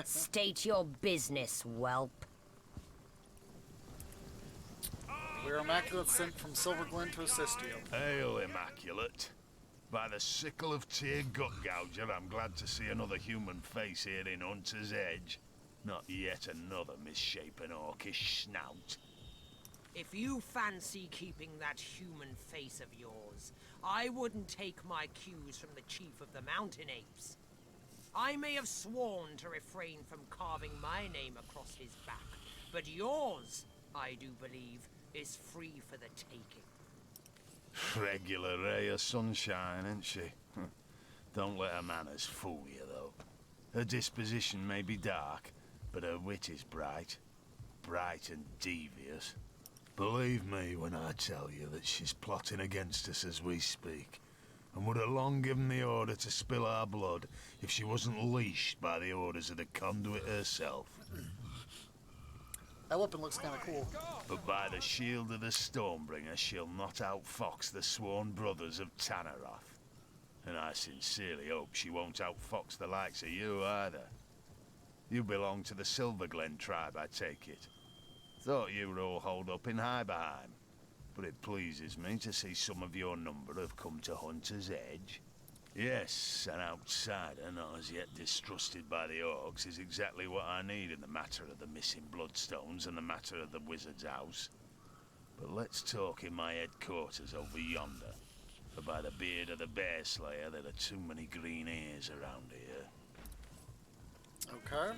State your business, whelp. We're Immaculate sent from Silverglen to assist you. Hail, Immaculate. By the sickle of Tyr Gutgouger, I'm glad to see another human face here in Hunter's Edge. Not yet another misshapen orcish snout. If you fancy keeping that human face of yours, I wouldn't take my cues from the chief of the mountain apes. I may have sworn to refrain from carving my name across his back, but yours, I do believe, is free for the taking. Regular ray of sunshine, ain't she? Don't let her manners fool you, though. Her disposition may be dark, but her wit is bright. Bright and devious. Believe me when I tell you that she's plotting against us as we speak, and would have long given the order to spill our blood if she wasn't leashed by the orders of the conduit herself. That weapon looks kind of cool. But by the shield of the Stormbringer, she'll not outfox the sworn brothers of Tanneroth. And I sincerely hope she won't outfox the likes of you either. You belong to the Silverglen tribe, I take it. Thought you were all holed up in Hyberheim. But it pleases me to see some of your number have come to Hunter's Edge. Yes, an outsider not as yet distrusted by the orcs is exactly what I need in the matter of the missing bloodstones and the matter of the wizard's house. But let's talk in my headquarters over yonder. For by the beard of the Bear Slayer, there are too many green ears around here. Okay.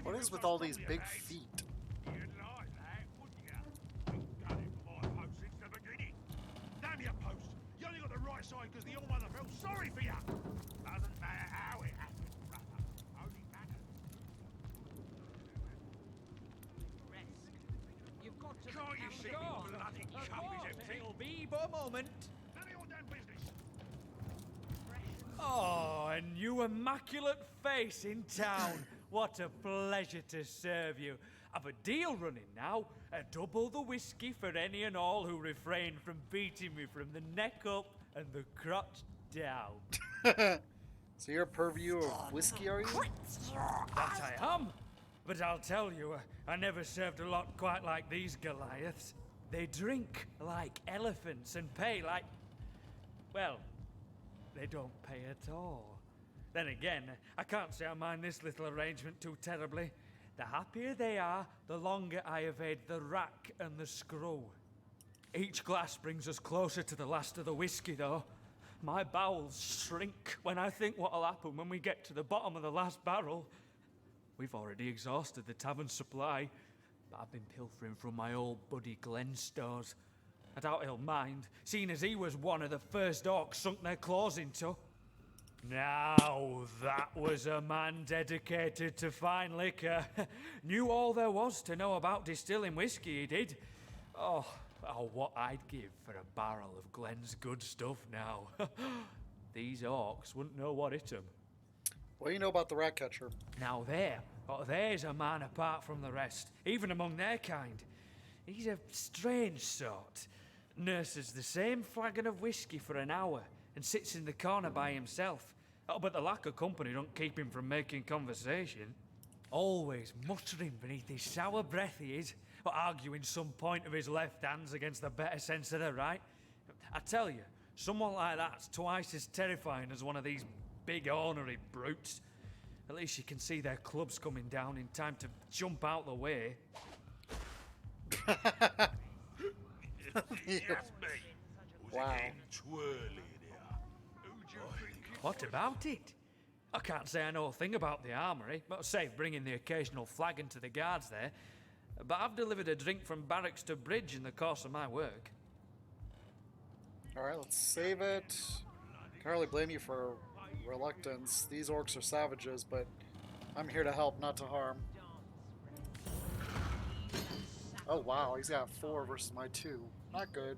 What is with all these big feet? Damn your post! You only got the right side because the old mother felt sorry for you. Doesn't matter how it happened, brother. Only matters. You've got to. Can't you see the bloody cup is empty? It'll be but a moment. None of your damn business. Oh, a new immaculate face in town. What a pleasure to serve you. I've a deal running now. Double the whiskey for any and all who refrain from beating me from the neck up and the crotch down. So you're a purview of whiskey, are you? That I am. But I'll tell you, I never served a lot quite like these Goliaths. They drink like elephants and pay like... well, they don't pay at all. Then again, I can't say I mind this little arrangement too terribly. The happier they are, the longer I evade the rack and the screw. Each glass brings us closer to the last of the whiskey, though. My bowels shrink when I think what'll happen when we get to the bottom of the last barrel. We've already exhausted the tavern supply, but I've been pilfering from my old buddy Glenn's stores. I doubt he'll mind, seeing as he was one of the first orcs sunk their claws into. Now, that was a man dedicated to fine liquor. Knew all there was to know about distilling whiskey, he did. Oh, what I'd give for a barrel of Glenn's good stuff now. These orcs wouldn't know what hit 'em. What do you know about the rat catcher? Now there's a man apart from the rest, even among their kind. He's a strange sort. Nurses the same flagon of whiskey for an hour and sits in the corner by himself. Oh, but the lack of company don't keep him from making conversation. Always muttering beneath his sour breath he is, or arguing some point of his left hands against the better sense of the right. I tell you, someone like that's twice as terrifying as one of these big ornery brutes. At least you can see their clubs coming down in time to jump out the way. Wow. What about it? I can't say I know a thing about the armory, but save bringing the occasional flagon to the guards there. But I've delivered a drink from barracks to bridge in the course of my work. Alright, let's save it. Can't really blame you for reluctance. These orcs are savages, but I'm here to help, not to harm. Oh wow, he's got 4 versus my 2. Not good.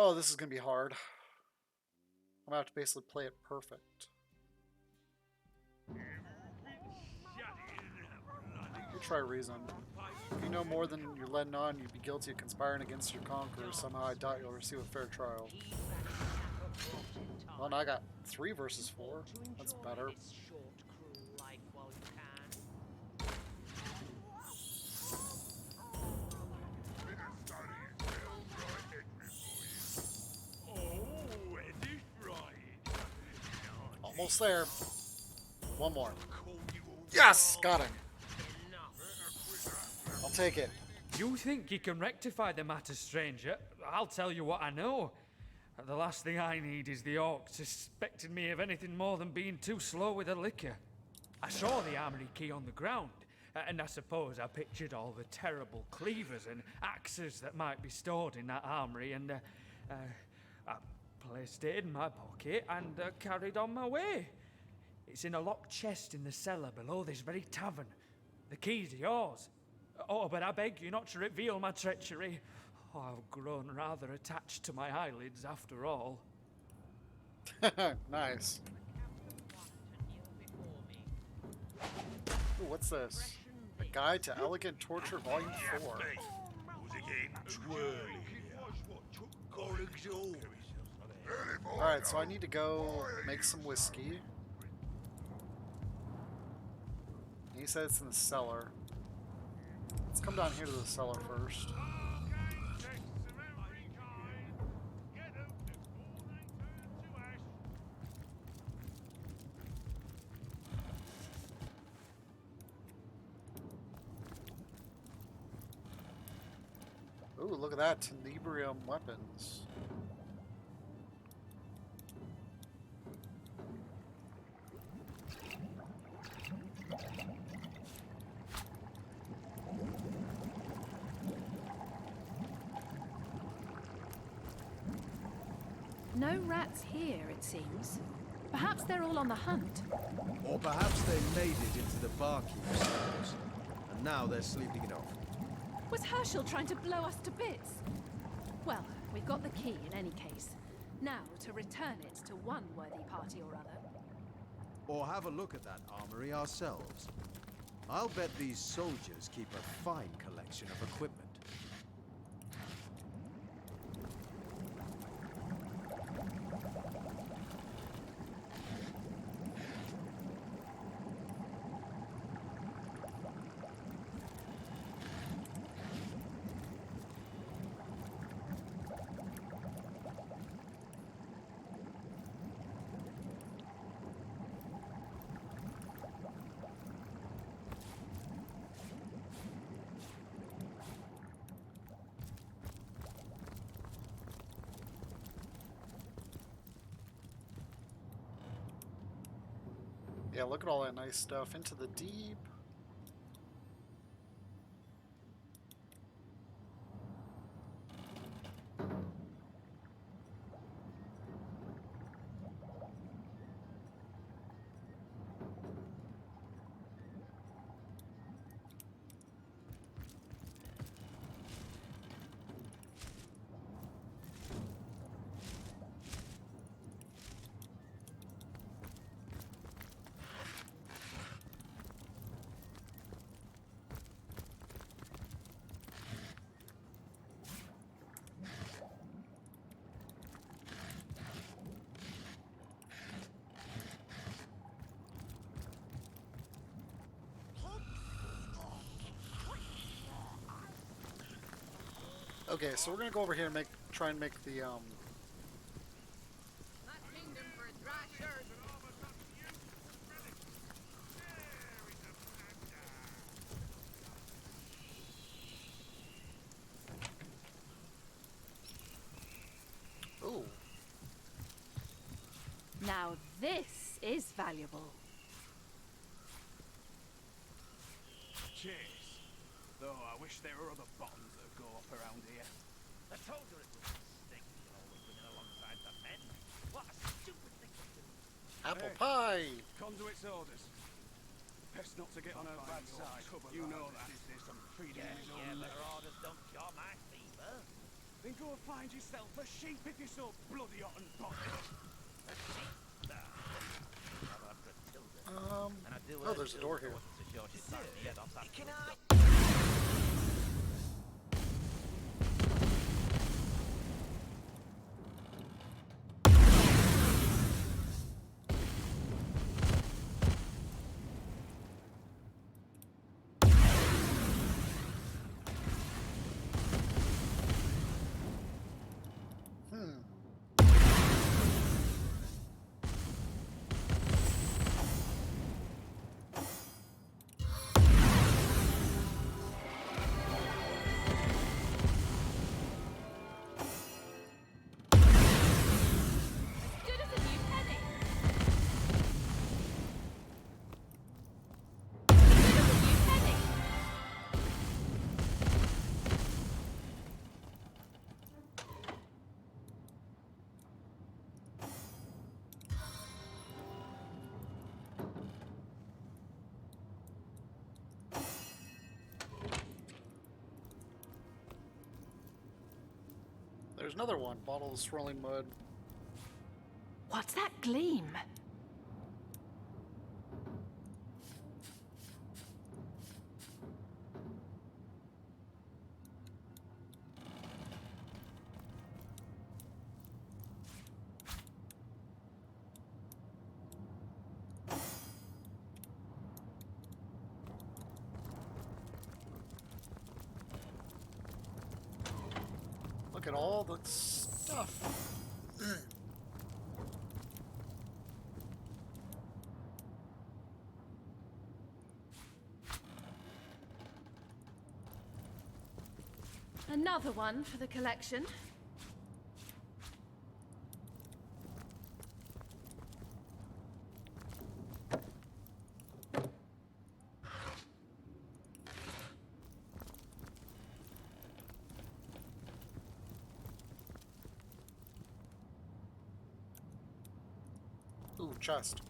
Oh, this is going to be hard. I'm going to have to basically play it perfect. You try reason. If you know more than you're letting on, you'd be guilty of conspiring against your conqueror. Somehow I doubt you'll receive a fair trial. Well, now I got 3 versus 4. That's better. Almost there. One more. Yes! Got him. I'll take it. You think you can rectify the matter, stranger? I'll tell you what I know. The last thing I need is the orcs suspecting me of anything more than being too slow with the liquor. I saw the armory key on the ground, and I suppose I pictured all the terrible cleavers and axes that might be stored in that armory, and I placed it in my pocket and carried on my way. It's in a locked chest in the cellar below this very tavern. The key's yours. Oh, but I beg you not to reveal my treachery. Oh, I've grown rather attached to my eyelids after all. Nice. Ooh, what's this? A Guide to Elegant Torture, Volume 4. Alright, so I need to go make some whiskey. He said it's in the cellar. Let's come down here to the cellar first. Ooh, look at that. Tenebrium weapons. No rats here, it seems. Perhaps they're all on the hunt. Or perhaps they made it into the barkeep's cells, and now they're sleeping it off. Was Herschel trying to blow us to bits? Well, we've got the key in any case. Now to return it to one worthy party or other. Or have a look at that armory ourselves. I'll bet these soldiers keep a fine collection of equipment. Yeah, look at all that nice stuff. Into the deep. Okay, so we're gonna go over here and try and make the Ooh. Now this is valuable. Cheers. Though I wish there were other bombs that go off around here. I told you it was stink, you know, with women alongside the men. What a stupid thing to do. Apple pie! Conduit's orders. Best not to get on her bad side. You know that. Some feeding his own but leg. her orders don't cure my fever. Then go find yourself a sheep if you're so bloody hot and bothered. A sheep? Rather Gratilda. And I do oh, there's a door here. wasn't so sure she'd bite the head off that Can little I? there's another one. Bottle of swirling mud. What's that gleam? Look at all the stuff. Another one for the collection. Ooh, chest.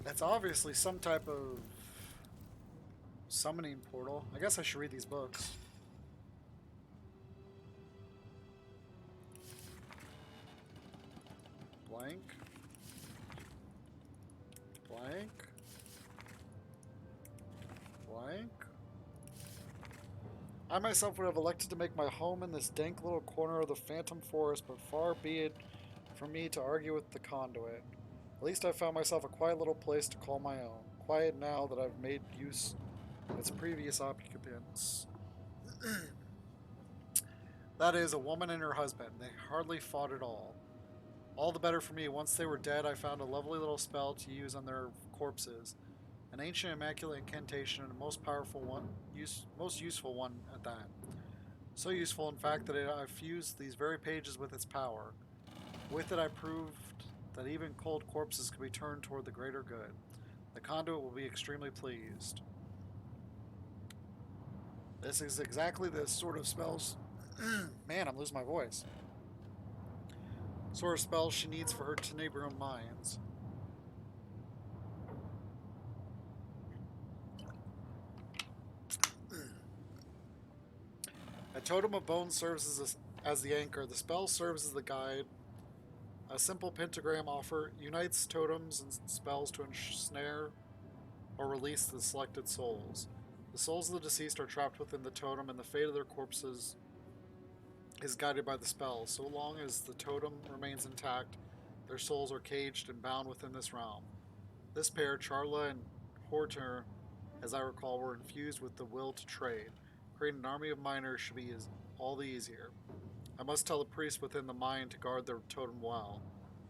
That's obviously some type of summoning portal. I guess I should read these books. Blank. Blank. Blank. I myself would have elected to make my home in this dank little corner of the phantom forest, but far be it from me to argue with the conduit. At least I found myself a quiet little place to call my own. Quiet now that I've made use of its previous occupants. That is, a woman and her husband. They hardly fought at all. All the better for me. Once they were dead, I found a lovely little spell to use on their corpses. An ancient immaculate incantation and a most powerful one, most useful one at that. So useful, in fact, that I fused these very pages with its power. With it, I proved that even cold corpses can be turned toward the greater good. The conduit will be extremely pleased. This is exactly the sort of spells... Man, I'm losing my voice. Sort of spells she needs for her Tenebrium mines. A totem of bones serves as the anchor. The spell serves as the guide. A simple pentagram offer unites totems and spells to ensnare or release the selected souls. The souls of the deceased are trapped within the totem, and the fate of their corpses is guided by the spell. So long as the totem remains intact, their souls are caged and bound within this realm. This pair, Charla and Horter, as I recall, were infused with the will to trade. Creating an army of miners should be all the easier. I must tell the priest within the mine to guard their totem well.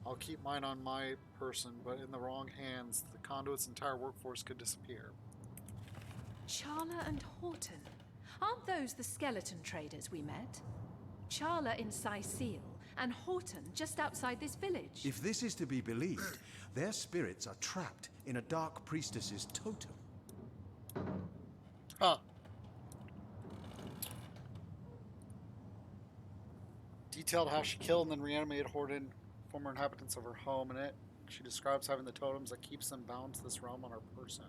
I'll keep mine on my person, but in the wrong hands, the conduit's entire workforce could disappear. Charla and Horton. Aren't those the skeleton traders we met? Charla in Sicile and Horton just outside this village. If this is to be believed, their spirits are trapped in a dark priestess's totem. Huh. Detailed how she killed and then reanimated Horton, former inhabitants of her home. In it, she describes having the totems that keeps them bound to this realm on her person.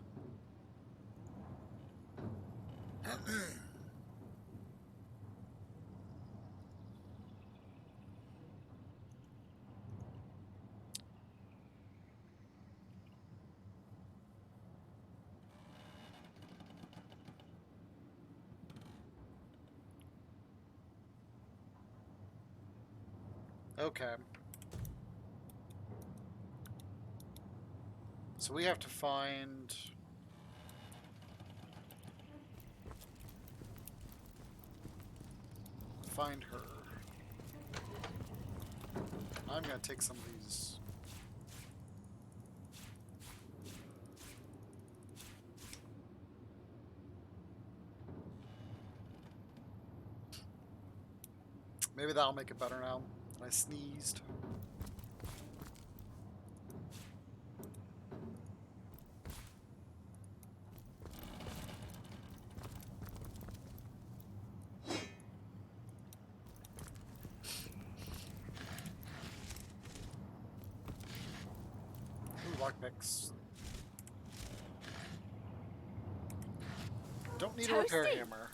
Okay. So we have to find... find her. I'm gonna take some of these. Maybe that'll make it better now. I sneezed. Ooh, lockpicks. Don't need a repair Toasty. hammer.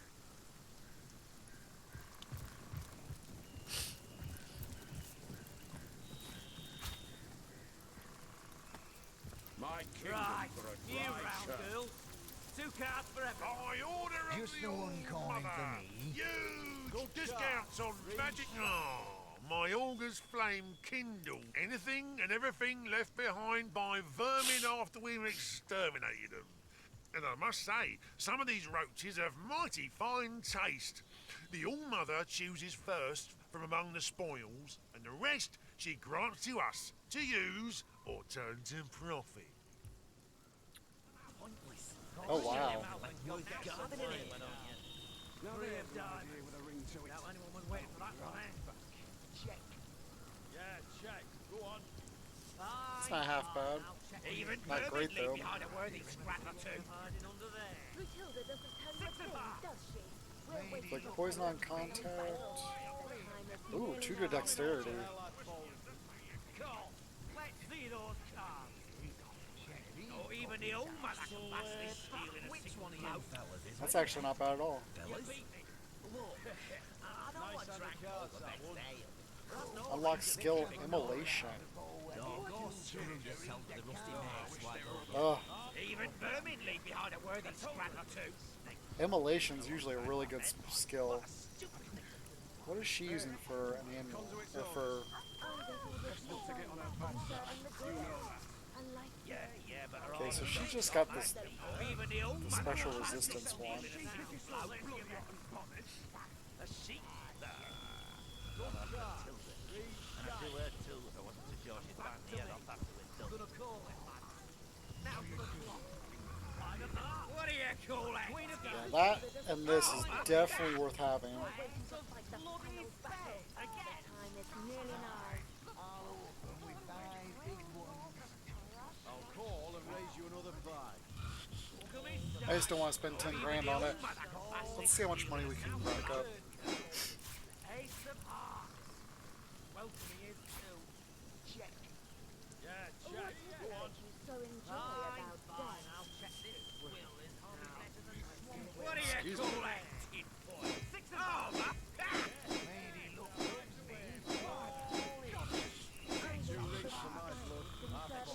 My kingdom Right, for a you dry round church. girl. 2 cards for everyone. By order of Just the the one All kind Mother, for me. huge discounts on magic. My augur's flame kindle anything and everything left behind by vermin after we've exterminated them. And I must say, some of these roaches have mighty fine taste. The All Mother chooses first from among the spoils, and the rest she grants to us to use or turn to profit. Oh wow. Now there's an idea with a ring to it. Now anyone was waiting for that one, eh? Check. Yeah, check. Go on. It's not half bad. Even Not great vermin leave though. behind a worthy scrap or two. Hiding under there. Matilda doesn't tell you a thing, does she? We'll wait Like for poison on contact. Ooh, 2 to dexterity. Cool. Let's see those cards. Or even the old mother can pass this steel in a single blow. That's actually not bad at all. Unlock skill immolation. Ugh. Even vermin leave behind a worthy scrap or two. Immolation's usually a really good skill. What is she using for an annual? Or for... Okay, so she just got this the special resistance one. A sheep. What do you call that? Yeah, that and this is definitely worth having. I'll call and raise you another 5. I just don't want to spend 10 grand on it. Let's see how much money we can rack up. Ace of hearts. Welcoming is 2. Check. Yeah, check. Go on. Fine, fine. I'll check this. Will is hardly better than swamp. What do you Excuse call me. that? Tinfoil. 6 of Oh, hearts. my.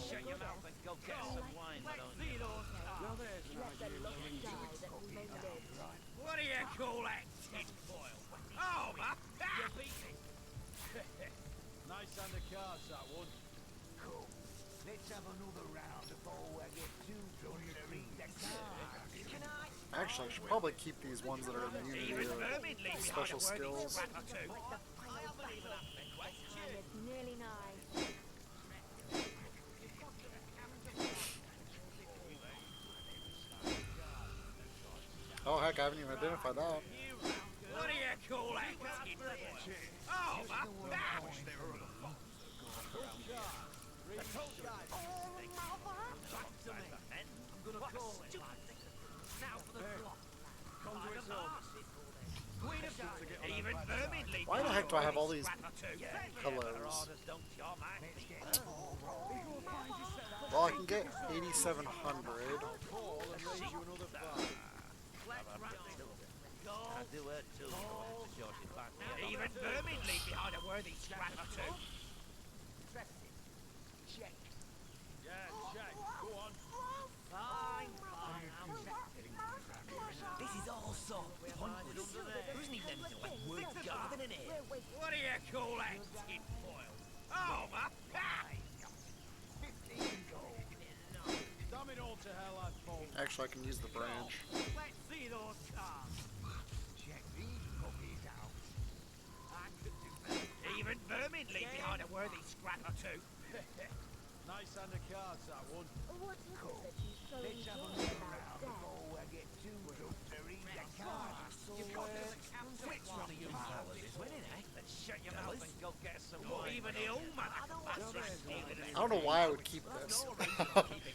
Shut your mouth and go get some wine, why don't you? Now there's an idea with a ring to it. What do you call that? Tinfoil. Oh, my. You beat me. Nice hand of cards, that one. Cool. Let's have another round before I get too drunk to read the cards. Can I? Actually, I should probably keep these ones that are immune Even to vermin leave behind special a worthy skills. scrap or two. It's nearly nigh. Oh heck, I haven't even identified that. What do you call that? Tinfoil. Oh, my. I'm gonna call it. Now for the block. Conduit's on. Queen of Diamonds. Even vermin leave Why the behind heck do I have all these scrap or two. pillows? Don't you, man? Well, I can get 8,700. Call and raise you another 5. Even vermin leave behind a worthy scrap or two. Check. Yeah, check. Go on. Fine, fine. I'll check. This is all so pointless. There isn't even anything like wood garden in here. What do you call that? Tinfoil. Oh, my. Damn it all to hell, that bolt. Actually, I can use the branch. Let's see those cards. Check these puppies out. leave behind a worthy scrap or two. Nice hand of cards, that one. What is it that you so enjoy about that? Which one of you fellas is winning, eh? Let's shut your mouth and go get some wine. Even the old man can I don't know why I would keep this.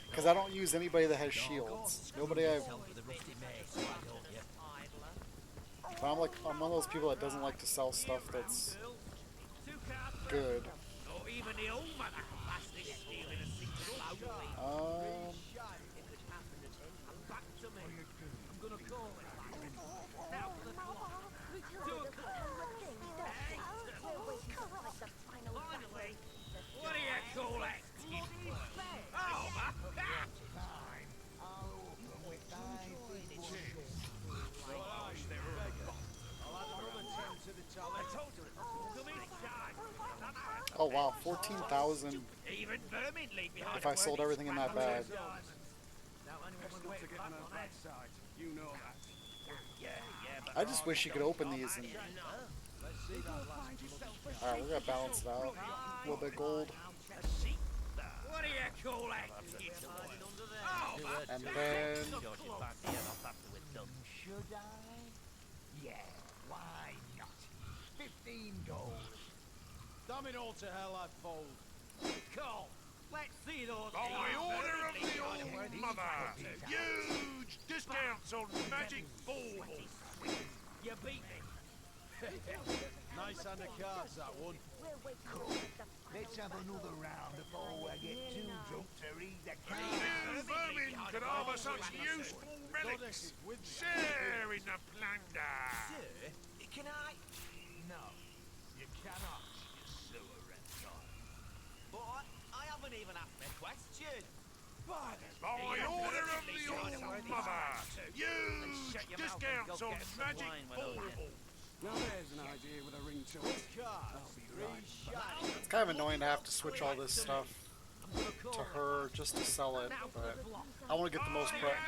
Because I don't use anybody that has shields. Nobody I... I'm one of those people that doesn't like to sell stuff that's good. Even the old man can pass this steel in a single blow. Back to me. I'm gonna call it. Now for the clock. 2 o'clock. Finally, what do you call it? Oh, man. Oh wow, 14,000 Even vermin leave behind if I sold everything in that bag. I just wish you could open these and... Alright, we're gonna balance it out. A little bit gold. What do you call it? And then... Should I? Yeah, why not? 15 gold. Damn it all to hell, I'd fold. Call. Let's see those. By order of the Old Mother, huge discounts on magic baubles. You beat me. Nice hand of cards, that one. Cool. Let's have another round before I get too drunk to read the Even vermin could harbour such useful relics. Share in the plunder. Sir, can I? No, you cannot, you sewer reptile. But I haven't even asked my question. By order of the Old Mother, huge discounts on magic baubles. Now there's an idea with a ring to it. I'll be right. It's kind of annoying to have to switch all this stuff to her just to sell it, but I want to get the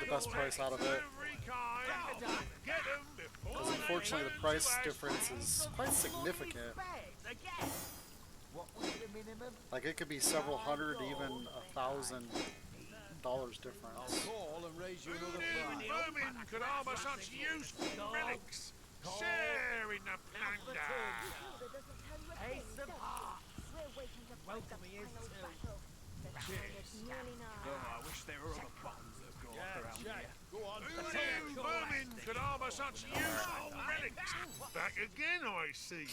best price out of it. Because unfortunately the price difference is quite significant. Like it could be several hundred, even $1,000 difference. I'll call and raise you another prize. Vermin could harbour such useful relics. Share in the plunder. Ace of Hearts. Welcome here too. Oh, I wish there were other buttons that go up around here. Go on. Who knew vermin could harbour such useful relics? Back again, I see.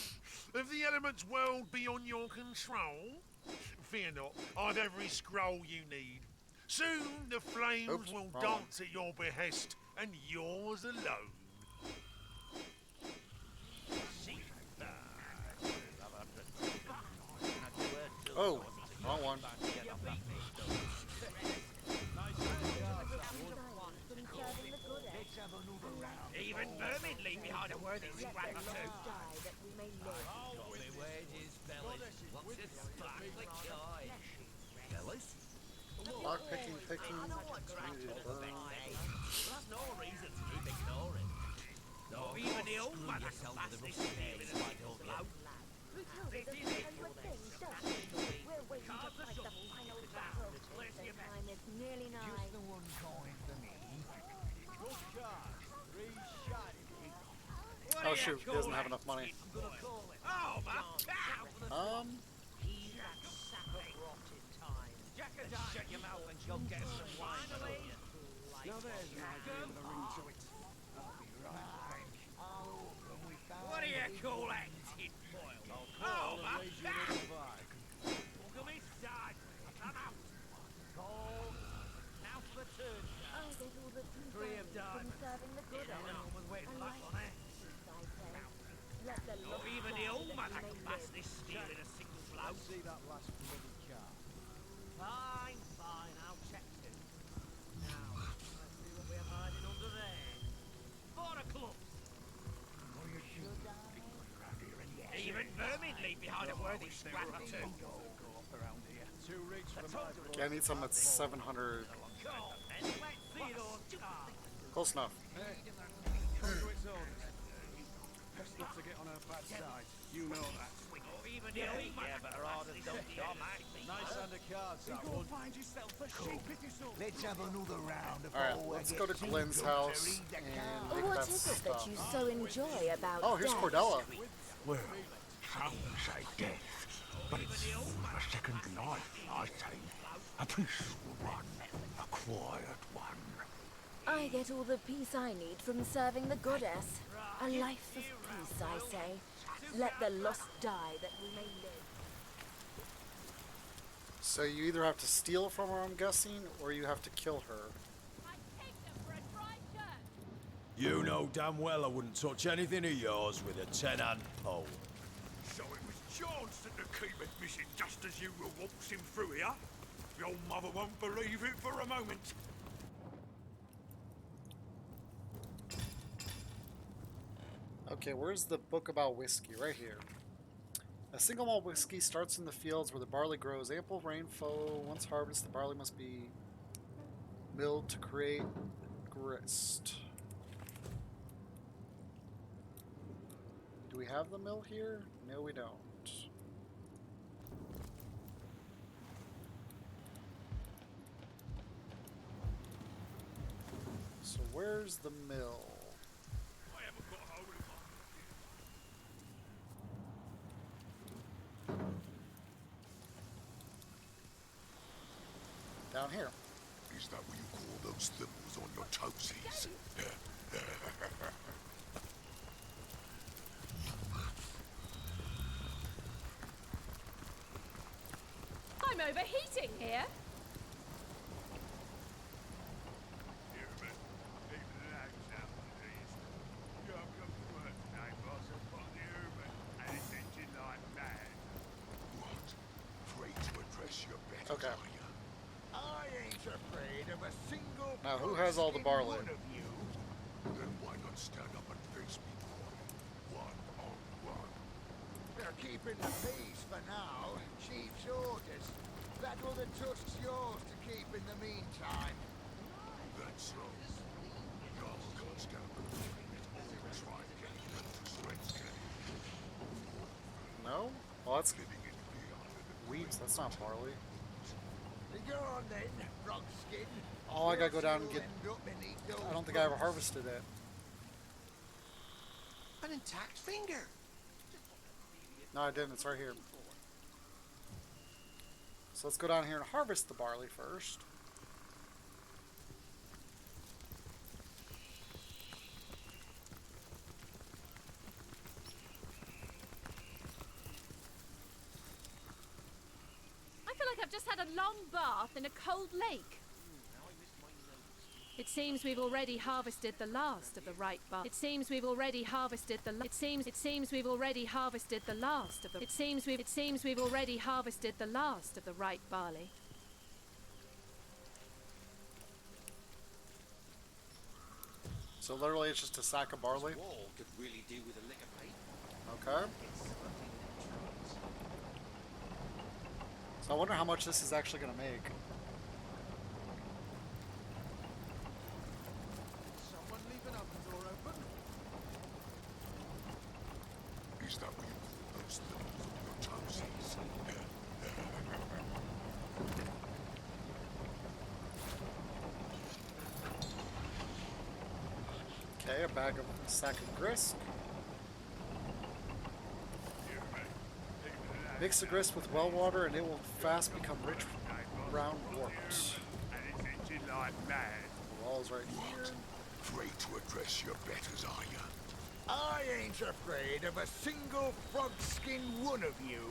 If the element's world beyond your control, fear not, I've every scroll you need. Soon the flames will dance at your behest, and yours alone. Oh, wrong one. Even vermin leave behind a worthy scrap or two. Lock picking, picking. That's no reason to keep ignoring. No, even the old man can pass this steel in a single blow. Just the one coin for me. Oh shoot, he doesn't have enough money. Oh, man. Shut your mouth and go get some wine. Now there's an idea with a ring to it. I'll be right back. What do you call that tin foil? Oh, man. Come inside. Come out. Now for the turn. Three of diamonds. Not even the old man can pass this steel in a single blow. See that last bloody card. Fine, I'll check it. Now, let's see what we're hiding under there. 4 o'clock. Even vermin leave behind a worthy scrap or two. Two rigs for the market. Yeah, I need something that's 700. Close enough. Best not to get on her bad side. You know that. Nice undercards, that Go one. find yourself a sheepy sort. Let's have another round of Alright, all let's I go get to too Glenn's drunk to house read the and cards. make What that is it stuff. that you so enjoy about Oh, here's death? Cordella. Well, some say death, but it's a second life, I say. A peaceful one, a quiet one. I get all the peace I need from serving the goddess. A life of peace, I say. Let the lost die that we may live. So you either have to steal from her, I'm guessing, or you have to kill her. You know damn well I wouldn't touch anything of yours with a 10-hand pole. So it was Johnson to keep us missing just as you were waltzing through here? Your mother won't believe it for a moment. Okay, where's the book about whiskey? Right here. A single malt whiskey starts in the fields where the barley grows. Ample rainfall. Once harvested, the barley must be milled to create grist. Do we have the mill here? No, we don't. So where's the mill? I haven't got hold of Down here. Is that what you call those thimbles on your toesies? I'm overheating here. Okay. I ain't afraid of a single Now, who has all the barley? one of you. Then why not stand up and face me, boy? One on one. They're keeping the peace for now. Chief's orders. That other tusk's yours to keep in the meantime. That's so. Y'all can't stand up. Try getting them to strength, can you? No? Well, that's wheat. That's not barley. Go on then, frog skin. Oh, I gotta go down and get. End up beneath those I don't think I ever boots. harvested it. An intact finger. No, I didn't. It's right here. So let's go down here and harvest the barley first. I feel like I've just had a long bath in a cold lake. It seems we've already harvested the last of the ripe barley. It seems we've already harvested the. It seems we've already harvested the last of the. It seems we've already harvested the last of the ripe barley. So literally, it's just a sack of barley. Wall could really do with a lick of paint. Okay. So I wonder how much this is actually going to make. Someone leave an oven door open? Is that what you call those thimbles on your toesies? Okay, a sack of grist. Mix the grist with well water and it will fast become rich brown wort. The wall is right here. Afraid to address your betters, are you? I ain't afraid of a single frog skin one of you.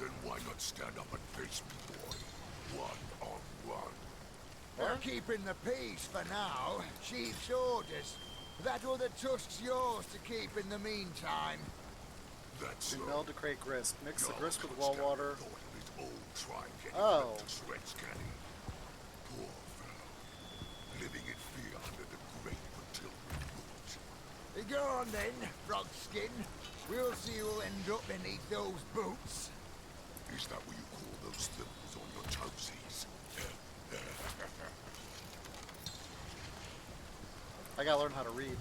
Then why not stand up and face me, boy? One on one. They're keeping the peace for now. Chief's orders. That other tusk's yours to keep in the meantime. That's Be so. milled to create grist. Mix the Y'all grist with can't well stand water. the thought of his old tribe getting Oh. ripped to shreds, can he? Poor fellow. Living in fear under the great Tenebrium boot. Go on then, frog skin. We'll see who'll end up beneath those boots. Is that what you call those thimbles on your toesies? I gotta learn how to read.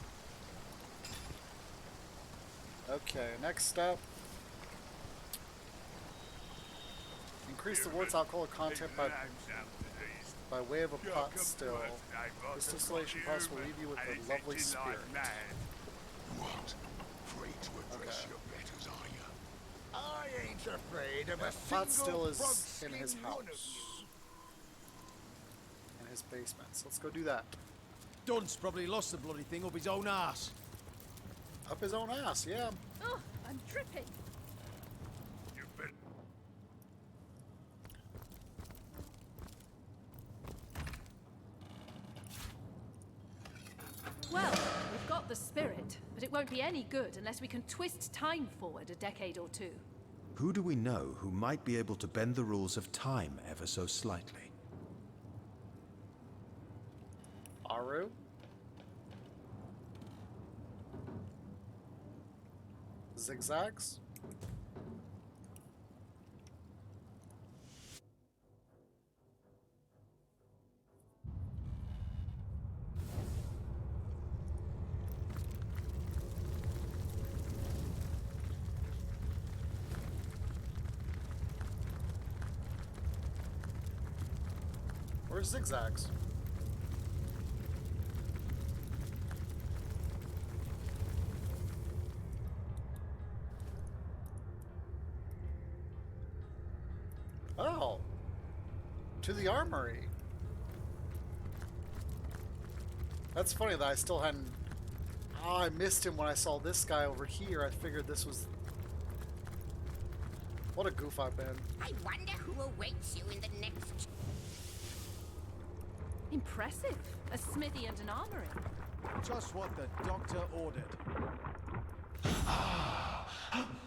Okay, next up. increase the wart's alcohol content by way of a pot still. This distillation process will leave you with a lovely spirit. What? Free to address your betters, are you? I ain't afraid of a pot still single is in his frog-skinned one of house. you. In his basement. So let's go do that. Dunce probably lost the bloody thing up his own arse. Up his own ass, yeah. Oh, I'm tripping. Well, we've got the spirit, but it won't be any good unless we can twist time forward a decade or two. Who do we know who might be able to bend the rules of time ever so slightly? Aru? Zigzags? Where's Zigzags? Oh, to the armory. That's funny that I still hadn't... Oh, I missed him when I saw this guy over here. I figured this was... What a goof I've been. I wonder who awaits you in the next... Impressive. A smithy and an armory. Just what the doctor ordered. How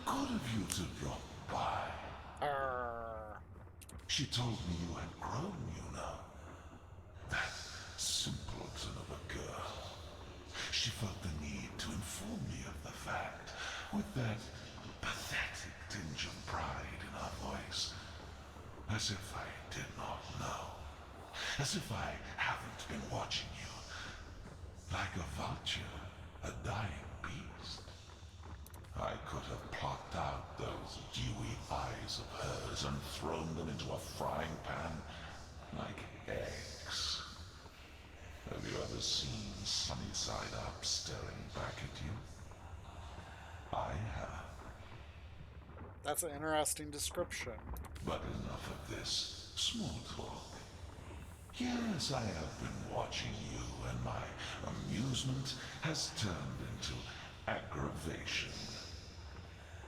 good of you to drop by. She told me you had grown, you know. That simpleton of a girl. She felt the need to inform me of the fact, with that pathetic tinge of pride in her voice. As if I did not know. As if I haven't been watching you. Like a vulture, a dying beast. I could have plucked out those dewy eyes of hers and thrown them into a frying pan like eggs. Have you ever seen Sunny Side Up staring back at you? I have. That's an interesting description. But enough of this small talk. Here as I have been watching you, and my amusement has turned into aggravation.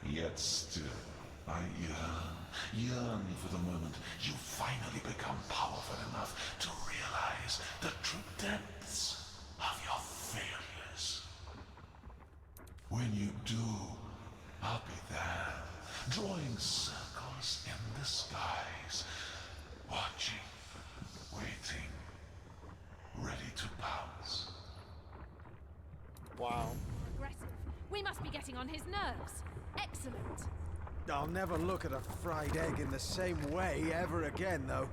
Yet still, I yearn for the moment you finally become powerful enough to realize the true depths of your failures. When you do, I'll be there, drawing circles in the skies, watching, waiting, ready to pounce. Wow. Aggressive. We must be getting on his nerves. Excellent. I'll never look at a fried egg in the same way ever again, though.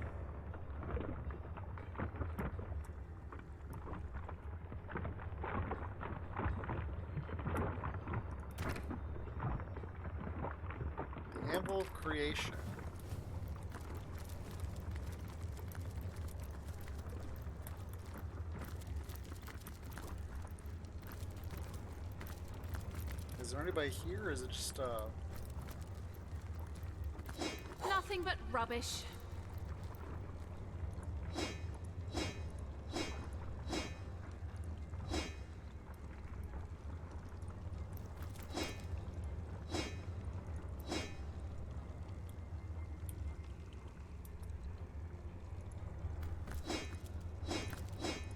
The Anvil of Creation. Is there anybody here, or is it just, Nothing but rubbish.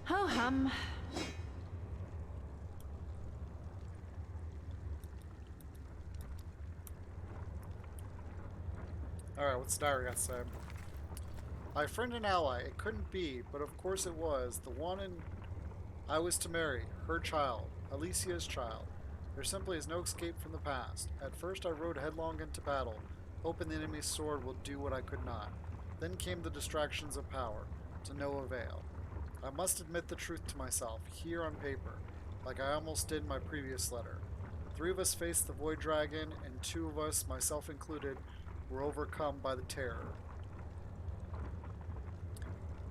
Ho hum. Alright, what's the diary got to say? My friend and ally, it couldn't be, but of course it was, the one I was to marry, her child, Alicia's child. There simply is no escape from the past. At first I rode headlong into battle, hoping the enemy's sword will do what I could not. Then came the distractions of power, to no avail. I must admit the truth to myself, here on paper, like I almost did in my previous letter. 3 of us faced the Void Dragon, and 2 of us, myself included, were overcome by the terror.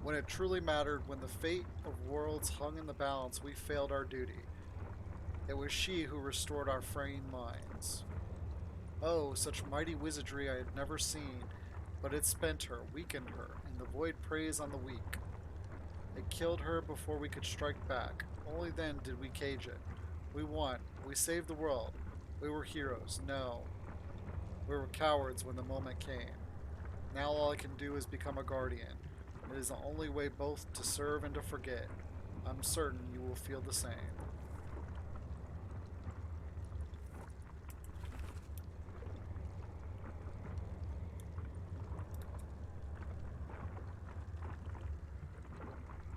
When it truly mattered, when the fate of worlds hung in the balance, we failed our duty. It was she who restored our fraying minds. Oh, such mighty wizardry I had never seen, but it spent her, weakened her, and the void preys on the weak. It killed her before we could strike back. Only then did we cage it. We won. We saved the world. We were heroes. No. We were cowards when the moment came. Now all I can do is become a guardian. It is the only way both to serve and to forget. I'm certain you will feel the same.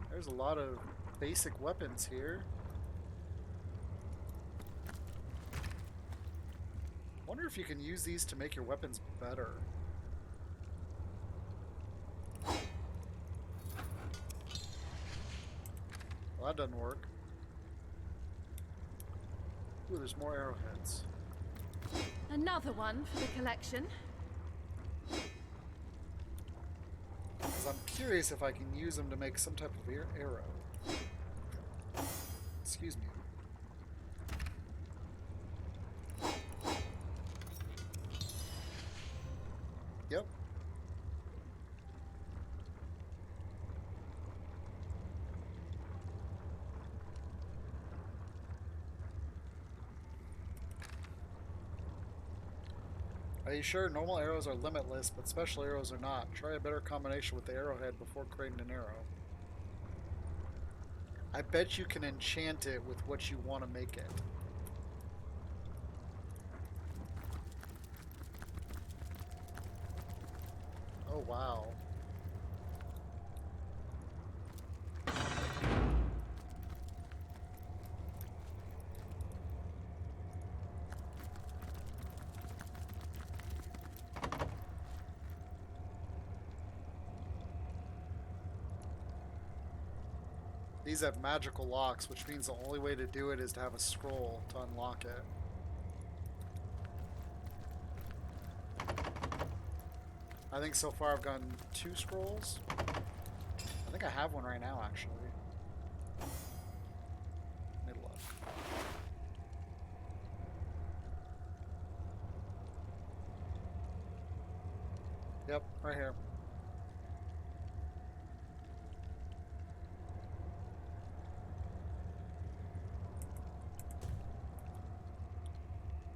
There's a lot of basic weapons here. Wonder if you can use these to make your weapons better. Well, that doesn't work. Ooh, there's more arrowheads. Another one for the collection. Because I'm curious if I can use them to make some type of arrow. Excuse me. Yep. Are you sure? Normal arrows are limitless, but special arrows are not. Try a better combination with the arrowhead before creating an arrow. I bet you can enchant it with what you want to make it. Oh, wow. These have magical locks, which means the only way to do it is to have a scroll to unlock it. I think so far I've gotten 2 scrolls. I think I have one right now, actually. Let me look. Yep, right here.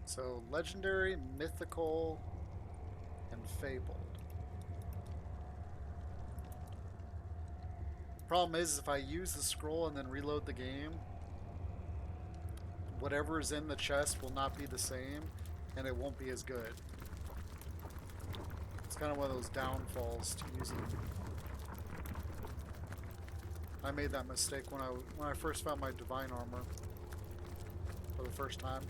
So, legendary, mythical, and fabled. Problem is, if I use the scroll and then reload the game, whatever is in the chest will not be the same, and it won't be as good. It's kind of one of those downfalls to using. I made that mistake when I first found my divine armor for the first time.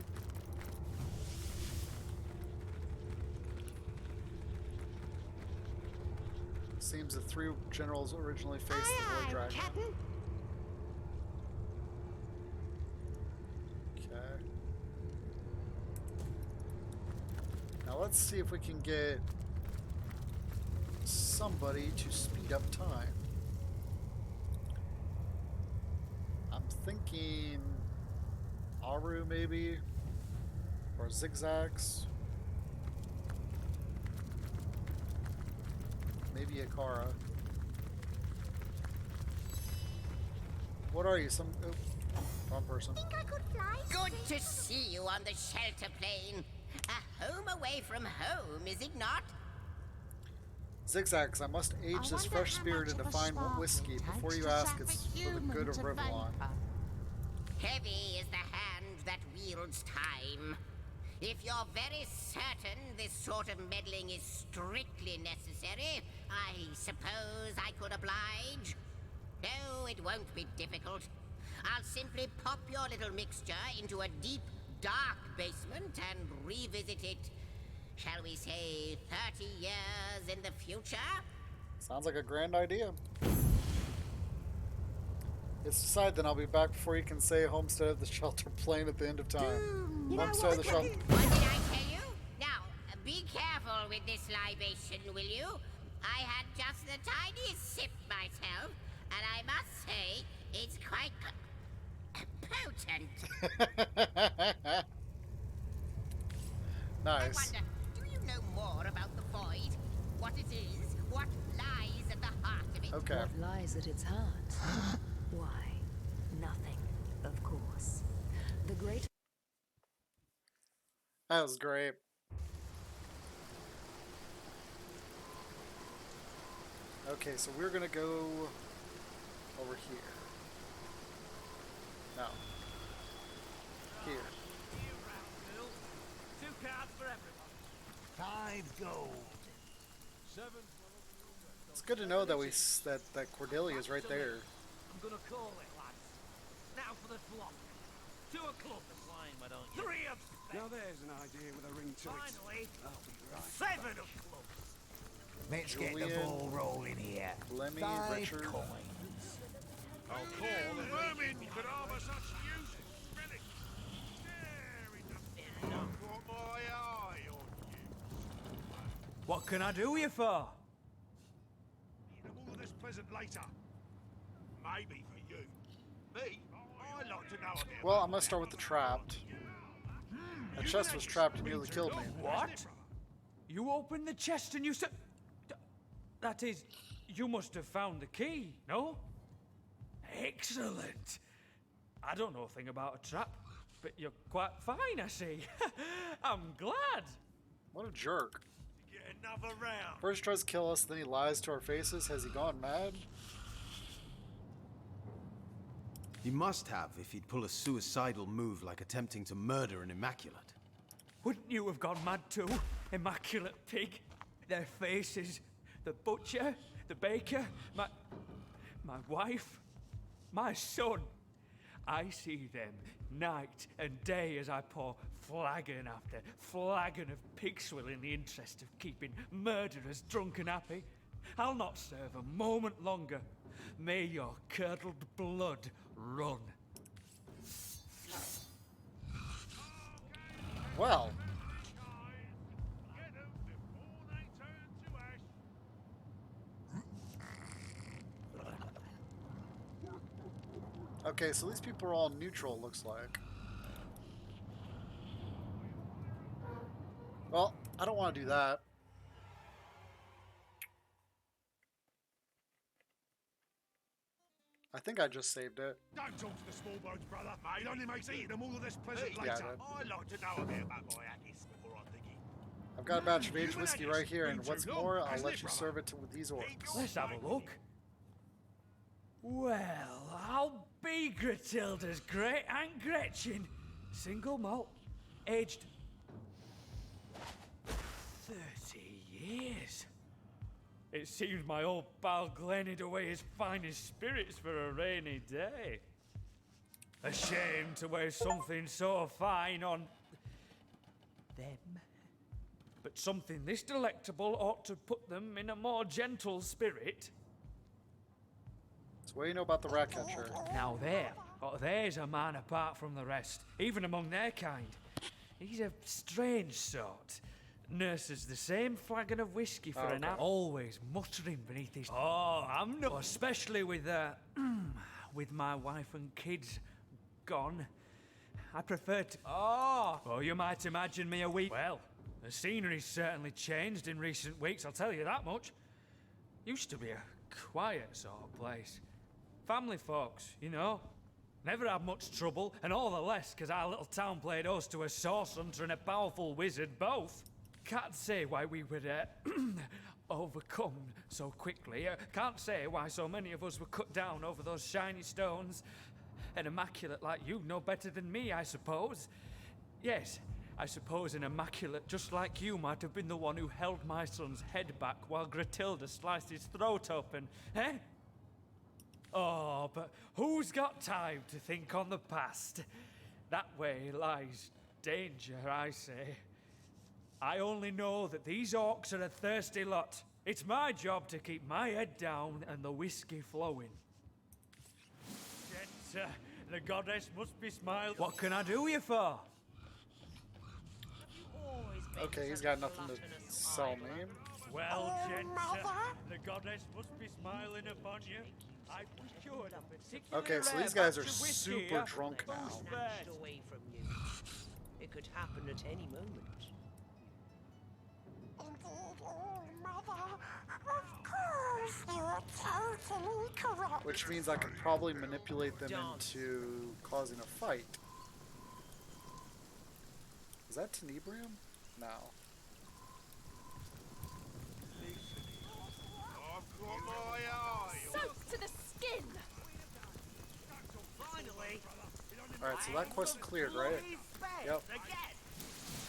Seems the 3 generals originally faced the Void Dragon. Captain. Okay. Now let's see if we can get somebody to speed up time. I'm thinking Aru maybe, or Zigzags. Maybe Akara. What are you? Some wrong person. Think I could fly? Good to see you on the shelter plane. A home away from home, is it not? Zigzags, I must age this fresh spirit into fine whiskey before you ask it's for the good of Rivellon. Heavy is the hand that wields time. If you're very certain this sort of meddling is strictly necessary, I suppose I could oblige. No, it won't be difficult. I'll simply pop your little mixture into a deep, dark basement and revisit it, shall we say, 30 years in the future? Sounds like a grand idea. It's decided, then I'll be back before you can say Homestead of the Shelter Plane at the end of time. Homestead of the Shelter. What did I tell you? Now, be careful with this libation, will you? I had just the tiniest sip myself, quite potent. Nice. I wonder, do you know more about the void? What it is? What lies at the heart of it? Okay. What lies at its heart? Why, nothing, of course. The great... That was great. Okay, so we're gonna go over here. No. Here. 2 cards for everyone. 5 gold. 7. It's good to know that that Cordelia is right there. I'm gonna call it, lads. Now for the flop. 2 of clubs. Wine, why don't you? 3 of spades. Now there's an idea with a ring to it. Finally, I'll be right 7 of clubs. Let's get the Julian, ball rolling here. Lemmy, 5 Richard. coins. I'll call the vermin could harbour such use. Relic. Fair enough. Got my eye on you. What can I do you for? Eat them all of this pleasant later. Maybe for you. Me? I'd like to know a bit. Well, I'm gonna start with the trapped. That chest was trapped and nearly killed me. What? You opened the chest and you said... That is, you must have found the key, no? Excellent. I don't know a thing about a trap, but you're quite fine, I see. I'm glad. What a jerk. Get another round. First tries to kill us, then he lies to our faces. Has he gone mad? He must have if he'd pull a suicidal move like attempting to murder an Immaculate. Wouldn't you have gone mad too, Immaculate Pig? Their faces, the butcher, the baker, my wife, my son. I see them night and day as I pour flagon after flagon of pig swill in the interest of keeping murderers drunk and happy. I'll not serve a moment longer. May your curdled blood run. Well. Okay, so these people are all neutral, it looks like. Well, I don't want to do that. I think I just saved it. Don't talk to the small bones, brother. Mate, only makes eating them all of this pleasant Yeah, later. I I'd like to know a bit about my haggis before I think it. I've got a batch of aged whiskey right here, and Been what's too long, more, I'll hasn't let it, you brother? serve it to these orcs. Let's have a look. Well, I'll be Gratilda's great Aunt Gretchen. Single malt, aged 30 years. It seems my old pal Glenn hid away his finest spirits for a rainy day. A shame to waste something so fine on them. But something this delectable ought to put them in a more gentle spirit. So what do you know about the rat catcher? Now there's a man apart from the rest, even among their kind. He's a strange sort. Nurses the same flagon of whiskey for an hour, always muttering beneath his... Oh, I'm not... Especially with, with my wife and kids gone. I prefer to... Oh, you might imagine me a week... Well, the scenery's certainly changed in recent weeks, I'll tell you that much. Used to be a quiet sort of place. Family folks, you know. Never had much trouble, and all the less because our little town played host to a source hunter and a powerful wizard, both. Can't say why we were overcome so quickly. Can't say why so many of us were cut down over those shiny stones. An Immaculate like you know better than me, I suppose. Yes, I suppose an Immaculate just like you might have been the one who held my son's head back while Gratilda sliced his throat open, eh? Oh, but who's got time to think on the past? That way lies danger, I say. I only know that these orcs are a thirsty lot. It's my job to keep my head down and the whiskey flowing. Yet, the goddess must be smiling. What can I do you for? Okay, he's got nothing to sell me. Well, gents, the goddess must be smiling upon you. I procured a particularly Okay, so rare these guys are batch of whiskey super here. drunk now. Snatched away from you. It could happen at any moment. Indeed, oh, Mother. Of course, you are totally correct. Which means I could probably manipulate them into causing a fight. Is that Tenebrium? No. Soaked to the skin! Finally! Alright, so that quest cleared, right? Yep.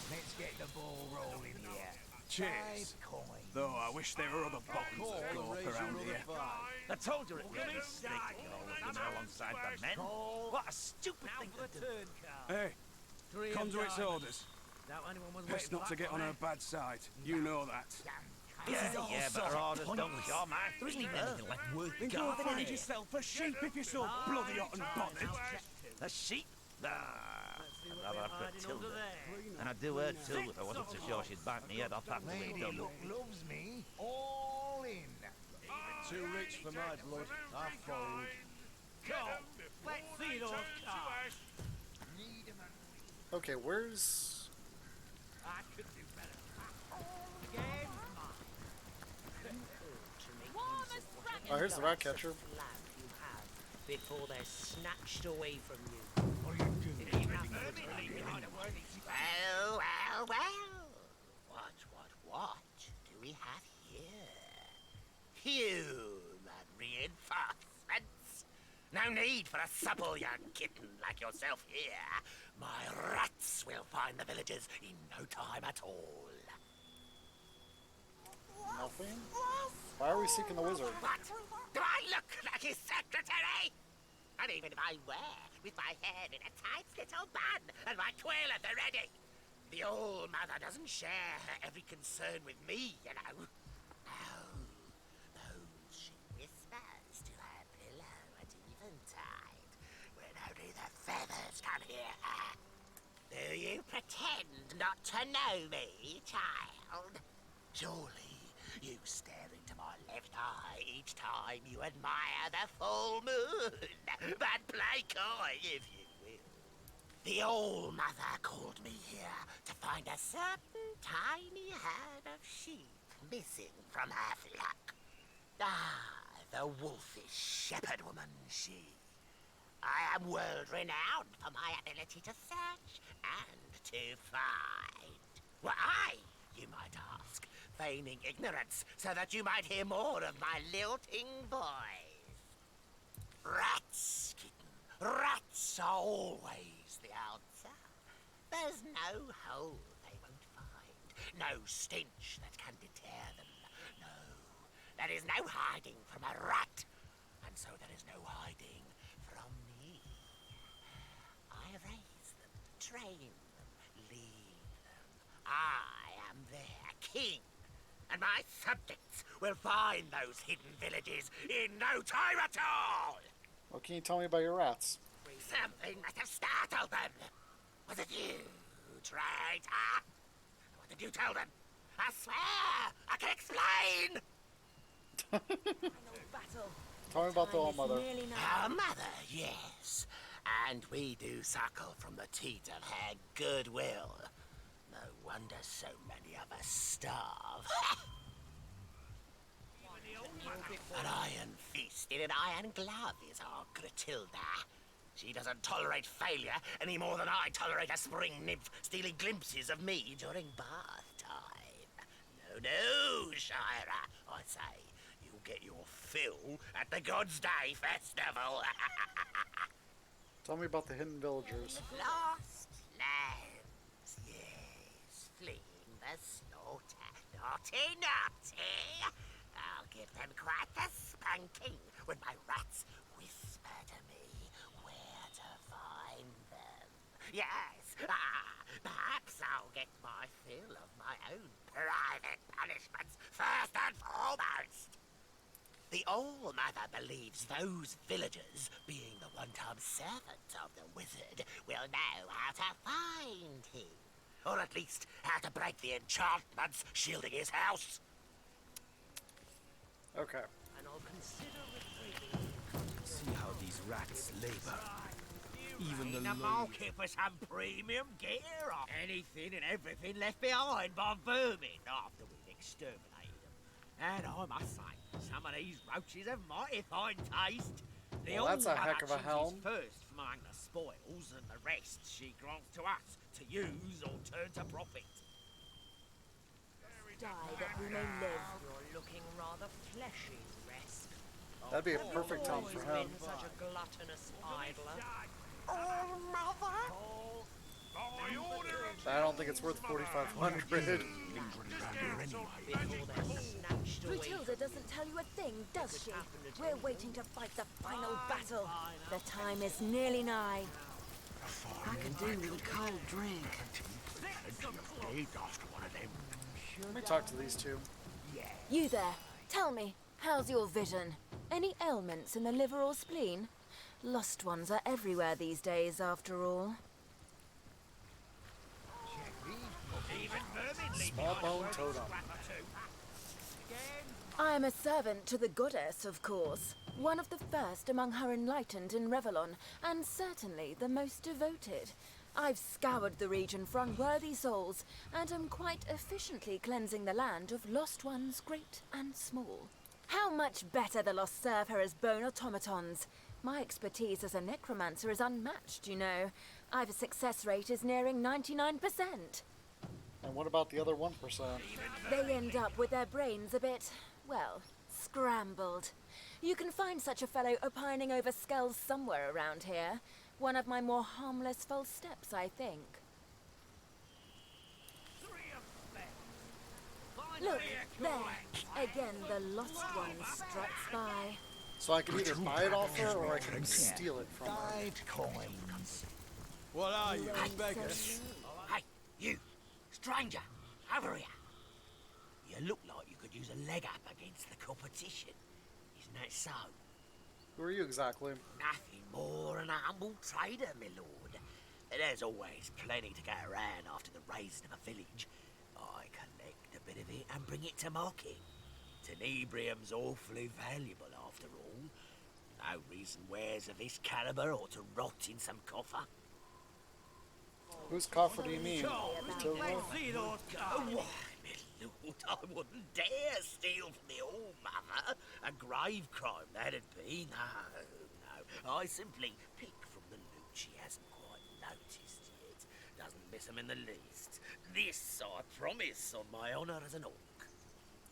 Let's get the ball rolling here. Cheers. 5 coins. Though I wish there were other bottles of gorp around here. I told you it'd be a mistake to go with them alongside the men. What a stupid thing to do. Hey, Conduit's orders. Best not to get on her bad side. You know that. Yeah, but her orders don't show, man. There isn't even anything left worth Then go find yourself a sheep if you're so bloody hot and bothered. A sheep? Nah. I'd rather have Clotilda. And I'd do her too if I wasn't so sure she'd bite me head off after we'd Lady done. Luck loves me. All in. Too rich for my blood. I fold. Go! Let's see those cards. Okay, where's... I could do better. Oh, here's the rat catcher. Before they're snatched away from you. Well, well, well. What do we have here? Human reinforcements. No need for a supple young kitten like yourself here. My rats will find the villagers in no time at all. Nothing? Why are we seeking the wizard? What? Do I look like his secretary? And even if I were, with my hair in a tight little bun and my quill at the ready, the old mother doesn't share her every concern with me, you know. Those she whispers to her pillow at eventide, when only the feathers can hear her. Do you pretend not to know me, child? Surely you stare into my left eye each time you admire the full moon. But play coy if you will. The old mother called me here to find a certain tiny herd of sheep missing from her flock. The wolfish shepherd woman, she. I am world-renowned for my ability to search and to find. Well, you might ask, feigning ignorance so that you might hear more of my lilting voice. Rats, kitten, rats are always the answer. There's no hole they won't find, no stench that can deter them. No, there is no hiding from a rat, and so there is no hiding from me. I raise them, train them, lead them. I am their king, and my subjects will find those hidden villages in no time at all! What can you tell me about your rats? Something must have startled them. Was it you, traitor? What did you tell them? I swear, I can explain! Tell me about the All Mother. Our mother, yes. And we do suckle from the teat of her goodwill. No wonder so many of us starve. An iron fist in an iron glove is our Gratilda. She doesn't tolerate failure any more than I tolerate a spring nymph stealing glimpses of me during bath time. No, Shira, I say, you'll get your fill at the God's Day Festival. Tell me about the hidden villagers. Lost lambs, yes, fleeing the slaughter. Naughty, naughty. I'll give them quite the spanking when my rats whisper to me where to find them. Yes, perhaps I'll get my fill of my own private punishments first and foremost. The All Mother believes those villagers, being the one-time servants of the wizard, will know how to find him. Or at least how to break the enchantments shielding his house. Okay. And I'll consider retrieving. See how these rats labor. Even the In the market for some premium gear, or anything and everything left behind by vermin after we've exterminated them. And I must say, some of these roaches have mighty fine taste. The Well, that's a All-Mother heck of a chooses helm. first from among the spoils, and the rest she grants to us to use or turn to profit. Die that we may live. You're looking rather fleshy, Resk. That'd be a perfect helm for him. Been such a gluttonous idler. Oh, Mother! I don't think it's worth 4,500. Brunhilde doesn't tell you a thing, does she? We're waiting to fight the final battle. The time is nearly nigh. I could do with a cold drink. Let me talk to these two. You there, tell me, how's your vision? Any ailments in the liver or spleen? Lost ones are everywhere these days, after all. Small bone totem. I am a servant to the goddess, of course. One of the first among her enlightened in Revelon, and certainly the most devoted. I've scoured the region for unworthy souls, and am quite efficiently cleansing the land of lost ones, great and small. How much better the lost serve her as bone automatons. My expertise as a necromancer is unmatched, you know. I've a success rate is nearing 99%. And what about the other 1%? They end up with their brains a bit, well, scrambled. You can find such a fellow opining over skulls somewhere around here. One of my more harmless false steps, I think. Look, there. Again, the lost one strikes by. So I can either buy it off her or I can steal it from her. 5 coins. What are you, a beggar? Hey, you, stranger, over here. You look like you could use a leg up against the competition. Isn't that so? Who are you exactly? Nothing more than a humble trader, my lord. There's always plenty to go around after the raising of a village. I collect a bit of it and bring it to market. Tenebrium's awfully valuable after all. No reason wares of this caliber ought to rot in some coffer. Whose coffer do you mean? Oh, why, my lord, I wouldn't dare steal from the All-Mother. A grave crime, that'd be. No. I simply pick from the loot she hasn't quite noticed yet. Doesn't miss 'em in the least. This I promise on my honour as an orc.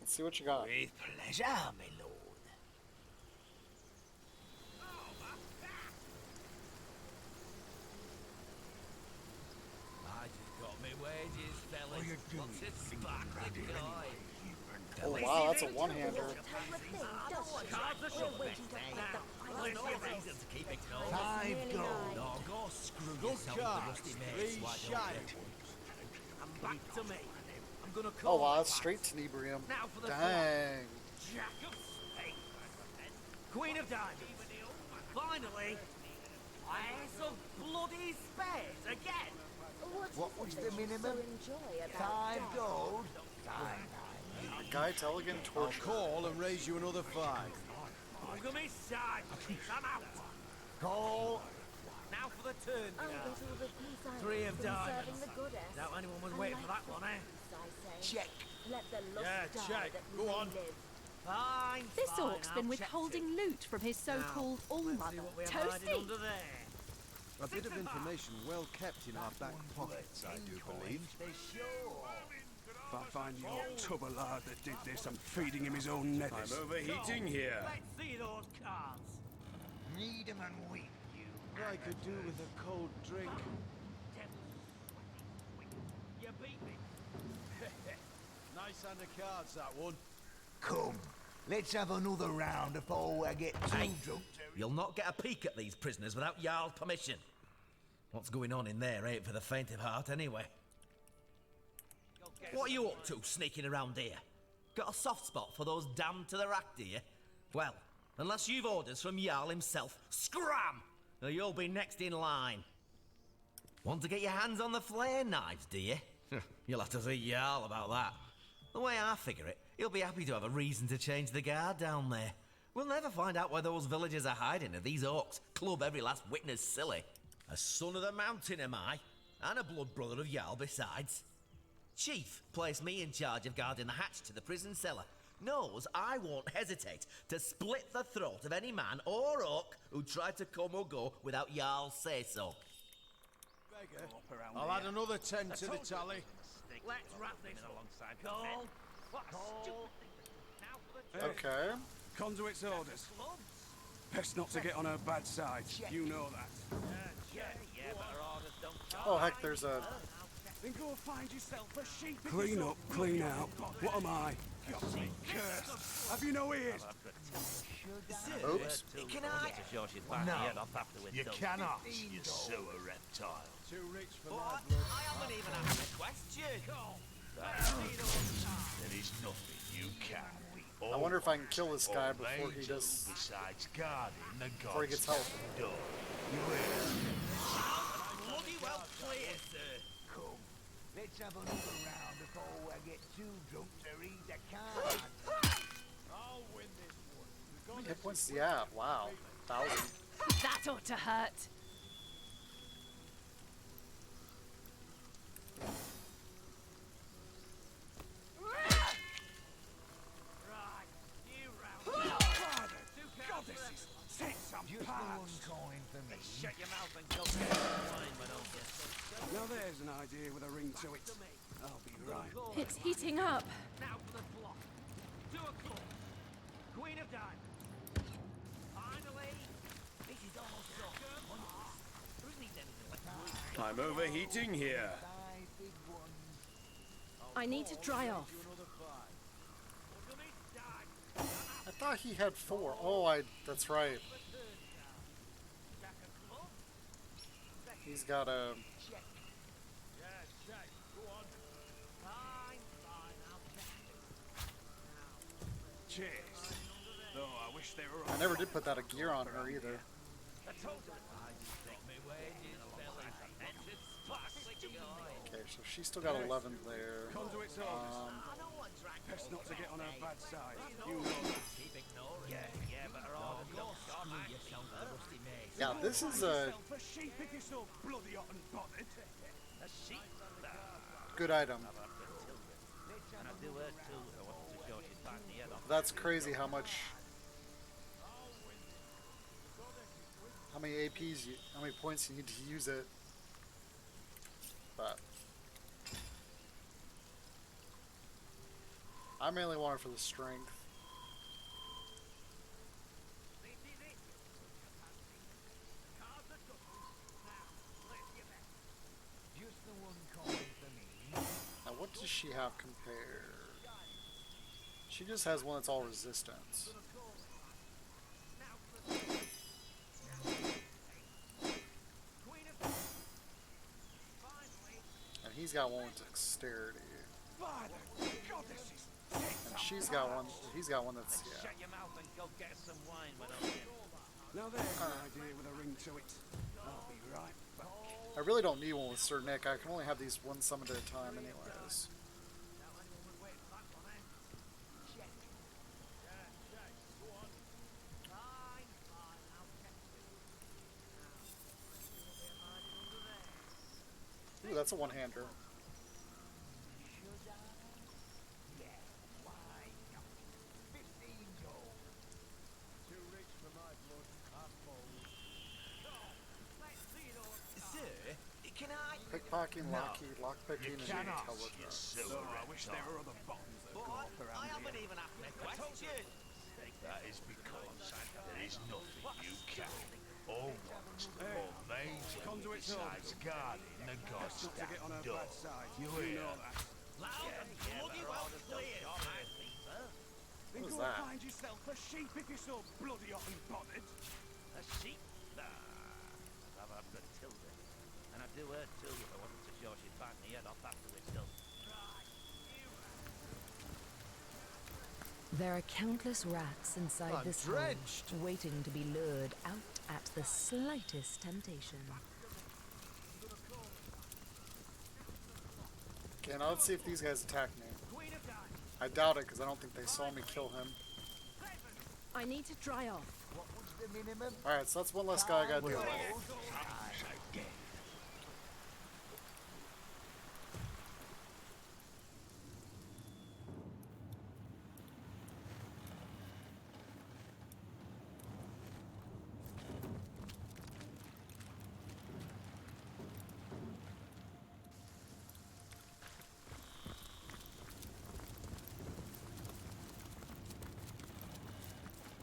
Let's see what you got. With pleasure, my lord. I just got me wages, fellas. What are you doing? What's it sparkling guy? Oh wow, that's a one-hander. Reason to keep it going. 5 gold. No, go screw Good yourself with card. the rusty mates. Three Why don't shite. you? And back to me. I'm gonna Oh call wow, the that's class. straight Tenebrium. Now for the Dang. Jack of Spades. Queen of Diamonds. Finally, Ace of Bloody Spades again. What was the minimum? 5 5 gold. Guy Teligan I'll torture. call and raise you another 5. Look me side. I'm out. Call. Now for the turn, I'll girl. get all the peace I 3 need of from diamonds. serving the goddess. Doubt anyone was A waiting for life that one, eh? of peace, I say. Check. Let the lost Yeah, die check. that we Go may on. live. Fine. This fine, orc's I'll been check withholding too. loot from his so-called Now, let's see all-mother. what we have hiding Toasty! under there. A bit of information well kept in our back pockets, I do believe. If I find the old tub of lard that did this, I'm feeding him his own nethers. I'm overheating here. Let's see those cards. Need 'em and weep. I could do with a cold drink. You beat me. Nice hand of cards, that one. Come, let's have another round before I get too drunk. You'll not get a peek at these prisoners without Jarl's permission. What's going on in there ain't for the faint of heart anyway. What are you up to, sneaking around here? Got a soft spot for those damned to the rack, do you? Well, unless you've orders from Jarl himself, scram! Or you'll be next in line. Want to get your hands on the flare knives, do you? You'll have to see Jarl about that. The way I figure it, He'll be happy to have a reason to change the guard down there. We'll never find out where those villagers are hiding if these orcs club every last witness silly. A son of the mountain am I, and a blood brother of Jarl besides. Chief placed me in charge of guarding the hatch to the prison cellar. Knows I won't hesitate to split the throat of any man or orc who tried to come or go without Jarl's say-so. I'll add another 10 to the tally. Let's wrap this alongside Cole. What a stupid thing. Now for the Okay. Conduit's orders. Best not to get on her bad side. You know that. Yeah, but our orders don't. Oh heck, there's a... Then go find yourself a sheep. Clean up, clean out. What am I? God, cursed. Have you no ears? Oops. Can I? No, you cannot, you sewer reptile. Too rich for But my I blood. haven't even asked a question. There is nothing you can. I wonder if I can kill this guy before All he they do does... besides guarding the Before he gets gods health. done. You hear? Bloody well clear, sir. Come, let's have another round before I get too drunk to read the card. I'll win this one. How many hit points does he have? Wow. 1,000. That ought to hurt. Goddesses, take some Just the parts. one coin for me. Shut your mouth and go get some wine, why don't you? Now there's an idea with a ring to it. I'll be right. It's heating up. Now for the block. 2 o'clock. Queen of Diamonds. Finally. This is almost done. There isn't even anything left to eat. I'm overheating here. Five big ones. I need to dry off. I thought he had 4. Oh, that's right. He's got a... Cheers. Though I wish they were. I never did put that a gear on her either. Okay, so she's still got 11 there. Conduit's orders. Best not to get on her bad side. You know that. But our orders don't. Screw yourself, the rusty mace. Yeah, this is a For sheep if you're so bloody hot and bothered. A sheep. good item. And I'd do her too if I wanted to show she'd bang the head off. That's crazy how much... How many APs, how many points you need to use it. But... I mainly want it for the strength. Just the one coin for me. Now what does she have compared? She just has one that's all resistance. And he's got one with dexterity. And she's got one, he's got one that's, yeah. Shut your mouth and go get some wine, why don't you? Now there's an idea with a ring to it. I'll be right back. I really don't need one with Sir Nick. I can only have these one summoned at a time anyways. Ooh, that's a one-hander. Pickpocketing, lockpicking, and telegraph. I wish there were other buttons that go up around I haven't here. even asked a question. That is because there is nothing you can, or want, or maintain Conduit's besides orders. guarding the gods Best not to get on her done. bad side. You You hear? know that. Loud and bloody well clear, sir. Then was go that? find yourself a sheep if you're so bloody hot and bothered. A sheep? Nah. I've had Matilda. And I'd do her too if I wanted to show she'd bang the head off after it's done. There are countless rats inside I'm this drenched. hole, waiting to be lured out at the slightest temptation. Okay, now let's see if these guys attack me. I doubt it, because I don't think they saw me kill him. I need to dry off. What was the minimum? Alright, so that's one less guy I gotta deal with.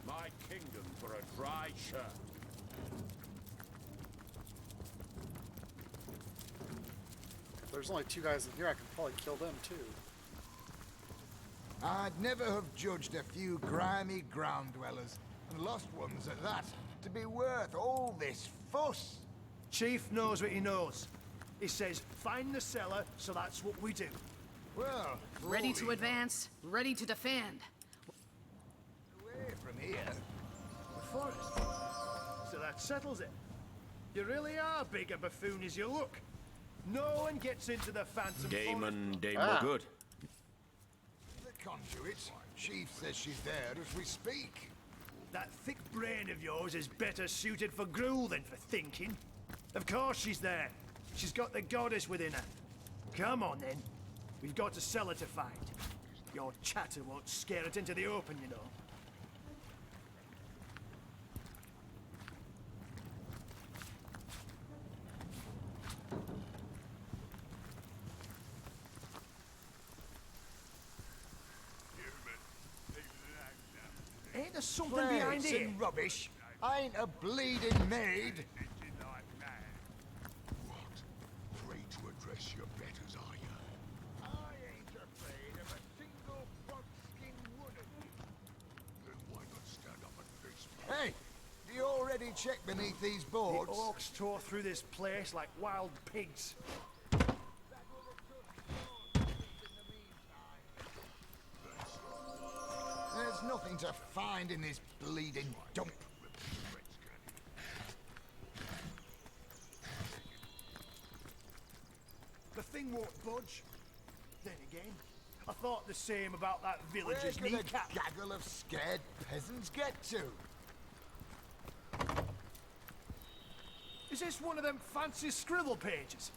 My kingdom for a dry shirt. If there's only 2 guys in here, I can probably kill them too. I'd never have judged a few grimy ground dwellers, and lost ones at that, to be worth all this fuss. Chief knows what he knows. He says, find the cellar, so that's what we do. Well, Ready to advance, ready to defend. away from here. The forest. So that settles it. You really are big a buffoon as you look. No one gets into the phantom Damon forest. good. The conduit. Chief says she's there as we speak. That thick brain of yours is better suited for gruel than for thinking. Of course she's there. She's got the goddess within her. Come on then. We've got a cellar to find. Your chatter won't scare it into the open, you know. Ain't there something behind Plates here? and rubbish. I ain't a bleeding maid. What? Free to address your betters, are you? I ain't afraid of a single buckskin wooden. Then why not stand up and face me? Hey, do you already check beneath these The boards? orcs tore through this place like wild pigs. There's nothing to find in this bleeding dump. The thing won't budge. Then again, I thought the same about that Where village's could a kneecap. gaggle of scared peasants get to? Is this one of them fancy scribble pages?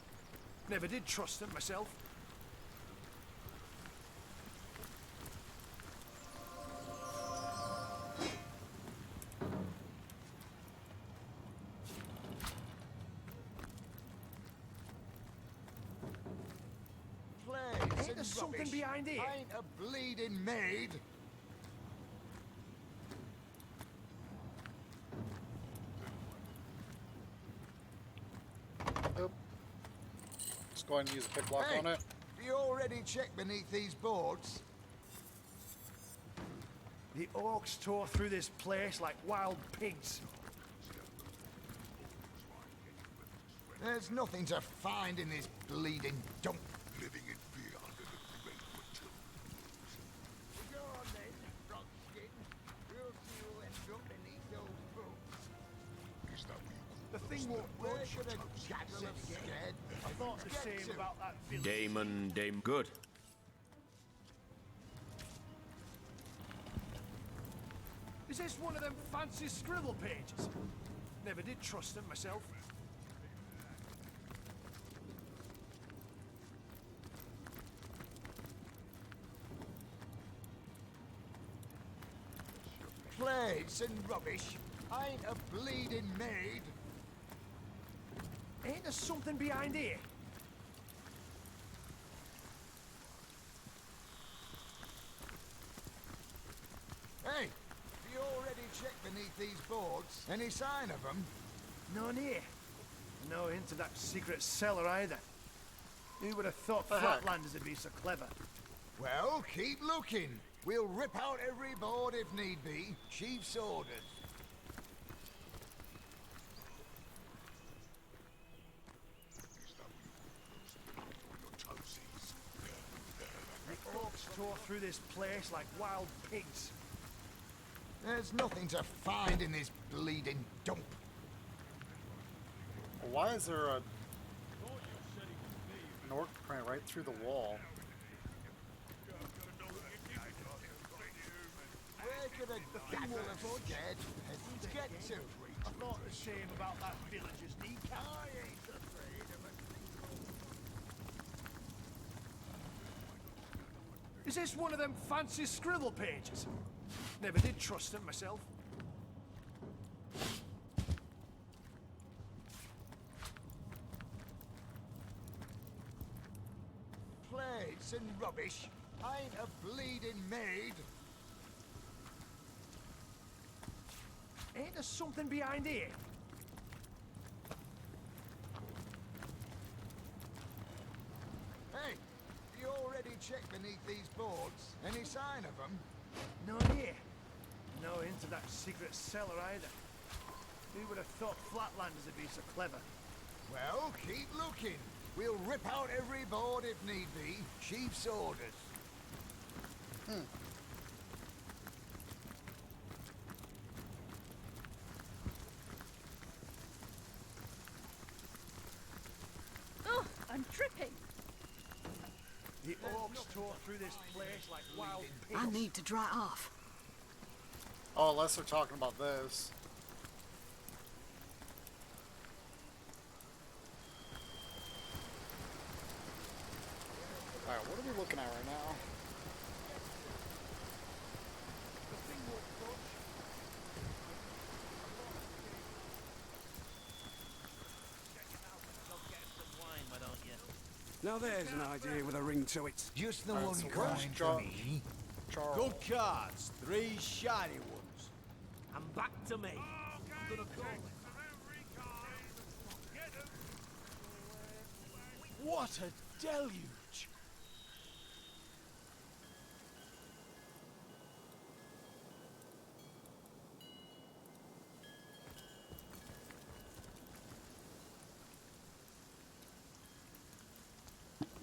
Never did trust them myself. Plagues Ain't and there something rubbish. behind here? I ain't a bleeding maid. Oop. Just go ahead and use a pick lock Hey, on it. do you already check beneath these boards? The orcs tore through this place like wild pigs. There's nothing to find in this bleeding dump. Living in fear under the great Matilda. Go on then, Rockskin. We'll see who ends up beneath those boots. Is that what you call The thing won't Where budge. could a gaggle of scared I thought the get same to? about that village. Damon good. Is this one of them fancy scribble pages? Never did trust them myself. Plagues and rubbish. I ain't a bleeding maid. Ain't there something behind here? Hey, do you already check beneath these boards? Any sign of them? None here. No hint of that secret cellar either. Who would have thought The heck? Flatlanders would be so clever? Well, keep looking. We'll rip out every board if need be. Chief's orders. your toesies? The orcs tore through this place like wild pigs. There's nothing to find in this bleeding dump. Why is there an orc print right through the wall? at the thing will have dead peasants get to. I thought the same about that villager's kneecap. I ain't afraid of a Is this one of them fancy scribble pages? Never did trust them myself. plates and rubbish. I ain't a bleeding maid. Ain't there something behind here? Hey, you already checked beneath these boards? Any sign of them? No here. No hint of that secret cellar either. Who would have thought Flatlanders would be so clever? Well, keep looking. We'll rip out every board if need be. Chief's orders. Oh, I'm dripping. The orcs tore through this place like wild pigs. I need to dry off. Oh, unless they're talking about this. Alright, what are we looking at right now? Now there's an idea with a ring to it. Just the Alright, one so coming where's to me. Charles? Good cards, 3 shiny ones. And back to me. What a deluge!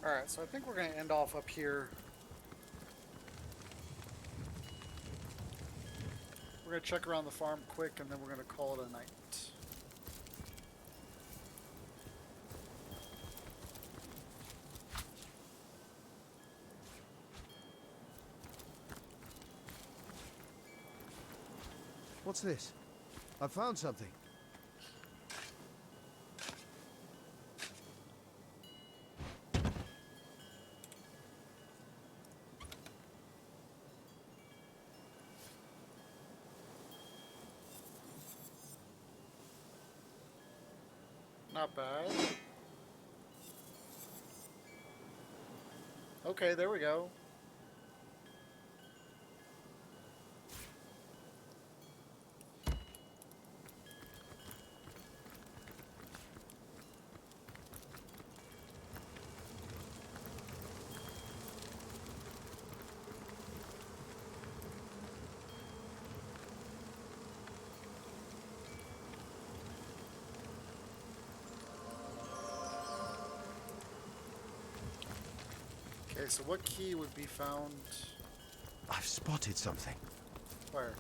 Alright, so I think we're going to end off up here. We're going to check around the farm quick, and then we're going to call it a night. What's this? I found something. Not bad. Okay, there we go. Okay, so what key would be found? I've spotted something. Where?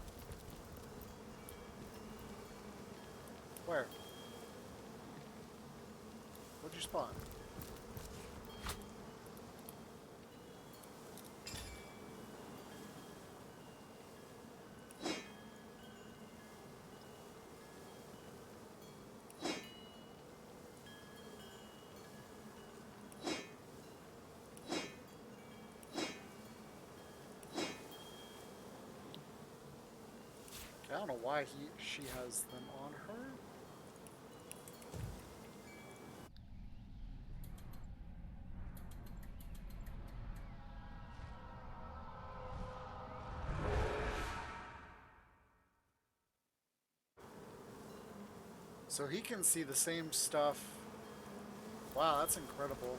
Where? What'd you spot? I don't know why she has them on her. So he can see the same stuff. Wow, that's incredible.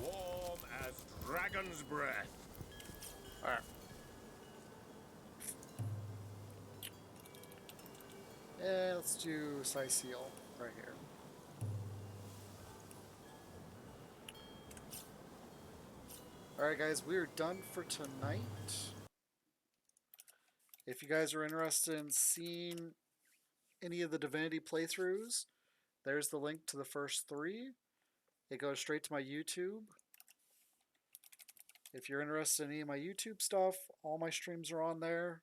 Warm as dragon's breath. Alright. Yeah, let's do Cyseal right here. Alright guys, we are done for tonight. If you guys are interested in seeing any of the Divinity playthroughs, there's the link to the first 3. It goes straight to my YouTube. If you're interested in any of my YouTube stuff, all my streams are on there.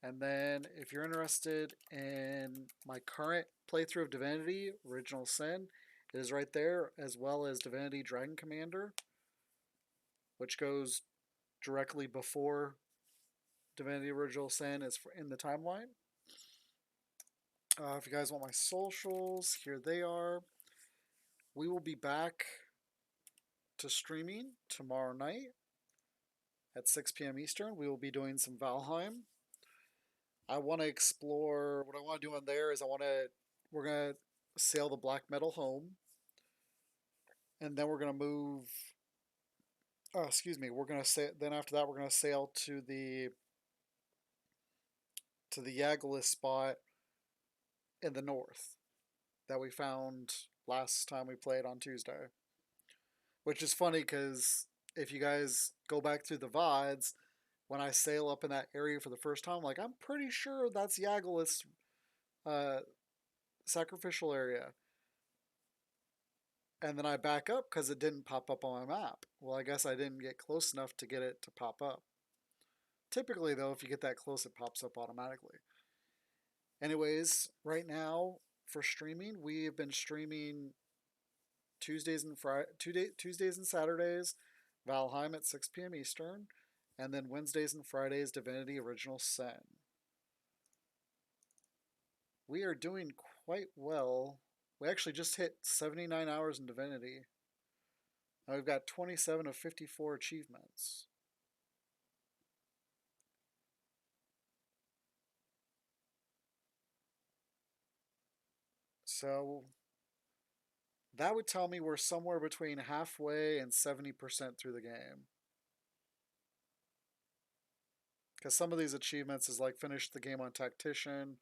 And then if you're interested in my current playthrough of Divinity, Original Sin, it is right there, as well as Divinity Dragon Commander, which goes directly before Divinity Original Sin is in the timeline. If you guys want my socials, here they are. We will be back to streaming tomorrow night at 6 p.m. Eastern. We will be doing some Valheim. I want to explore, what I want to do on there is we're going to sail the black metal home. And then we're going to move, we're going to say, then after that, we're going to sail to the Yaglis spot in the north that we found last time we played on Tuesday. Which is funny because if you guys go back through the VODs, when I sail up in that area for the first time, like, I'm pretty sure that's Yaglis sacrificial area. And then I back up because it didn't pop up on my map. Well, I guess I didn't get close enough to get it to pop up. Typically, though, if you get that close, it pops up automatically. Anyways, right now for streaming, we have been streaming Tuesdays and Saturdays, Valheim at 6 p.m. Eastern, and then Wednesdays and Fridays, Divinity Original Sin. We are doing quite well. We actually just hit 79 hours in Divinity. Now we've got 27 of 54 achievements. So that would tell me we're somewhere between halfway and 70% through the game. Because some of these achievements is like finish the game on Tactician,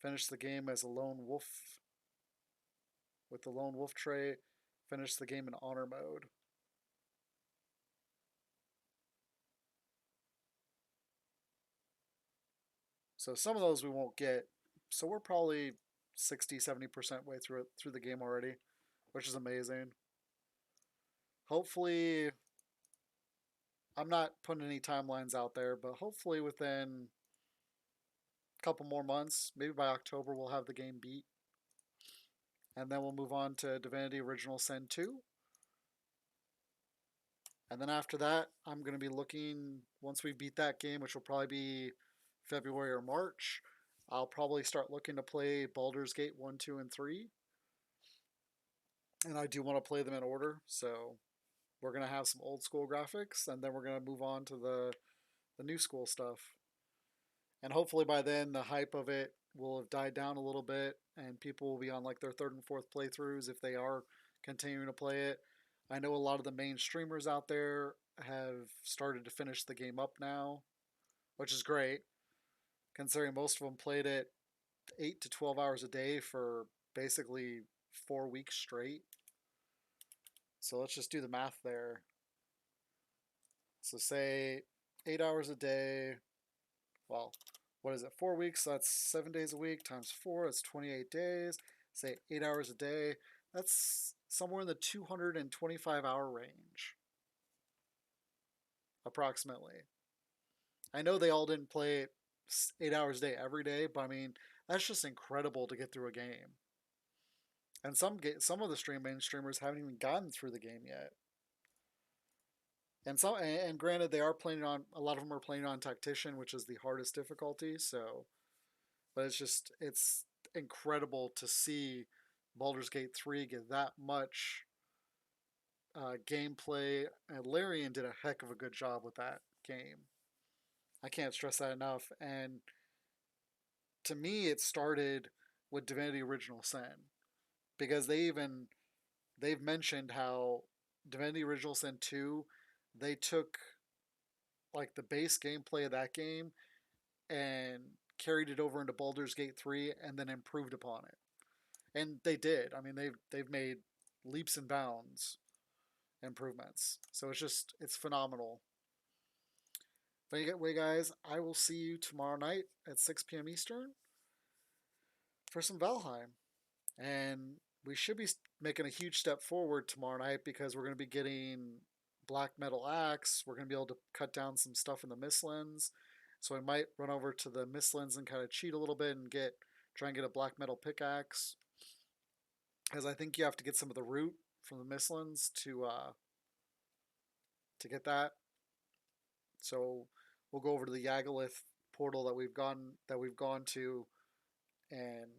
finish the game as a lone wolf with the lone wolf trait, finish the game in honor mode. So some of those we won't get. So we're probably 60-70% way through the game already, which is amazing. Hopefully, I'm not putting any timelines out there, but hopefully within a couple more months, maybe by October, we'll have the game beat. And then we'll move on to Divinity Original Sin 2. And then after that, I'm going to be looking, once we beat that game, which will probably be February or March, I'll probably start looking to play Baldur's Gate 1, 2, and 3. And I do want to play them in order, so we're going to have some old school graphics, and then we're going to move on to the new school stuff. And hopefully by then, the hype of it will have died down a little bit, and people will be on like their 3rd and 4th playthroughs if they are continuing to play it. I know a lot of the main streamers out there have started to finish the game up now, which is great, considering most of them played it 8 to 12 hours a day for basically 4 weeks straight. So let's just do the math there. So say 8 hours a day. Well, what is it? 4 weeks, so that's 7 days a week times 4, that's 28 days. Say 8 hours a day. That's somewhere in the 225 hour range, approximately. I know they all didn't play 8 hours a day every day, but I mean, that's just incredible to get through a game. And some of the main streamers haven't even gotten through the game yet. And granted, they are playing on, a lot of them are playing on Tactician, which is the hardest difficulty. So, but it's incredible to see Baldur's Gate 3 get that much gameplay. And Larian did a heck of a good job with that game. I can't stress that enough. And to me, it started with Divinity Original Sin, because they've mentioned how Divinity Original Sin 2, they took like the base gameplay of that game and carried it over into Baldur's Gate 3 and then improved upon it. And they did. I mean, they've made leaps and bounds improvements. So it's phenomenal. But anyway, guys, I will see you tomorrow night at 6 p.m. Eastern for some Valheim. And we should be making a huge step forward tomorrow night because we're going to be getting black metal axe. We're going to be able to cut down some stuff in the Mistlands. So I might run over to the Mistlands and kind of cheat a little bit and try and get a black metal pickaxe. As I think you have to get some of the root from the Mistlands to get that. So we'll go over to the Yaggalith portal that we've gone to and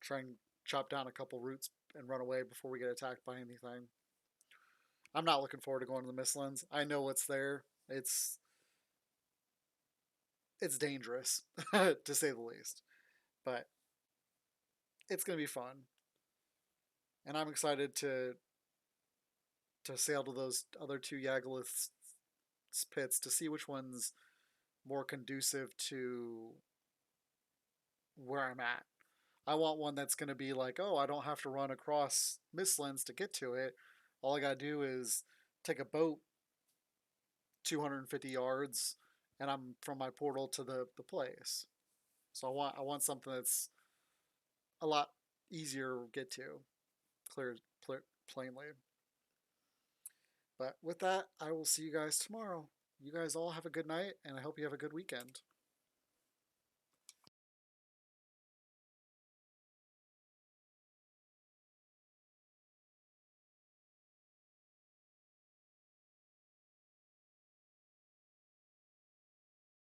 try and chop down a couple roots and run away before we get attacked by anything. I'm not looking forward to going to the Mistlands. I know what's there. It's dangerous to say the least, but it's gonna be fun, and I'm excited to sail to those other two Yaggalith pits to see which one's more conducive to where I'm at. I want one that's going to be like, oh, I don't have to run across Mistlands to get to it. All I got to do is take a boat 250 yards and I'm from my portal to the place. So I want something that's a lot easier to get to, plainly. But with that, I will see you guys tomorrow. You guys all have a good night, and I hope you have a good weekend.